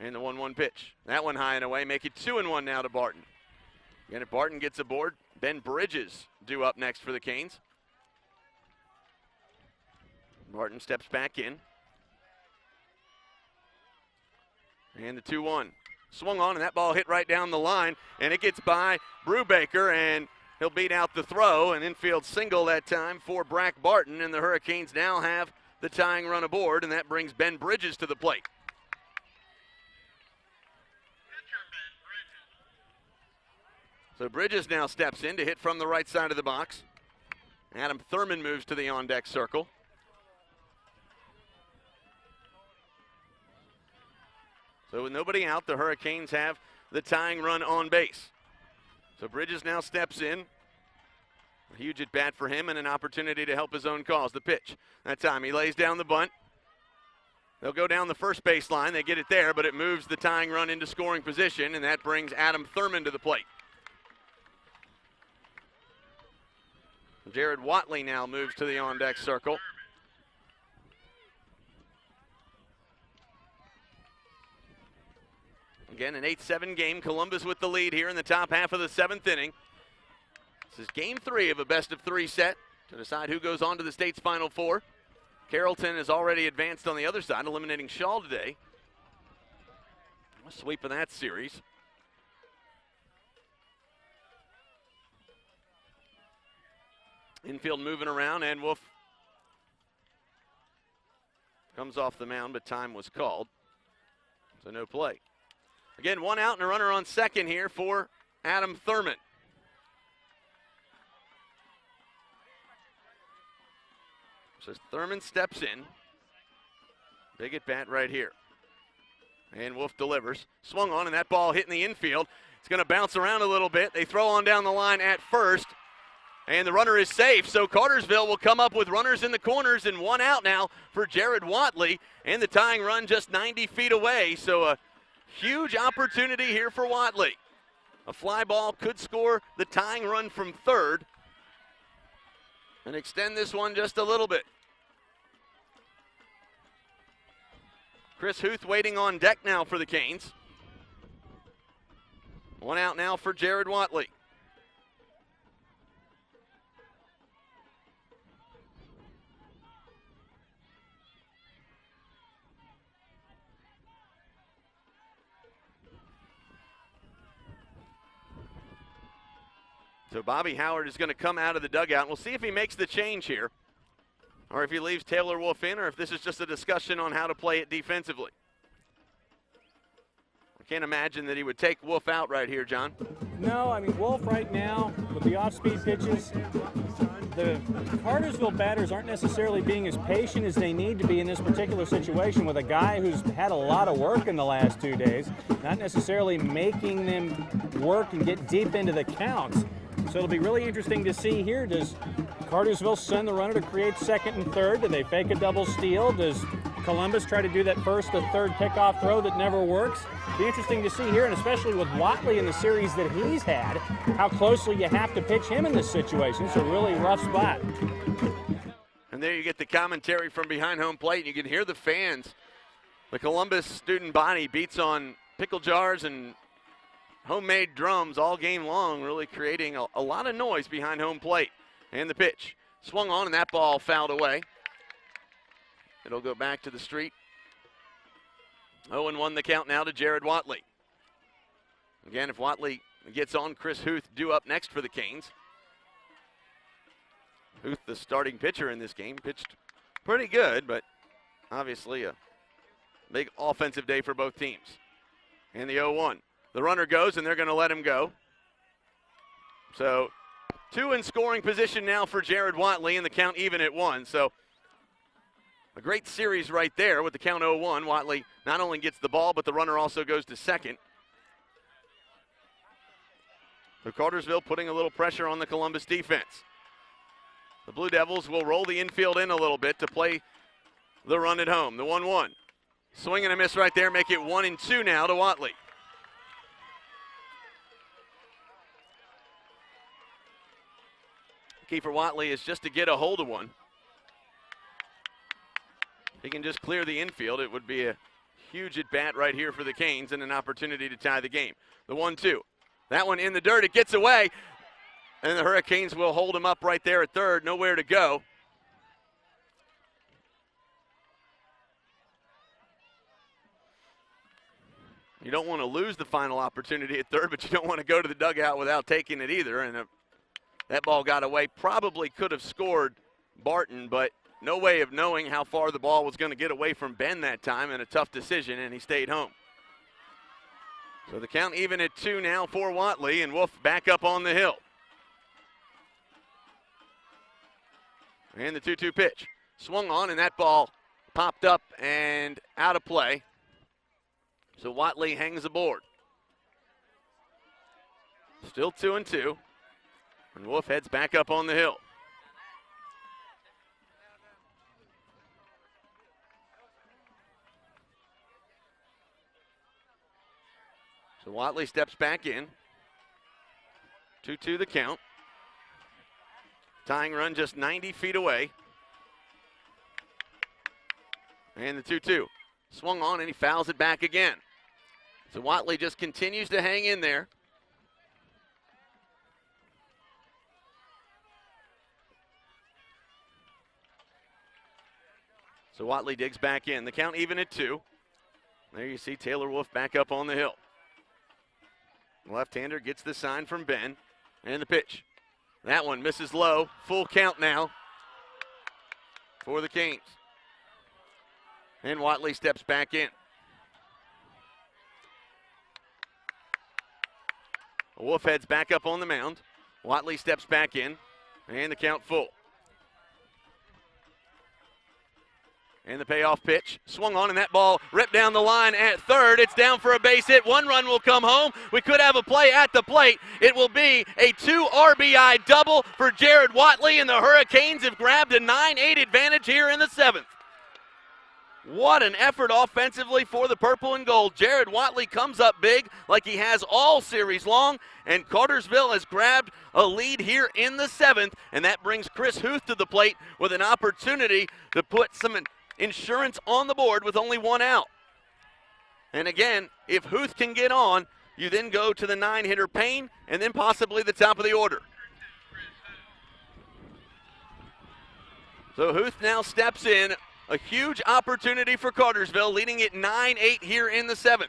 And the 1-1 pitch. That one high and away, make it 2-1 now to Barton. Again, if Barton gets aboard, Ben Bridges due up next for the Canes. Barton steps back in. And the 2-1. Swung on, and that ball hit right down the line, and it gets by Brubaker, and he'll beat out the throw. An infield single that time for Brack Barton, and the Hurricanes now have the tying run aboard, and that brings Ben Bridges to the plate. So Bridges now steps in to hit from the right side of the box. Adam Thurman moves to the on-deck circle. So with nobody out, the Hurricanes have the tying run on base. So Bridges now steps in. A huge at bat for him and an opportunity to help his own cause. The pitch. That time he lays down the bunt. They'll go down the first base line. They get it there, but it moves the tying run into scoring position, and that brings Adam Thurman to the plate. Jared Watley now moves to the on-deck circle. Again, an 8-7 game. Columbus with the lead here in the top half of the 7th inning. This is game 3 of a best-of-3 set to decide who goes on to the state's Final Four. Carrollton has already advanced on the other side, eliminating Shaw today. A sweep of that series. Infield moving around, and Wolf comes off the mound, but time was called. So no play. Again, 1 out and a runner on second here for Adam Thurman. So Thurman steps in. Big at bat right here. And Wolf delivers. Swung on, and that ball hit in the infield. It's going to bounce around a little bit. They throw on down the line at first. And the runner is safe, so Cartersville will come up with runners in the corners, and 1 out now for Jared Watley, and the tying run just 90 feet away, so a huge opportunity here for Watley. A fly ball could score the tying run from third and extend this one just a little bit. Chris Huth waiting on deck now for the Canes. 1 out now for Jared Watley. So Bobby Howard is going to come out of the dugout. We'll see if he makes the change here, or if he leaves Taylor Wolf in, or if this is just a discussion on how to play it defensively. I can't imagine that he would take Wolf out right here, John. No, I mean, Wolf right now, with the off-speed pitches, the Cartersville batters aren't necessarily being as patient as they need to be in this particular situation with a guy who's had a lot of work in the last 2 days, not necessarily making them work and get deep into the counts. So it'll be really interesting to see here. Does Cartersville send the runner to create second and third? Do they fake a double steal? Does Columbus try to do that first or third pickoff throw that never works? Be interesting to see here, and especially with Watley in the series that he's had, how closely you have to pitch him in this situation. It's a really rough spot. And there you get the commentary from behind home plate. You can hear the fans. The Columbus student body beats on pickle jars and homemade drums all game long, really creating a lot of noise behind home plate. And the pitch. Swung on, and that ball fouled away. It'll go back to the street. 0-1 the count now to Jared Watley. Again, if Watley gets on, Chris Huth due up next for the Canes. Huth, the starting pitcher in this game, pitched pretty good, but obviously a big offensive day for both teams. And the 0-1. The runner goes, and they're going to let him go. So 2 in scoring position now for Jared Watley, and the count even at 1. So a great series right there with the count 0-1. Watley not only gets the ball, but the runner also goes to second. So Cartersville putting a little pressure on the Columbus defense. The Blue Devils will roll the infield in a little bit to play the run at home. The 1-1. Swing and a miss right there, make it 1-2 now to Watley. Key for Watley is just to get a hold of one. If he can just clear the infield, it would be a huge at-bat right here for the Canes and an opportunity to tie the game. The 1-2. That one in the dirt, it gets away, and the Hurricanes will hold him up right there at third, nowhere to go. You don't want to lose the final opportunity at third, but you don't want to go to the dugout without taking it either, and that ball got away. Probably could have scored Barton, but no way of knowing how far the ball was going to get away from Ben that time, and a tough decision, and he stayed home. So the count even at 2 now for Watley, and Wolf back up on the hill. And the 2-2 pitch. Swung on, and that ball popped up and out of play. So Watley hangs aboard. Still 2-2. And Wolf heads back up on the hill. So Watley steps back in. 2-2 the count. Tying run just 90 feet away. And the 2-2. Swung on, and he fouls it back again. So Watley just continues to hang in there. So Watley digs back in. The count even at 2. There you see Taylor Wolf back up on the hill. Left-hander gets the sign from Ben. And the pitch. That one misses low. Full count now for the Canes. And Watley steps back in. Wolf heads back up on the mound. Watley steps back in. And the count full. And the payoff pitch. Swung on, and that ball ripped down the line at third. It's down for a base hit. 1 run will come home. We could have a play at the plate. It will be a 2 RBI double for Jared Watley, and the Hurricanes have grabbed a 9-8 advantage here in the 7th. What an effort offensively for the purple and gold. Jared Watley comes up big like he has all series long, and Cartersville has grabbed a lead here in the 7th, and that brings Chris Huth to the plate with an opportunity to put some insurance on the board with only 1 out. And again, if Huth can get on, you then go to the 9-hitter Payne and then possibly the top of the order. So Huth now steps in. A huge opportunity for Cartersville, leading it 9-8 here in the 7th.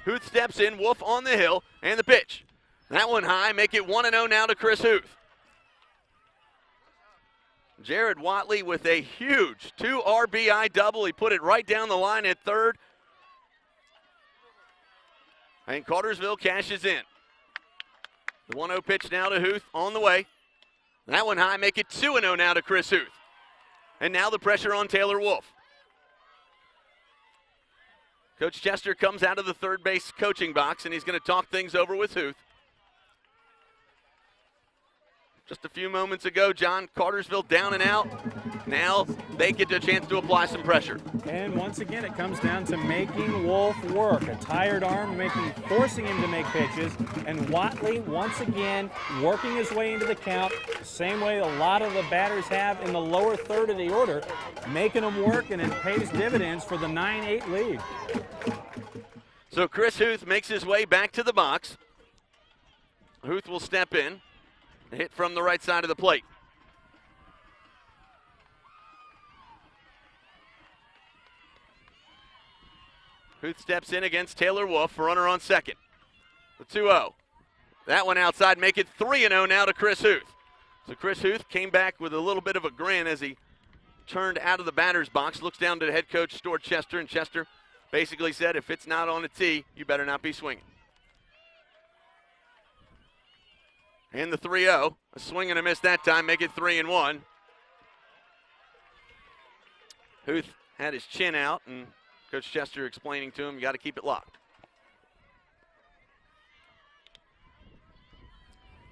Huth steps in, Wolf on the hill, and the pitch. That one high, make it 1-0 now to Chris Huth. Jared Watley with a huge 2 RBI double. He put it right down the line at third. And Cartersville cashes in. The 1-0 pitch now to Huth on the way. That one high, make it 2-0 now to Chris Huth. And now the pressure on Taylor Wolf. Coach Chester comes out of the third base coaching box, and he's going to talk things over with Huth. Just a few moments ago, John, Cartersville down and out. Now they get a chance to apply some pressure. And once again, it comes down to making Wolf work. A tired arm, forcing him to make pitches. And Watley, once again, working his way into the count, the same way a lot of the batters have in the lower third of the order, making him work, and it pays dividends for the 9-8 lead. So Chris Huth makes his way back to the box. Huth will step in. Hit from the right side of the plate. Huth steps in against Taylor Wolf for runner on second. The 2-0. That one outside, make it 3-0 now to Chris Huth. So Chris Huth came back with a little bit of a grin as he turned out of the batter's box, looks down to the head coach, Stuart Chester, and Chester basically said, if it's not on the tee, you better not be swinging. And the 3-0, a swing and a miss that time, make it 3-1. Huth had his chin out, and Coach Chester explaining to him, you got to keep it locked.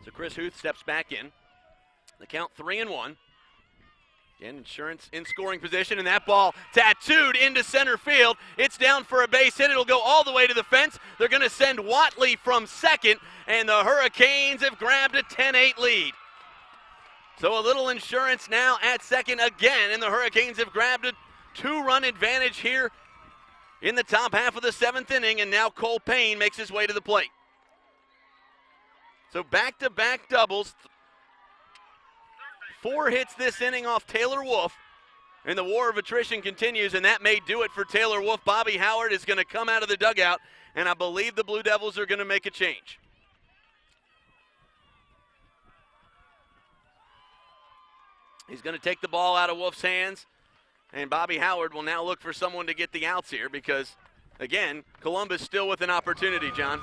So Chris Huth steps back in. The count 3-1. Again, Insurance in scoring position, and that ball tattooed into center field. It's down for a base hit. It'll go all the way to the fence. They're going to send Watley from second, and the Hurricanes have grabbed a 10-8 lead. So a little Insurance now at second again, and the Hurricanes have grabbed a 2-run advantage here in the top half of the 7th inning, and now Cole Payne makes his way to the plate. So back-to-back doubles. 4 hits this inning off Taylor Wolf, and the war of attrition continues, and that may do it for Taylor Wolf. Bobby Howard is going to come out of the dugout, and I believe the Blue Devils are going to make a change. He's going to take the ball out of Wolf's hands, and Bobby Howard will now look for someone to get the outs here because, again, Columbus still with an opportunity, John.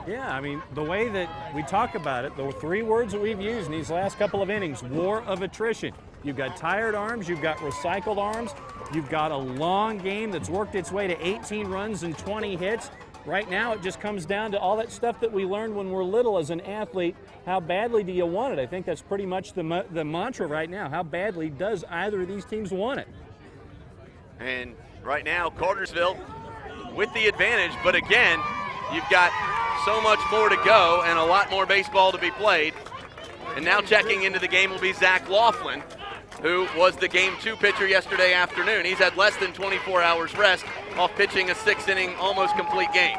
Yeah, I mean, the way that we talk about it, the 3 words that we've used in these last couple of innings, war of attrition. You've got tired arms, you've got recycled arms, you've got a long game that's worked its way to 18 runs and 20 hits. Right now, it just comes down to all that stuff that we learned when we're little as an athlete. How badly do you want it? I think that's pretty much the mantra right now. How badly does either of these teams want it? And right now, Cartersville with the advantage, but again, you've got so much more to go and a lot more baseball to be played. And now checking into the game will be Zach Laughlin, who was the Game 2 pitcher yesterday afternoon. He's had less than 24 hours rest off pitching a 6-inning, almost complete game.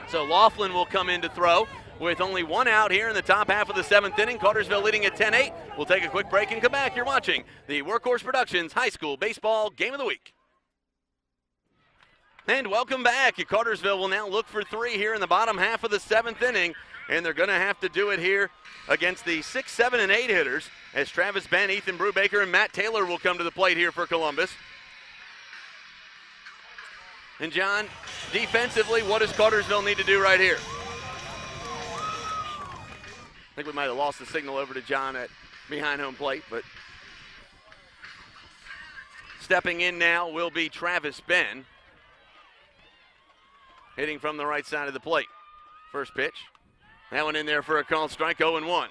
So Laughlin will come in to throw with only 1 out here in the top half of the 7th inning. Cartersville leading at 10-8. We'll take a quick break and come back. You're watching the Workhorse Productions High School Baseball Game of the Week. And welcome back. Cartersville will now look for 3 here in the bottom half of the 7th inning, and they're going to have to do it here against the 6, 7, and 8 hitters as Travis Benn, Ethan Brubaker, and Matt Taylor will come to the plate here for Columbus. And John, defensively, what does Cartersville need to do right here? I think we might have lost the signal over to John at behind home plate, but stepping in now will be Travis Benn, hitting from the right side of the plate. First pitch. That one in there for a called strike, 0-1.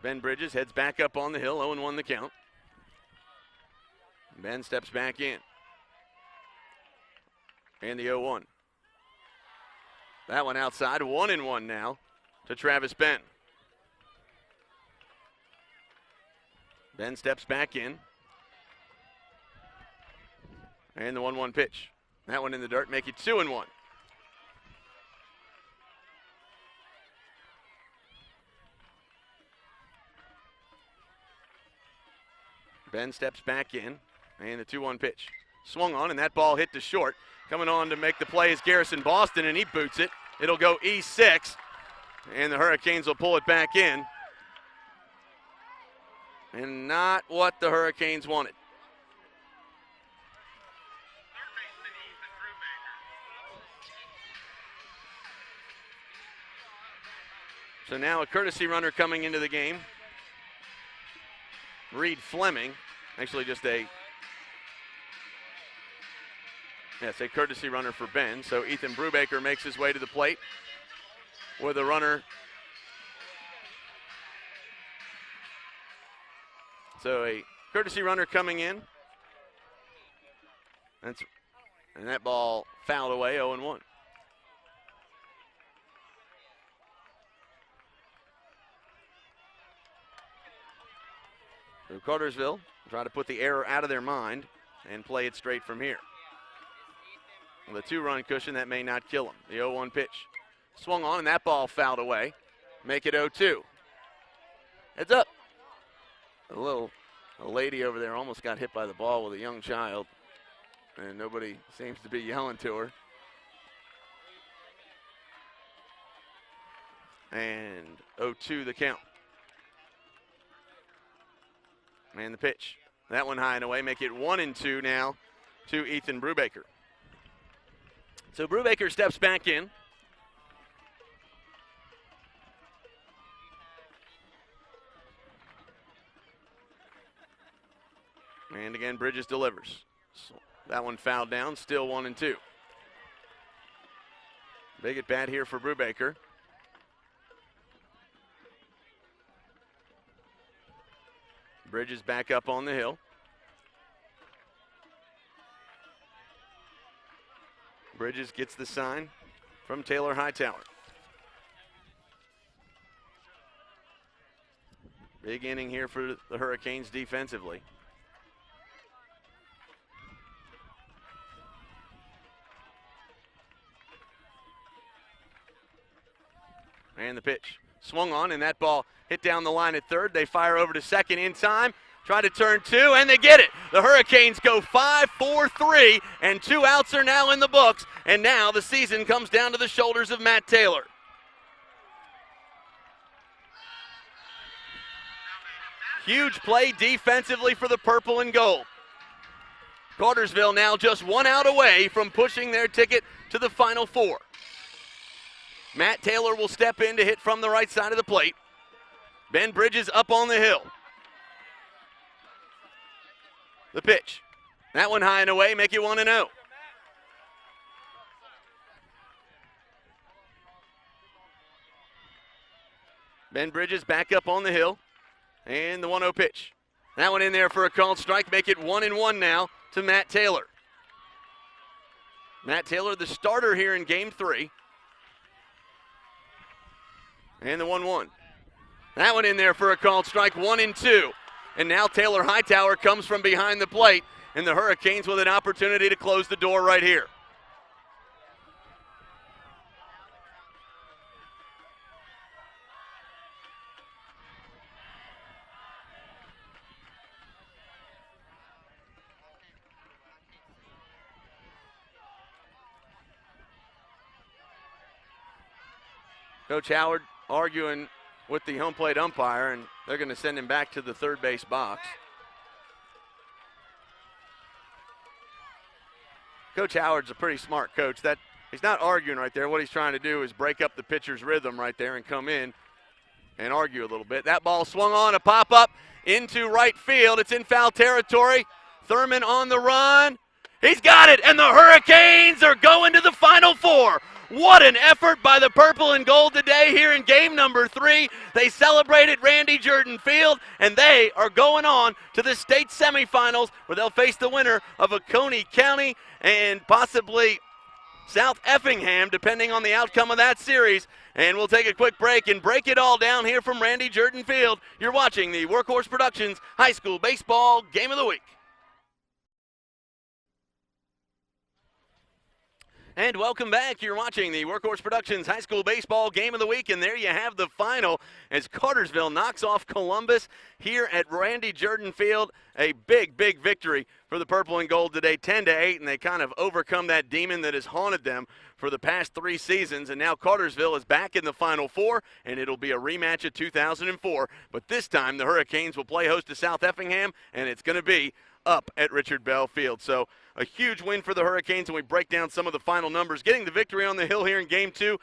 Ben Bridges heads back up on the hill, 0-1 the count. Ben steps back in. And the 0-1. That one outside, 1-1 now to Travis Benn. Ben steps back in. And the 1-1 pitch. That one in the dirt, make it 2-1. Ben steps back in, and the 2-1 pitch. Swung on, and that ball hit to short. Coming on to make the play is Garrison Boston, and he boots it. It'll go E6, and the Hurricanes will pull it back in. And not what the Hurricanes wanted. So now a courtesy runner coming into the game. Reed Fleming, actually just a courtesy runner for Ben. So Ethan Brubaker makes his way to the plate with a runner. So a courtesy runner coming in. And that ball fouled away, 0-1. So Cartersville try to put the error out of their mind and play it straight from here. With a 2-run cushion, that may not kill them. The 0-1 pitch. Swung on, and that ball fouled away. Make it 0-2. Heads up. A lady over there almost got hit by the ball with a young child. And nobody seems to be yelling to her. And 0-2 the count. And the pitch. That one high and away, make it 1-2 now to Ethan Brubaker. So Brubaker steps back in. And again, Bridges delivers. So that one fouled down, still 1-2. Big at bat here for Brubaker. Bridges back up on the hill. Bridges gets the sign from Taylor Hightower. Big inning here for the Hurricanes defensively. And the pitch. Swung on, and that ball hit down the line at third. They fire over to second in time. Try to turn two, and they get it. The Hurricanes go 5-4-3, and 2 outs are now in the books. And now the season comes down to the shoulders of Matt Taylor. Huge play defensively for the purple and gold. Cartersville now just 1 out away from pushing their ticket to the Final Four. Matt Taylor will step in to hit from the right side of the plate. Ben Bridges up on the hill. The pitch. That one high and away, make it 1-0. Ben Bridges back up on the hill. And the 1-0 pitch. That one in there for a called strike, make it 1-1 now to Matt Taylor. Matt Taylor, the starter here in Game 3. And the 1-1. That one in there for a called strike, 1-2. And now Taylor Hightower comes from behind the plate, and the Hurricanes with an opportunity to close the door right here. Coach Howard arguing with the home plate umpire, and they're going to send him back to the third base box. Coach Howard's a pretty smart coach. That he's not arguing right there. What he's trying to do is break up the pitcher's rhythm right there and come in and argue a little bit. That ball swung on, a pop-up into right field. It's in foul territory. Thurman on the run. He's got it, and the Hurricanes are going to the Final Four. What an effort by the purple and gold today here in game number 3. They celebrated Randy Jordan Field, and they are going on to the state semifinals where they'll face the winner of Oconee County and possibly South Effingham, depending on the outcome of that series. And we'll take a quick break and break it all down here from Randy Jordan Field. You're watching the Workhorse Productions High School Baseball Game of the Week. And welcome back. You're watching the Workhorse Productions High School Baseball Game of the Week, and there you have the final as Cartersville knocks off Columbus here at Randy Jordan Field. A big, big victory for the purple and gold today, 10-8, and they kind of overcome that demon that has haunted them for the past 3 seasons, and now Cartersville is back in the Final Four, and it'll be a rematch of 2004, but this time the Hurricanes will play host to South Effingham, and it's going to be up at Richard Bell Field. So a huge win for the Hurricanes, and we break down some of the final numbers. Getting the victory on the hill here in Game 3,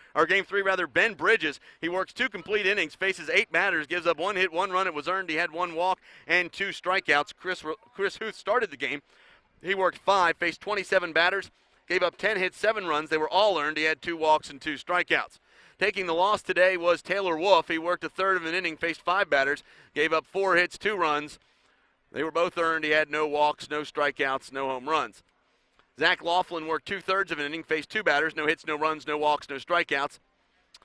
Ben Bridges. He works 2 complete innings, faces 8 batters, gives up 1 hit, 1 run. It was earned. He had 1 walk and 2 strikeouts. Chris Huth started the game. He worked 5, faced 27 batters, gave up 10 hits, 7 runs. They were all earned. He had 2 walks and 2 strikeouts. Taking the loss today was Taylor Wolf. He worked a third of an inning, faced 5 batters, gave up 4 hits, 2 runs. They were both earned. He had no walks, no strikeouts, no home runs. Zach Laughlin worked 2/3 of an inning, faced 2 batters, no hits, no runs, no walks, no strikeouts.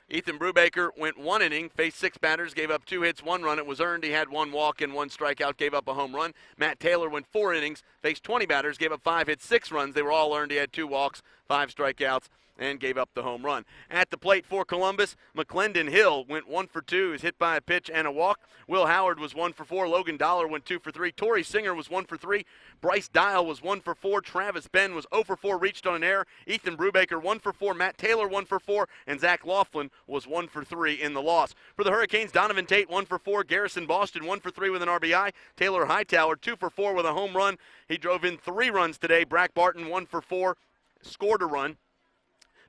Ethan Brubaker went 1 inning, faced 6 batters, gave up 2 hits, 1 run. It was earned. He had 1 walk and 1 strikeout, gave up a home run. Matt Taylor went 4 innings, faced 20 batters, gave up 5 hits, 6 runs. They were all earned. He had 2 walks, 5 strikeouts, and gave up the home run. At the plate for Columbus, McClendon Hill went 1 for 2. He was hit by a pitch and a walk. Will Howard was 1 for 4. Logan Dollar went 2 for 3. Torrey Singer was 1 for 3. Bryce Dial was 1 for 4. Travis Ben was 0 for 4, reached on an error. Ethan Brubaker 1 for 4. Matt Taylor 1 for 4. And Zach Laughlin was 1 for 3 in the loss. For the Hurricanes, Donovan Tate 1 for 4. Garrison Boston 1 for 3 with an RBI. Taylor Hightower 2 for 4 with a home run. He drove in 3 runs today. Brack Barton 1 for 4, scored a run.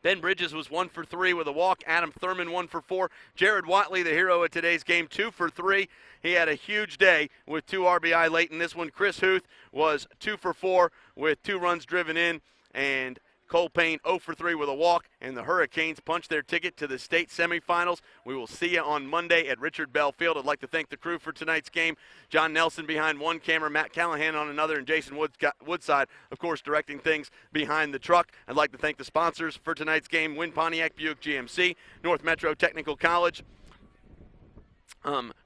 Ben Bridges was 1 for 3 with a walk. Adam Thurman 1 for 4. Jared Watley, the hero of today's game, 2 for 3. He had a huge day with 2 RBI late in this one. Chris Huth was 2 for 4 with 2 runs driven in. And Cole Payne 0 for 3 with a walk. And the Hurricanes punch their ticket to the state semifinals. We will see you on Monday at Richard Bell Field. I'd like to thank the crew for tonight's game. John Nelson behind one camera, Matt Callahan on another, and Jason Woodside, of course, directing things behind the truck. I'd like to thank the sponsors for tonight's game: Wynn Pontiac Buick GMC, North Metro Technical College,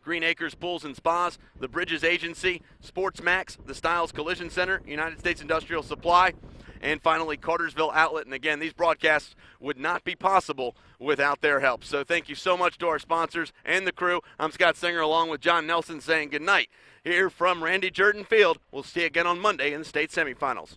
Green Acres Pools and Spas, the Bridges Agency, Sports Max, the Styles Collision Center, United States Industrial Supply, and finally Cartersville Outlet. And again, these broadcasts would not be possible without their help. So thank you so much to our sponsors and the crew. I'm Scott Singer along with John Nelson saying good night here from Randy Jordan Field. We'll see you again on Monday in the state semifinals.